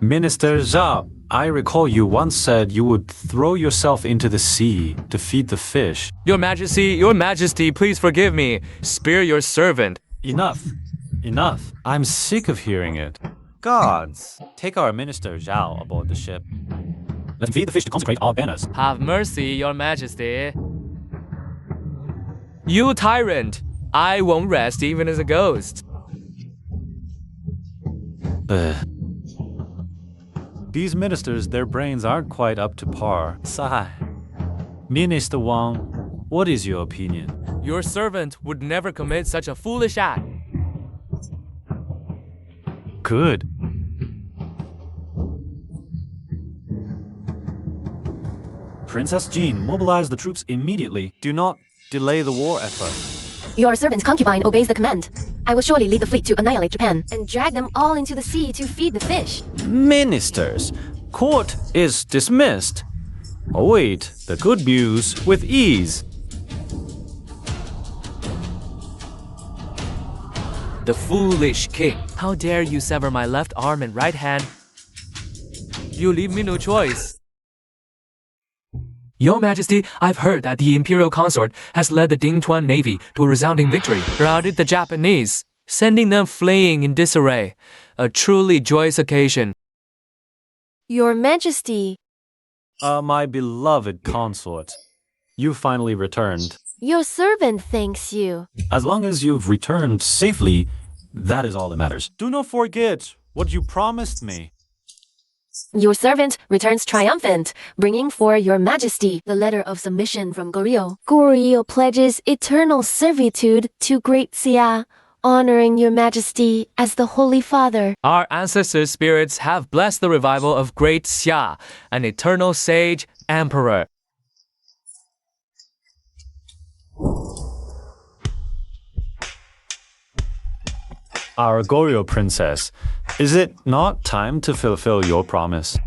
Speaker 3: Minister Zhao, I recall you once said you would throw yourself into the sea to feed the fish.
Speaker 4: Your Majesty, please forgive me. Spare your servant.
Speaker 3: Enough. Enough. I'm sick of hearing it. Gods, take our Minister Zhao aboard the ship. Let him feed the fish to consecrate our banners.
Speaker 4: Have mercy, Your Majesty. You tyrant! I won't rest even as a ghost.
Speaker 3: These ministers, their brains aren't quite up to par. Sigh. Minister Wang, what is your opinion?
Speaker 4: Your servant would never commit such a foolish act.
Speaker 3: Good. Princess Jean, mobilize the troops immediately. Do not delay the war effort.
Speaker 6: Your servant's concubine obeys the command. I will surely lead the fleet to annihilate Japan and drag them all into the sea to feed the fish.
Speaker 3: Ministers, court is dismissed. Await the good news with ease.
Speaker 4: The foolish king. How dare you sever my left arm and right hand? You leave me no choice. Your Majesty, I've heard that the imperial consort has led the Dingtuan Navy to a resounding victory, routed the Japanese, sending them fleeing in disarray. A truly joyous occasion.
Speaker 2: Your Majesty,
Speaker 3: My beloved consort, you finally returned.
Speaker 2: your servant thanks you.
Speaker 3: As long as you've returned safely, that is all that matters. Do not forget what you promised me.
Speaker 6: Your servant returns triumphant, bringing for your Majesty the letter of submission from Goryeo.
Speaker 2: Goryeo pledges eternal servitude to Great Xia, honoring your Majesty as the Holy Father.
Speaker 4: Our ancestors' spirits have blessed the revival of Great Xia, an eternal sage emperor.
Speaker 3: Our Goryeo princess, is it not time to fulfill your promise?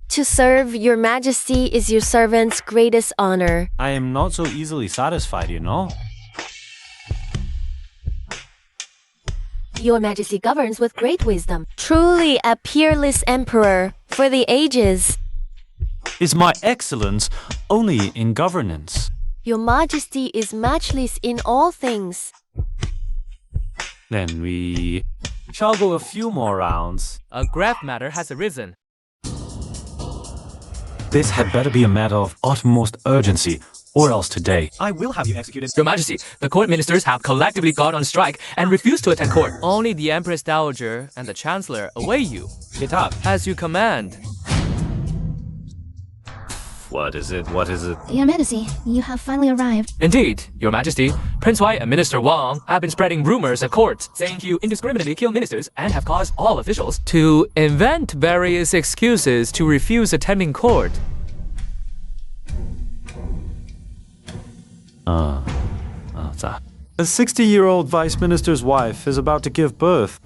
Speaker 2: To serve your Majesty is your servant's greatest honor.
Speaker 3: I am not so easily satisfied, you know.
Speaker 6: Your Majesty governs with great wisdom.
Speaker 2: Truly a peerless emperor for the ages.
Speaker 3: Is my excellence only in governance?
Speaker 2: Your Majesty is matchless in all things.
Speaker 3: Then we shall go a few more rounds.
Speaker 4: A grave matter has arisen.
Speaker 3: This had better be a matter of utmost urgency,
Speaker 7: or else today I will have you executed.
Speaker 4: Your Majesty, the court ministers have collectively gone on strike and refused to attend court. Only the Empress Dowager and the Chancellor await you.
Speaker 3: Get up.
Speaker 4: As you command.
Speaker 3: What is it? What is it?
Speaker 1: Your Majesty, you have finally arrived.
Speaker 4: Indeed, Your Majesty, Prince Huai and Minister Wang have been spreading rumors at court, saying you indiscriminately kill ministers and have caused all officials to invent various excuses to refuse attending court.
Speaker 7: A 60-year-old vice minister's wife is about to give birth.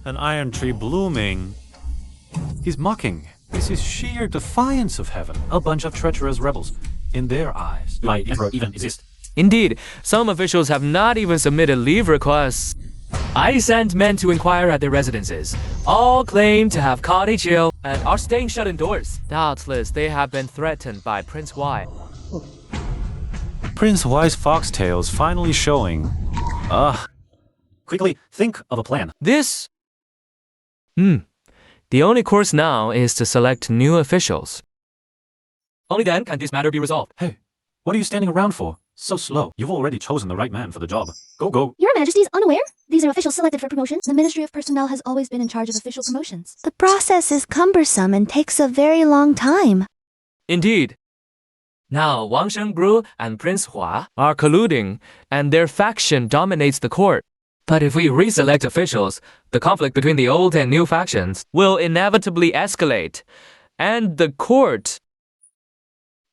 Speaker 7: An iron tree blooming. He's mocking. This is sheer defiance of heaven. A bunch of treacherous rebels. In their eyes, my emperor even exists.
Speaker 4: Indeed, some officials have not even submitted leave requests. I sent men to inquire at their residences. All claim to have caught a chill and are staying shut indoors. Doubtless, they have been threatened by Prince Huai.
Speaker 7: Prince Huai's foxtails finally showing.
Speaker 3: Quickly, think of a plan.
Speaker 4: This... The only course now is to select new officials. Only then can this matter be resolved.
Speaker 3: Hey, what are you standing around for? So slow. You've already chosen the right man for the job. Go, go.
Speaker 1: Your Majesty is unaware? These are officials selected for promotion. The Ministry of Personnel has always been in charge of official promotions.
Speaker 5: The process is cumbersome and takes a very long time.
Speaker 4: Indeed. Now Wang Shengbru and Prince Hua are colluding, and their faction dominates the court. But if we reselect officials, the conflict between the old and new factions will inevitably escalate, and the court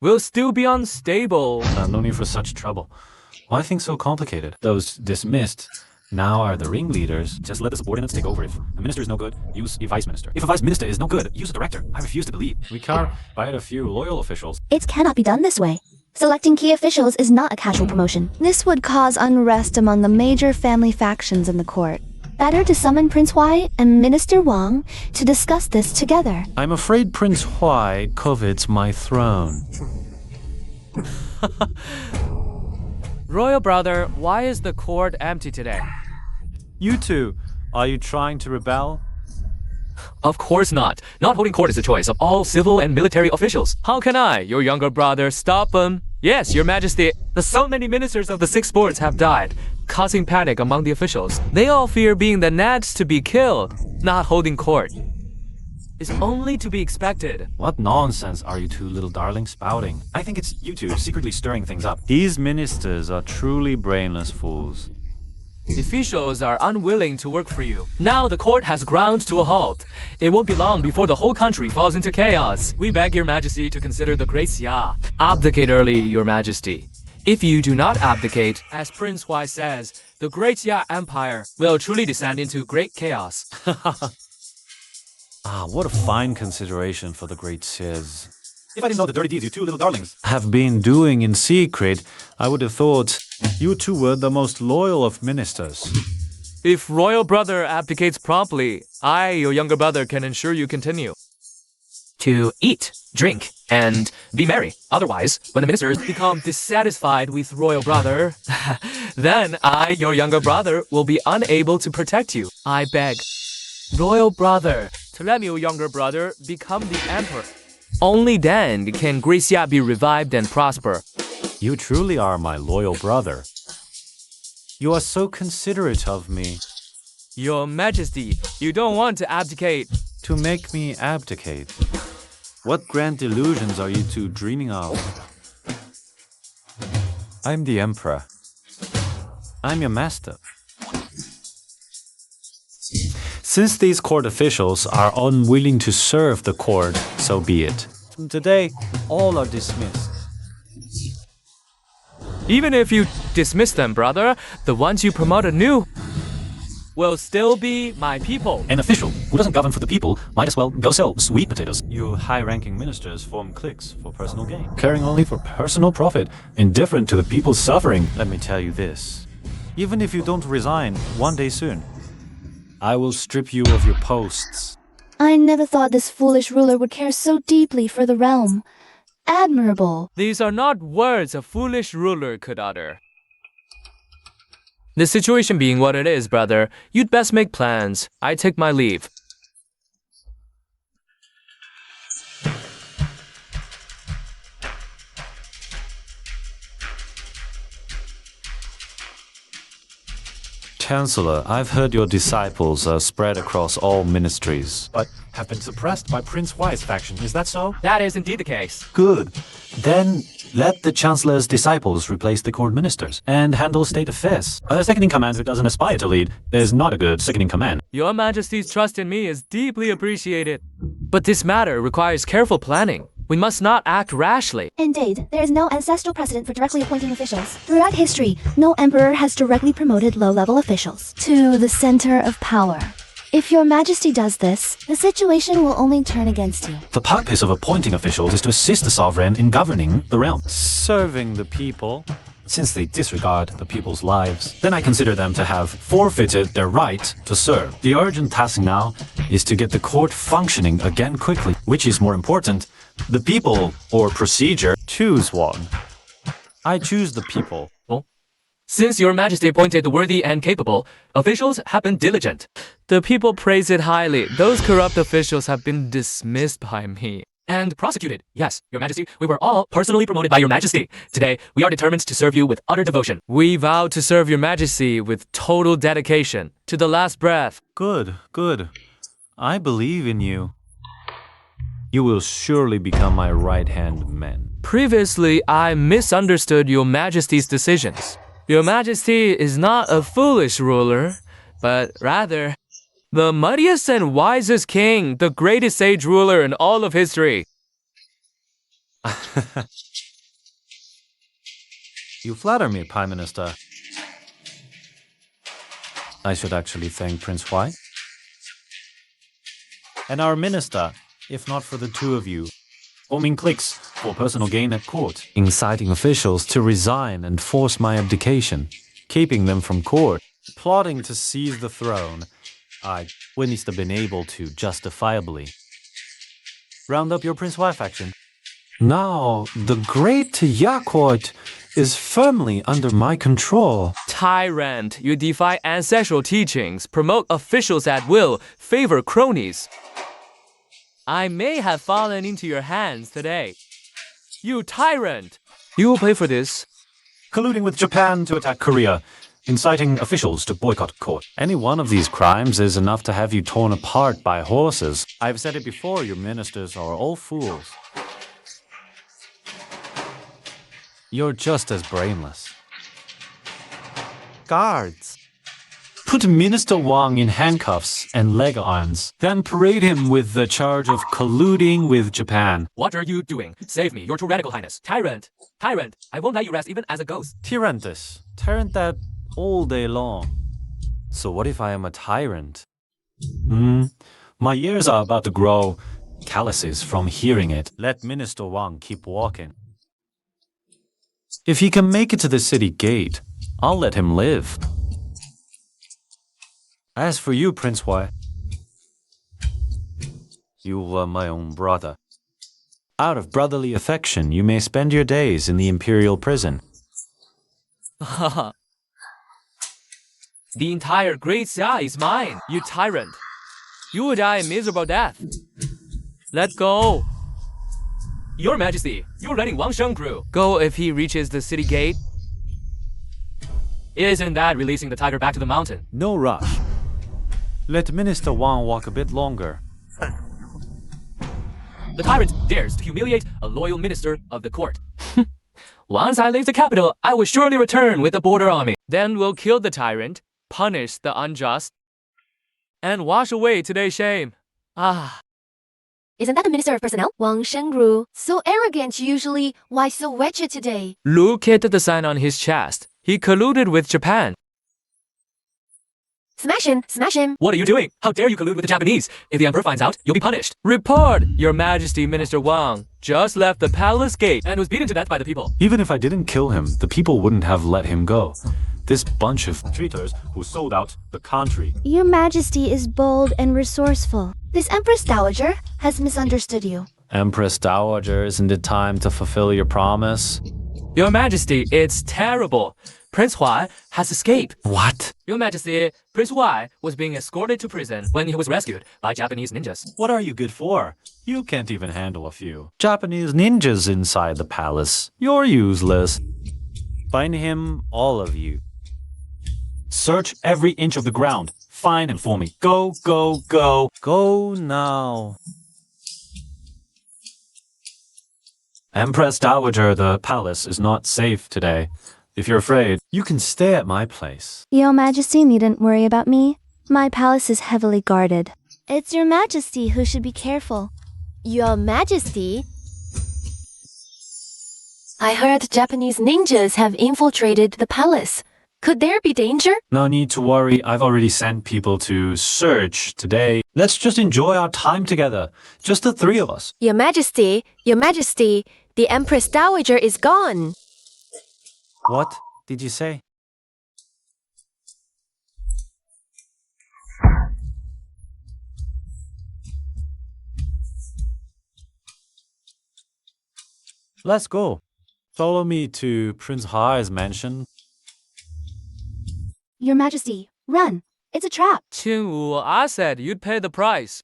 Speaker 4: will still be unstable.
Speaker 3: No need for such trouble. Why things so complicated? Those dismissed now are the ringleaders. Just let the subordinates take over. If a minister is no good, use a vice minister. If a vice minister is no good, use a director. I refuse to believe. We can't bite a few loyal officials.
Speaker 1: It cannot be done this way. Selecting key officials is not a casual promotion.
Speaker 5: This would cause unrest among the major family factions in the court.
Speaker 1: Better to summon Prince Huai and Minister Wang to discuss this together.
Speaker 7: I'm afraid Prince Huai covets my throne.
Speaker 4: Royal brother, why is the court empty today?
Speaker 7: You two, are you trying to rebel?
Speaker 4: Of course not. Not holding court is the choice of all civil and military officials. How can I, your younger brother, stop them? Yes, your majesty, so many ministers of the 6 sports have died, causing panic among the officials. They all fear being the next to be killed. Not holding court is only to be expected.
Speaker 3: What nonsense are you two little darlings spouting? I think it's you two secretly stirring things up.
Speaker 7: These ministers are truly brainless fools.
Speaker 4: The officials are unwilling to work for you. Now the court has ground to a halt. It won't be long before the whole country falls into chaos. We beg your majesty to consider the great Xia. Abdicate early, your majesty. If you do not abdicate, as Prince Huai says, the great Xia Empire will truly descend into great chaos.
Speaker 7: What a fine consideration for the great Xies.
Speaker 3: If I didn't know the dirty deeds you two little darlings
Speaker 7: have been doing in secret, I would have thought you two were the most loyal of ministers.
Speaker 4: If royal brother abdicates promptly, I, your younger brother, can ensure you continue to eat, drink, and be merry. Otherwise, when the ministers become dissatisfied with royal brother, then I, your younger brother, will be unable to protect you. I beg, royal brother, to let your younger brother become the emperor. Only then can Great Xia be revived and prosper.
Speaker 7: You truly are my loyal brother. You are so considerate of me.
Speaker 4: Your Majesty, you don't want to abdicate.
Speaker 7: To make me abdicate. What grand delusions are you two dreaming of? I'm the emperor. I'm your master. Since these court officials are unwilling to serve the court, so be it. Today, all are dismissed.
Speaker 4: Even if you dismiss them, brother, the ones you promote anew will still be my people.
Speaker 3: An official who doesn't govern for the people might as well go sell sweet potatoes.
Speaker 7: You high-ranking ministers form cliques for personal gain.
Speaker 3: Caring only for personal profit, indifferent to the people's suffering.
Speaker 7: Let me tell you this. Even if you don't resign one day soon, I will strip you of your posts.
Speaker 1: I never thought this foolish ruler would care so deeply for the realm. Admirable.
Speaker 4: These are not words a foolish ruler could utter. The situation being what it is, brother, you'd best make plans. I take my leave.
Speaker 3: Chancellor, I've heard your disciples are spread across all ministries.
Speaker 7: But have been suppressed by Prince Huai's faction. Is that so?
Speaker 4: That is indeed the case.
Speaker 7: Good. Then let the Chancellor's disciples replace the court ministers and handle state affairs. A second-in-command who doesn't aspire to lead is not a good second-in-command.
Speaker 4: Your Majesty's trust in me is deeply appreciated. But this matter requires careful planning. We must not act rashly.
Speaker 5: Indeed, there is no ancestral precedent for directly appointing officials. Throughout history, no emperor has directly promoted low-level officials to the center of power. If your majesty does this, the situation will only turn against you.
Speaker 7: The purpose of appointing officials is to assist the sovereign in governing the realm.
Speaker 3: Serving the people.
Speaker 7: Since they disregard the people's lives, then I consider them to have forfeited their right to serve. The urgent task now is to get the court functioning again quickly. Which is more important, the people or procedure?
Speaker 3: Choose one. I choose the people.
Speaker 4: Since your majesty appointed the worthy and capable, officials have been diligent. The people praise it highly. Those corrupt officials have been dismissed by me. And prosecuted. Yes, your majesty, we were all personally promoted by your majesty. Today, we are determined to serve you with utter devotion. We vow to serve your majesty with total dedication, to the last breath.
Speaker 3: Good, good. I believe in you. You will surely become my right-hand man.
Speaker 4: Previously, I misunderstood your majesty's decisions. Your majesty is not a foolish ruler, but rather the mightiest and wisest king, the greatest sage ruler in all of history.
Speaker 3: You flatter me, Prime Minister. I should actually thank Prince Huai. And our minister, if not for the two of you,
Speaker 7: Forming cliques for personal gain at court.
Speaker 3: inciting officials to resign and force my abdication, keeping them from court, plotting to seize the throne. I wouldn't have been able to justifiably round up your Prince Huai faction. Now, the great Ya court is firmly under my control.
Speaker 4: Tyrant, you defy ancestral teachings, promote officials at will, favor cronies. I may have fallen into your hands today. You tyrant! You will pay for this.
Speaker 7: Colluding with Japan to attack Korea. Inciting officials to boycott court.
Speaker 3: Any one of these crimes is enough to have you torn apart by horses. I've said it before, your ministers are all fools. You're just as brainless. Guards!
Speaker 7: Put Minister Wang in handcuffs and leg irons. Then parade him with the charge of colluding with Japan.
Speaker 4: What are you doing? Save me, your tyrannical highness. Tyrant! Tyrant! I won't let you rest even as a ghost.
Speaker 3: Tyrantus. Tyrant that all day long. So what if I am a tyrant?
Speaker 7: My ears are about to grow calluses from hearing it.
Speaker 3: Let Minister Wang keep walking. If he can make it to the city gate, I'll let him live. As for you, Prince Huai, you were my own brother. Out of brotherly affection, you may spend your days in the imperial prison.
Speaker 4: The entire Great Xia is mine, you tyrant. You will die a miserable death. Let go. Your Majesty, you're letting Wang Shengru go if he reaches the city gate. Isn't that releasing the tiger back to the mountain?
Speaker 3: No rush. Let Minister Wang walk a bit longer.
Speaker 4: The tyrant dares to humiliate a loyal minister of the court. Once I leave the capital, I will surely return with the border army. Then we'll kill the tyrant, punish the unjust, and wash away today's shame.
Speaker 6: Isn't that the Minister of Personnel? Wang Shengru. So arrogant usually. Why so wretched today?
Speaker 4: Look at the sign on his chest. He colluded with Japan.
Speaker 6: Smash him! Smash him!
Speaker 4: What are you doing? How dare you collude with the Japanese? If the emperor finds out, you'll be punished. Report! Your Majesty, Minister Wang just left the palace gate and was beaten to death by the people.
Speaker 3: Even if I didn't kill him, the people wouldn't have let him go. This bunch of
Speaker 7: Traitors who sold out the country.
Speaker 5: Your Majesty is bold and resourceful. This Empress Dowager has misunderstood you.
Speaker 3: Empress Dowager, isn't it time to fulfill your promise?
Speaker 4: Your Majesty, it's terrible. Prince Huai has escaped.
Speaker 3: What?
Speaker 4: Your Majesty, Prince Huai was being escorted to prison when he was rescued by Japanese ninjas.
Speaker 7: What are you good for? You can't even handle a few.
Speaker 3: Japanese ninjas inside the palace. You're useless. Find him, all of you.
Speaker 7: Search every inch of the ground. Find and for me. Go, go, go.
Speaker 3: Go now.
Speaker 7: Empress Dowager, the palace is not safe today. If you're afraid, you can stay at my place.
Speaker 5: Your Majesty needn't worry about me. My palace is heavily guarded. It's Your Majesty who should be careful.
Speaker 2: Your Majesty?
Speaker 6: I heard Japanese ninjas have infiltrated the palace. Could there be danger?
Speaker 7: No need to worry. I've already sent people to search today. Let's just enjoy our time together. Just the three of us.
Speaker 2: Your Majesty, the Empress Dowager is gone.
Speaker 3: What did you say? Let's go. Follow me to Prince Hai's mansion.
Speaker 1: Your Majesty, run. It's a trap.
Speaker 4: Qinwu, I said you'd pay the price.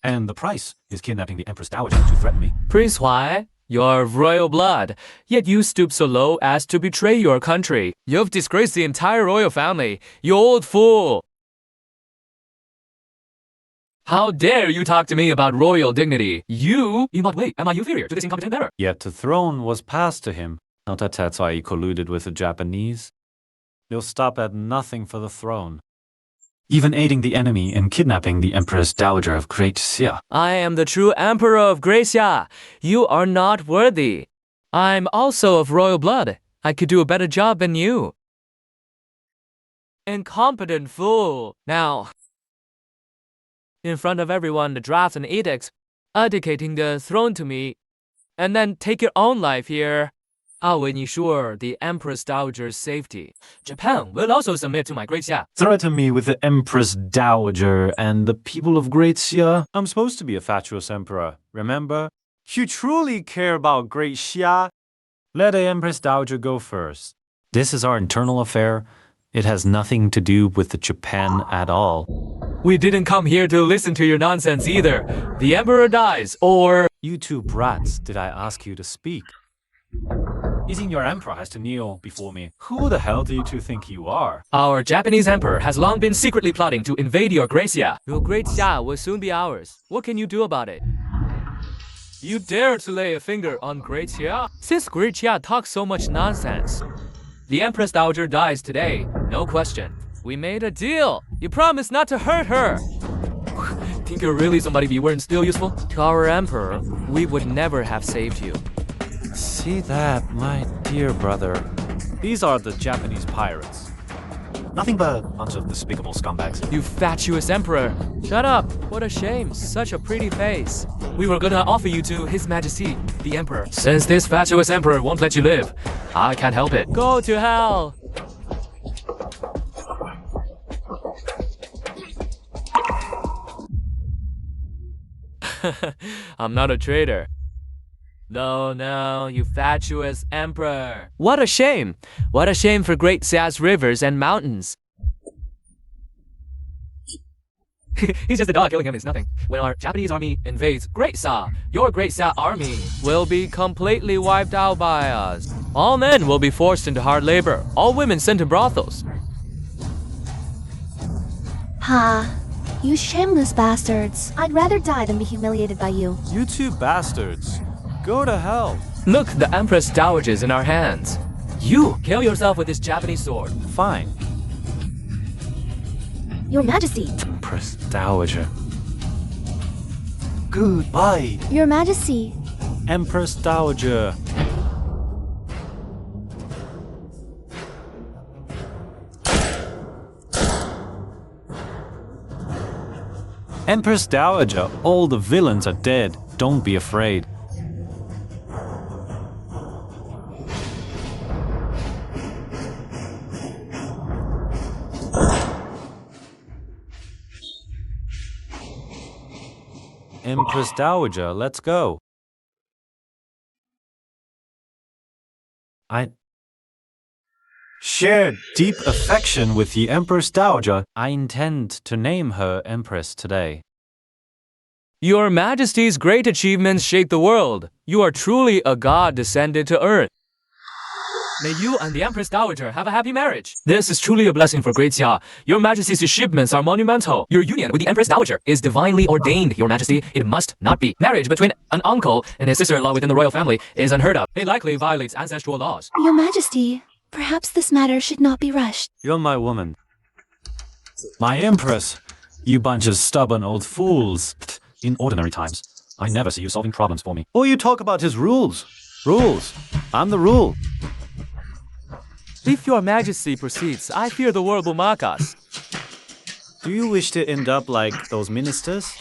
Speaker 7: And the price is kidnapping the Empress Dowager to threaten me.
Speaker 4: Prince Huai, you're of royal blood, yet you stoop so low as to betray your country. You've disgraced the entire royal family, you old fool! How dare you talk to me about royal dignity? You not wait, am I inferior to this incompetent bearer?
Speaker 3: Yet the throne was passed to him. Not that that's why he colluded with the Japanese. They'll stop at nothing for the throne.
Speaker 7: Even aiding the enemy in kidnapping the Empress Dowager of Great Xia.
Speaker 4: I am the true emperor of Great Xia. You are not worthy. I'm also of royal blood. I could do a better job than you. Incompetent fool. Now, in front of everyone, to draft an edict abdicating the throne to me, and then take your own life here. I will ensure the Empress Dowager's safety. Japan will also submit to my Great Xia.
Speaker 7: Threaten me with the Empress Dowager and the people of Great Xia.
Speaker 3: I'm supposed to be a fatuous emperor, remember? You truly care about Great Xia? Let the Empress Dowager go first.
Speaker 7: This is our internal affair. It has nothing to do with the Japan at all.
Speaker 4: We didn't come here to listen to your nonsense either. The emperor dies, or...
Speaker 7: You two brats, did I ask you to speak? Even your emperor has to kneel before me. Who the hell do you two think you are?
Speaker 4: Our Japanese emperor has long been secretly plotting to invade your Great Xia. Your Great Xia will soon be ours. What can you do about it? You dare to lay a finger on Great Xia? Since Great Xia talks so much nonsense, the Empress Dowager dies today, no question. We made a deal. You promised not to hurt her. Think you're really somebody we weren't still useful? To our emperor, we would never have saved you.
Speaker 3: See that, my dear brother? These are the Japanese pirates.
Speaker 7: Nothing but a bunch of despicable scumbags.
Speaker 4: You fatuous emperor. Shut up. What a shame. Such a pretty face. We were gonna offer you to His Majesty, the Emperor. Since this fatuous emperor won't let you live, I can't help it. Go to hell. I'm not a traitor. No, you fatuous emperor. What a shame. What a shame for Great Xia's rivers and mountains. He's just a dog. Killing him is nothing. When our Japanese army invades Great Xia, your Great Xia army will be completely wiped out by us. All men will be forced into hard labor. All women sent to brothels.
Speaker 5: Ha! You shameless bastards. I'd rather die than be humiliated by you.
Speaker 3: You two bastards. Go to hell.
Speaker 4: Look, the Empress Dowager's in our hands. You kill yourself with this Japanese sword.
Speaker 3: Fine.
Speaker 1: Your Majesty.
Speaker 7: Empress Dowager. Goodbye.
Speaker 5: Your Majesty.
Speaker 3: Empress Dowager. Empress Dowager, all the villains are dead. Don't be afraid. Empress Dowager, let's go. I
Speaker 7: Shared deep affection with the Empress Dowager.
Speaker 3: intend to name her Empress today.
Speaker 4: Your Majesty's great achievements shake the world. You are truly a god descended to earth. May you and the Empress Dowager have a happy marriage. This is truly a blessing for Great Xia. Your Majesty's achievements are monumental. Your union with the Empress Dowager is divinely ordained, Your Majesty. It must not be. Marriage between an uncle and his sister-in-law within the royal family is unheard of. It likely violates ancestral laws.
Speaker 5: Your Majesty, perhaps this matter should not be rushed.
Speaker 3: You're my woman. My empress. You bunch of stubborn old fools. In ordinary times, I never see you solving problems for me.
Speaker 7: Or you talk about his rules. Rules. I'm the rule.
Speaker 4: If Your Majesty proceeds, I fear the world will mock us.
Speaker 7: Do you wish to end up like those ministers?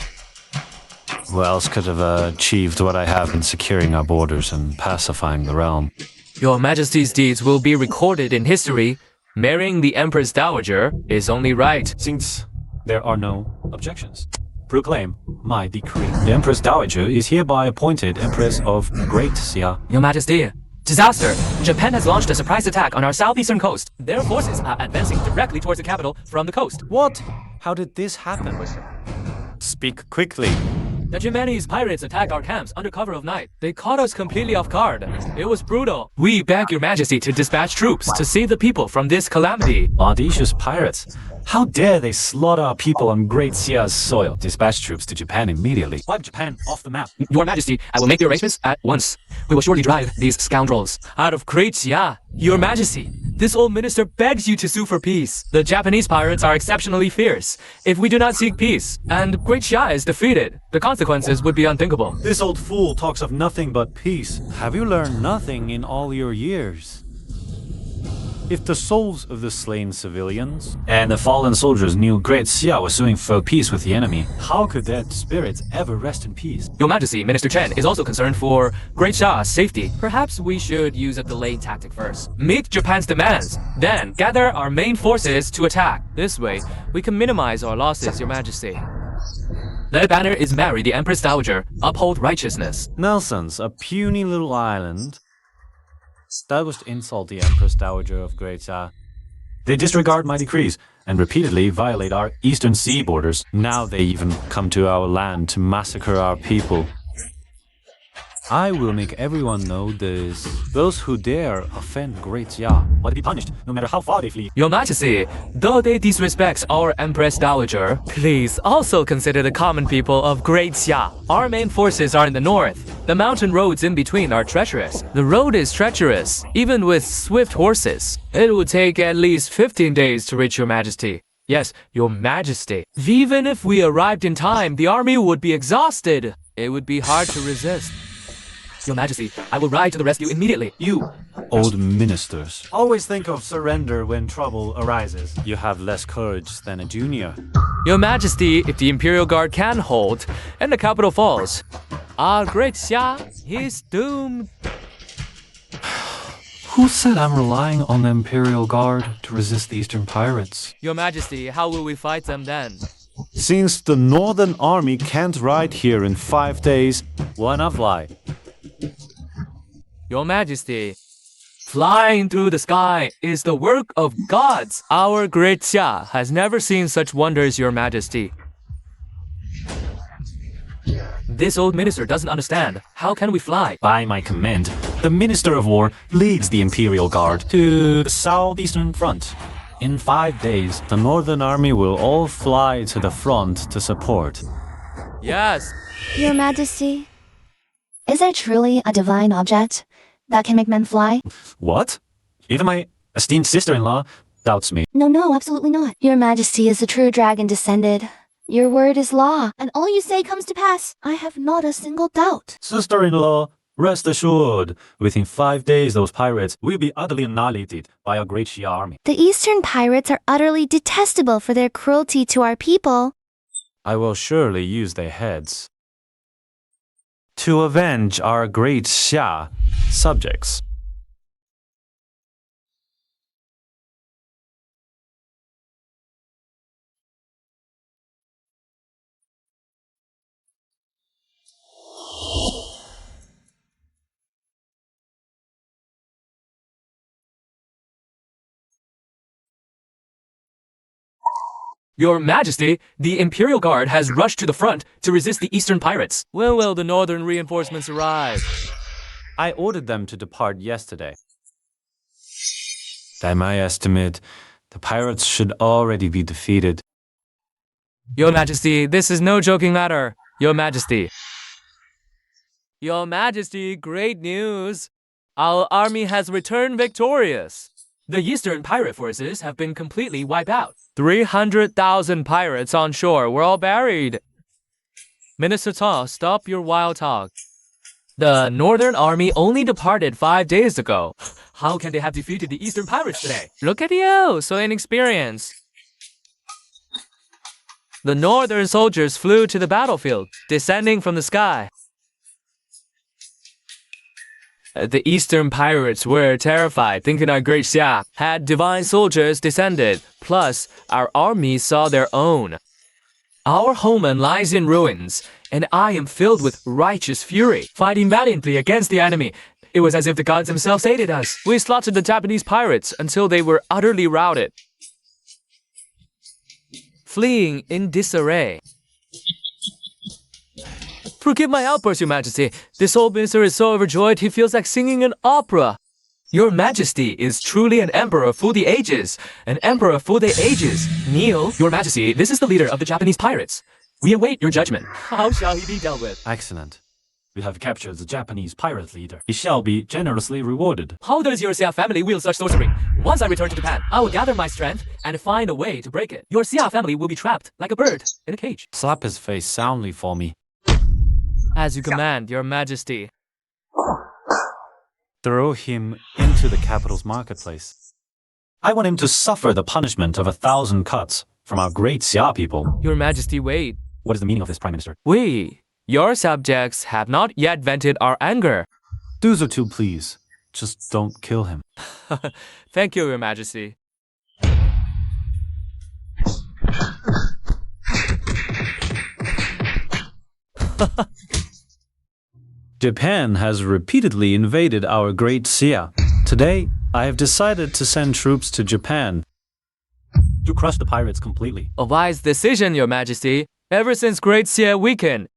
Speaker 3: Who else could have achieved what I have in securing our borders and pacifying the realm?
Speaker 4: Your Majesty's deeds will be recorded in history. Marrying the Empress Dowager is only right.
Speaker 3: Since there are no objections, proclaim my decree. The Empress Dowager is hereby appointed Empress of Great Xia.
Speaker 4: Your Majesty, disaster! Japan has launched a surprise attack on our southeastern coast. Their forces are advancing directly towards the capital from the coast.
Speaker 7: What? How did this happen? Speak quickly.
Speaker 4: The Japanese pirates attacked our camps under cover of night. They caught us completely off guard. It was brutal. We beg Your Majesty to dispatch troops to save the people from this calamity.
Speaker 3: Audacious pirates! How dare they slaughter our people on Great Xia's soil? Dispatch troops to Japan immediately. Wipe Japan off the map.
Speaker 4: Your Majesty, I will make the arrangements at once. We will surely drive these scoundrels out of Great Xia. Your Majesty, this old minister begs you to sue for peace. The Japanese pirates are exceptionally fierce. If we do not seek peace, and Great Xia is defeated, the consequences would be unthinkable.
Speaker 7: This old fool talks of nothing but peace. Have you learned nothing in all your years? If the souls of the slain civilians
Speaker 3: And the fallen soldiers knew Great Xia was suing for peace with the enemy, how could their spirits ever rest in peace?
Speaker 4: Your Majesty, Minister Chen is also concerned for Great Xia's safety. Perhaps we should use a delayed tactic first. Meet Japan's demands, then gather our main forces to attack. This way, we can minimize our losses, Your Majesty. Their banner is marry the Empress Dowager, uphold righteousness.
Speaker 7: Nelson's a puny little island. That was to insult the Empress Dowager of Great Xia.
Speaker 3: They disregard my decrees and repeatedly violate our eastern sea borders.
Speaker 7: Now they even come to our land to massacre our people. I will make everyone know this. Those who dare offend Great Xia
Speaker 3: Will be punished, no matter how far they flee.
Speaker 4: Your Majesty, though they disrespect our Empress Dowager, please also consider the common people of Great Xia. Our main forces are in the north. The mountain roads in between are treacherous. The road is treacherous, even with swift horses. It would take at least 15 days to reach Your Majesty. Yes, Your Majesty. Even if we arrived in time, the army would be exhausted. It would be hard to resist. Your Majesty, I will ride to the rescue immediately.
Speaker 3: You, old ministers,
Speaker 7: always think of surrender when trouble arises. You have less courage than a junior.
Speaker 4: Your Majesty, if the Imperial Guard can hold, and the capital falls, our Great Xia is doomed.
Speaker 3: who said I'm relying on the Imperial Guard to resist the Eastern pirates?
Speaker 4: Your Majesty, how will we fight them then?
Speaker 7: Since the Northern Army can't ride here in 5 days, why not fly?
Speaker 4: Your Majesty, flying through the sky is the work of gods. Our Great Xia has never seen such wonders, Your Majesty. This old minister doesn't understand. How can we fly?
Speaker 3: By my command, the Minister of War leads the Imperial Guard to the southeastern front. In 5 days,
Speaker 7: The Northern Army will all fly to the front to support.
Speaker 4: Yes.
Speaker 5: Your Majesty, is there truly a divine object that can make men fly?
Speaker 3: what? Even my esteemed sister-in-law doubts me.
Speaker 5: No, absolutely not. Your Majesty is the true dragon descended. Your word is law, and all you say comes to pass. I have not a single doubt.
Speaker 3: Sister-in-law, rest assured, within 5 days those pirates will be utterly annihilated by our Great Xia army.
Speaker 5: The Eastern pirates are utterly detestable for their cruelty to our people.
Speaker 7: I will surely use their heads to avenge our Great Xia subjects.
Speaker 4: Your Majesty, the Imperial Guard has rushed to the front to resist the Eastern pirates. When will the Northern reinforcements arrive?
Speaker 7: I ordered them to depart yesterday.
Speaker 3: By my estimate, the pirates should already be defeated.
Speaker 4: Your Majesty, this is no joking matter. Your Majesty. Your Majesty, great news. Our army has returned victorious. The eastern pirate forces have been completely wiped out. 300,000 pirates on shore were all buried. Minister Ta, stop your wild talk. The northern army only departed 5 days ago. How can they have defeated the eastern pirates today? Look at you, so inexperienced. The northern soldiers flew to the battlefield, descending from the sky. The eastern pirates were terrified, thinking our great Xia had divine soldiers descended, plus our army saw their own. Our homeland lies in ruins, and I am filled with righteous fury, fighting valiantly against the enemy. It was as if the gods themselves aided us. We slaughtered the Japanese pirates until they were utterly routed, fleeing in disarray. Forgive my outburst, Your Majesty. This old minister is so overjoyed he feels like singing an opera. Your Majesty is truly an emperor for the ages. An emperor for the ages. Kneel. Your Majesty, this is the leader of the Japanese pirates. We await your judgment. How shall he be dealt with?
Speaker 7: Excellent. We have captured the Japanese pirate leader. He shall be generously rewarded.
Speaker 4: How does your Xia family wield such sorcery? Once I return to Japan, I will gather my strength and find a way to break it. Your Xia family will be trapped like a bird in a cage.
Speaker 3: Slap his face soundly for me.
Speaker 4: As you command, Your Majesty.
Speaker 7: Throw him into the capital's marketplace. I want him to suffer the punishment of 1,000 cuts from our great Xia people.
Speaker 4: Your Majesty, wait.
Speaker 7: What is the meaning of this, Prime Minister?
Speaker 4: We, your subjects, have not yet vented our anger.
Speaker 7: Do so too, please. Just don't kill him.
Speaker 4: Thank you, Your Majesty.
Speaker 3: Japan has repeatedly invaded our great Xia. Today, I have decided to send troops to Japan
Speaker 7: To crush the pirates completely.
Speaker 4: A wise decision, Your Majesty. Ever since Great Xia weakened,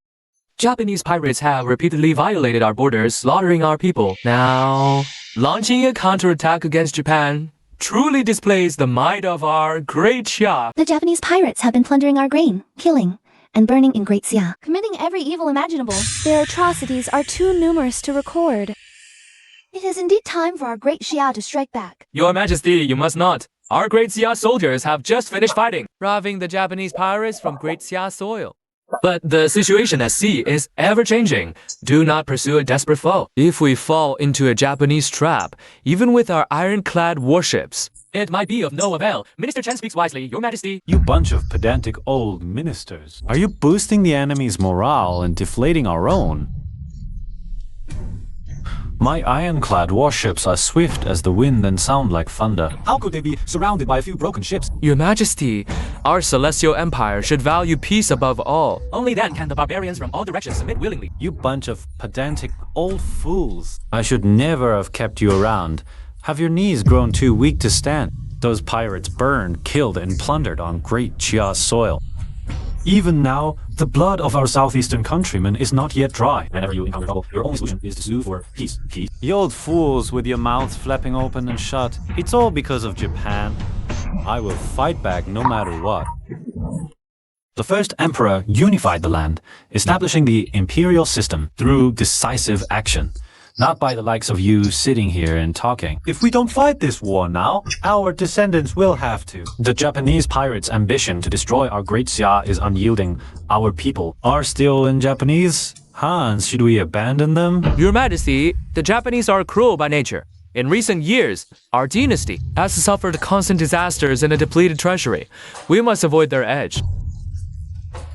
Speaker 4: Japanese pirates have repeatedly violated our borders, slaughtering our people. Now, launching a counterattack against Japan truly displays the might of our great Xia.
Speaker 5: The Japanese pirates have been plundering our grain, killing, and burning in Great Xia, committing every evil imaginable. Their atrocities are too numerous to record. It is indeed time for our Great Xia to strike back.
Speaker 4: Your Majesty, you must not. Our Great Xia soldiers have just finished fighting, robbing the Japanese pirates from Great Xia soil. But the situation at sea is ever-changing. Do not pursue a desperate foe. If we fall into a Japanese trap, even with our ironclad warships, it might be of no avail. Minister Chen speaks wisely, Your Majesty.
Speaker 3: You bunch of pedantic old ministers. Are you boosting the enemy's morale and deflating our own? My ironclad warships are swift as the wind and sound like thunder.
Speaker 7: How could they be surrounded by a few broken ships?
Speaker 4: Your Majesty, our celestial empire should value peace above all. Only then can the barbarians from all directions submit willingly.
Speaker 3: You bunch of pedantic old fools. I should never have kept you around. Have your knees grown too weak to stand? Those pirates burned, killed, and plundered on Great Chia's soil.
Speaker 7: Even now, the blood of our southeastern countrymen is not yet dry. Whenever you encounter trouble, your only solution is to sue for peace. Peace.
Speaker 3: You old fools with your mouths flapping open and shut. It's all because of Japan. I will fight back no matter what.
Speaker 7: The first emperor unified the land, establishing the imperial system through decisive action. Not by the likes of you sitting here and talking. If we don't fight this war now, our descendants will have to. The Japanese pirates' ambition to destroy our great Xia is unyielding. Our people are still in Japanese. Hans, should we abandon them?
Speaker 4: Your Majesty, the Japanese are cruel by nature. In recent years, our dynasty has suffered constant disasters and a depleted treasury. We must avoid their edge.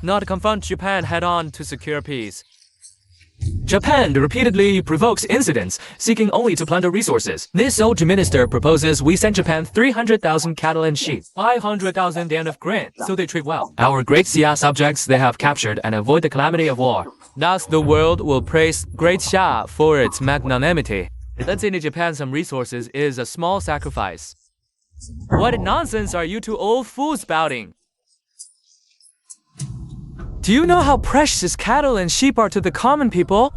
Speaker 4: Not confront Japan head-on to secure peace. Japan repeatedly provokes incidents, seeking only to plunder resources. This old minister proposes we send Japan 300,000 cattle and sheep, 500,000 yen of grain, so they trade well. Our great Xia subjects they have captured and avoid the calamity of war. Thus, the world will praise Great Xia for its magnanimity. Lending Japan some resources is a small sacrifice. What nonsense are you two old fools spouting? Do you know how precious cattle and sheep are to the common people?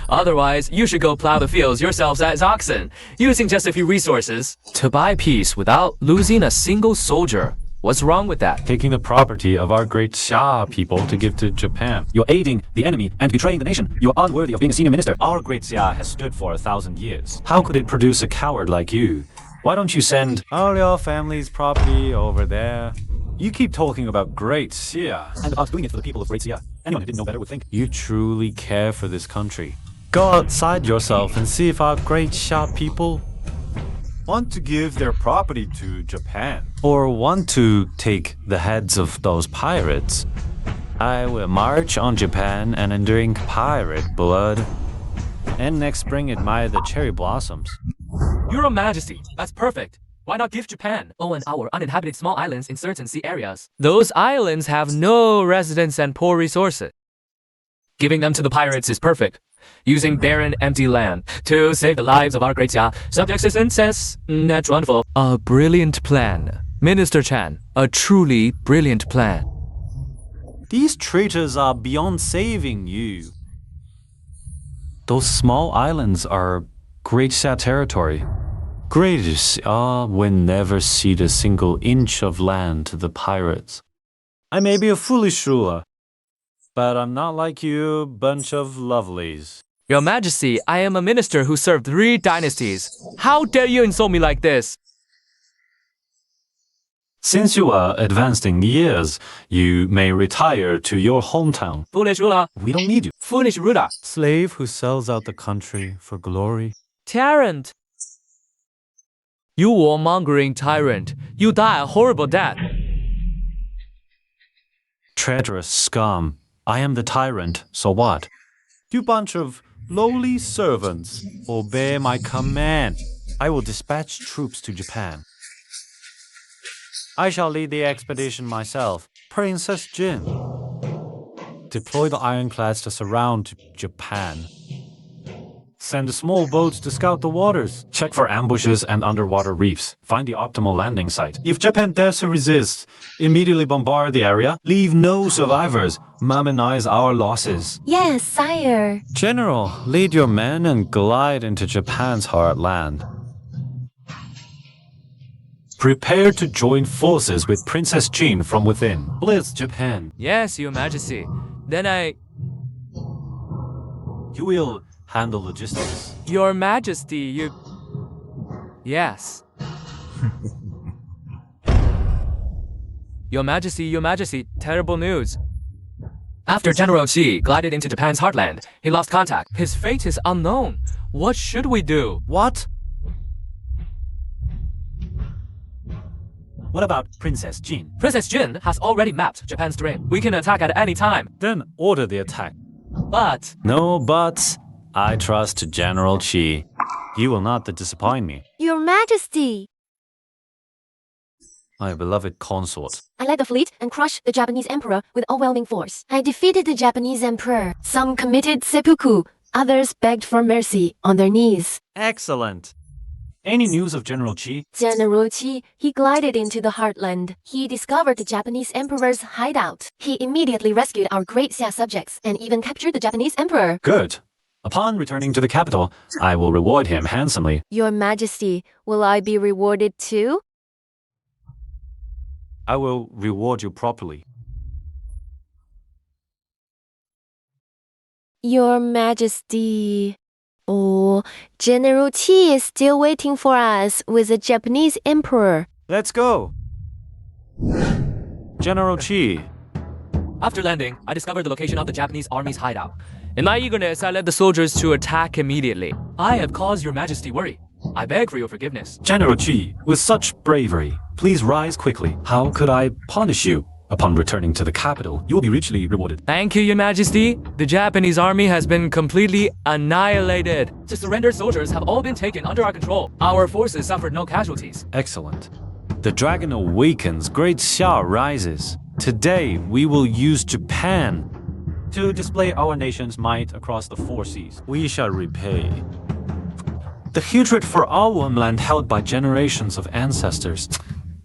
Speaker 4: Otherwise, you should go plow the fields yourselves as oxen, using just a few resources to buy peace without losing a single soldier. What's wrong with that?
Speaker 3: Taking the property of our great Xia people to give to Japan. You're aiding the enemy and betraying the nation. You're unworthy of being a senior minister. Our great Xia has stood for 1,000 years. How could it produce a coward like you? Why don't you send all your family's property over there? You keep talking about great Xia.
Speaker 7: And about doing it for the people of Great Xia. Anyone who didn't know better would think.
Speaker 3: You truly care for this country. Go outside yourself and see if our great Xia people want to give their property to Japan or want to take the heads of those pirates. I will march on Japan and drink pirate blood, and next spring admire the cherry blossoms.
Speaker 4: Your Majesty, that's perfect. Why not give Japan and our uninhabited small islands in certain sea areas? Those islands have no residents and poor resources. Giving them to the pirates is perfect. Using barren, empty land to save the lives of our great Xia subjects is incest. That's wonderful. A brilliant plan. Minister Chan, a truly brilliant plan.
Speaker 3: These traitors are beyond saving you. Those small islands are Great Xia territory. Great Xia will never cede a single inch of land to the pirates. I may be a foolish ruler, but I'm not like you bunch of lovelies.
Speaker 4: Your Majesty, I am a minister who served 3 dynasties. How dare you insult me like this?
Speaker 3: Since you are advanced in years, you may retire to your hometown.
Speaker 4: Foolish ruler.
Speaker 3: We don't need you.
Speaker 4: Foolish ruler.
Speaker 3: Slave who sells out the country for glory.
Speaker 4: Tyrant. You warmongering tyrant. You die a horrible death.
Speaker 3: Treacherous scum. I am the tyrant, so what? You bunch of lowly servants, obey my command. I will dispatch troops to Japan. I shall lead the expedition myself, Princess Jin. Deploy the ironclads to surround Japan. Send small boats to scout the waters. Check for ambushes and underwater reefs. Find the optimal landing site. If Japan dares to resist, immediately bombard the area. Leave no survivors. Minimize our losses.
Speaker 6: Yes, sire.
Speaker 3: General, lead your men and glide into Japan's heartland. Prepare to join forces with Princess Jin from within. Blitz Japan.
Speaker 4: Yes, Your Majesty. Then
Speaker 3: You will handle logistics.
Speaker 4: Your Majesty, you... Yes. Your Majesty, terrible news. After General Qi glided into Japan's heartland, he lost contact. His fate is unknown. What should we do?
Speaker 3: What? What about Princess Jin?
Speaker 4: Princess Jin has already mapped Japan's terrain. We can attack at any time.
Speaker 3: Then order the attack.
Speaker 4: But...
Speaker 3: No buts. I trust General Qi. You will not disappoint me.
Speaker 2: Your Majesty!
Speaker 3: My beloved consort.
Speaker 6: I led the fleet and crushed the Japanese emperor with overwhelming force. I defeated the Japanese emperor. Some committed seppuku. Others begged for mercy on their knees.
Speaker 3: Excellent. Any news of General Qi?
Speaker 6: General Qi, he glided into the heartland. He discovered the Japanese emperor's hideout. He immediately rescued our great Xia subjects and even captured the Japanese emperor.
Speaker 3: Good. Upon returning to the capital, I will reward him handsomely.
Speaker 2: Your Majesty, will I be rewarded too?
Speaker 3: I will reward you properly.
Speaker 2: Your Majesty... Oh, General Qi is still waiting for us with the Japanese emperor.
Speaker 3: Let's go. General Qi.
Speaker 4: After landing, I discovered the location of the Japanese army's hideout. In my eagerness, I led the soldiers to attack immediately. I have caused Your Majesty worry. I beg for your forgiveness.
Speaker 3: General Qi, with such bravery, please rise quickly. How could I punish you? Upon returning to the capital, you will be richly rewarded.
Speaker 4: Thank you, Your Majesty. The Japanese army has been completely annihilated. The surrendered soldiers have all been taken under our control. Our forces suffered no casualties.
Speaker 3: Excellent. The dragon awakens, Great Xia rises. Today, we will use Japan to display our nation's might across the 4 seas. We shall repay the hatred for our homeland held by generations of ancestors.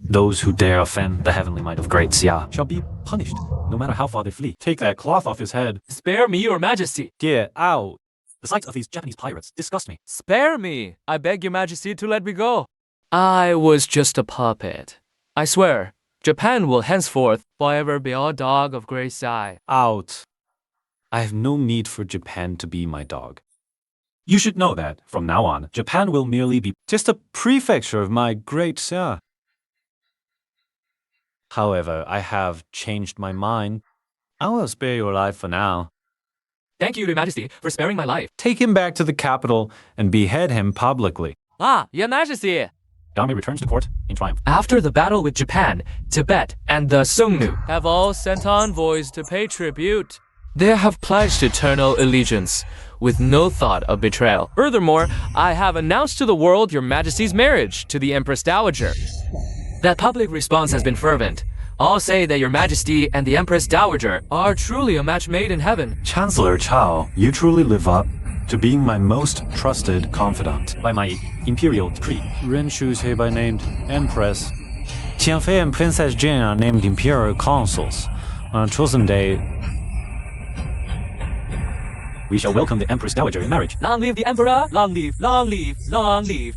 Speaker 3: Those who dare offend the heavenly might of Great Xia shall be punished, no matter how far they flee. Take that cloth off his head.
Speaker 4: Spare me, Your Majesty.
Speaker 3: Get out.
Speaker 7: The sight of these Japanese pirates disgust me.
Speaker 4: Spare me! I beg your majesty to let me go. I was just a puppet. I swear, Japan will henceforth forever be our dog of great side.
Speaker 3: Out. I have no need for Japan to be my dog.
Speaker 7: You should know that, from now on, Japan will merely be
Speaker 3: Just a prefecture of my great Xia. However, I have changed my mind. I will spare your life for now.
Speaker 4: Thank you, Your Majesty, for sparing my life.
Speaker 3: Take him back to the capital and behead him publicly.
Speaker 4: Ah, Your Majesty!
Speaker 7: Dame returns to court in triumph.
Speaker 4: After the battle with Japan, Tibet, and the Sungnu have all sent envoys to pay tribute. They have pledged eternal allegiance, with no thought of betrayal. Furthermore, I have announced to the world Your Majesty's marriage to the Empress Dowager. That public response has been fervent. All say that Your Majesty and the Empress Dowager are truly a match made in heaven.
Speaker 7: Chancellor Chao, you truly live up to being my most trusted confidant. By my imperial decree,
Speaker 3: Ren Shusei by named Empress. Tianfei and Princess Jane are named Imperial Consuls. On a chosen day,
Speaker 7: we shall welcome the Empress Dowager in marriage.
Speaker 4: Long live the Emperor! Long live, long live, long live.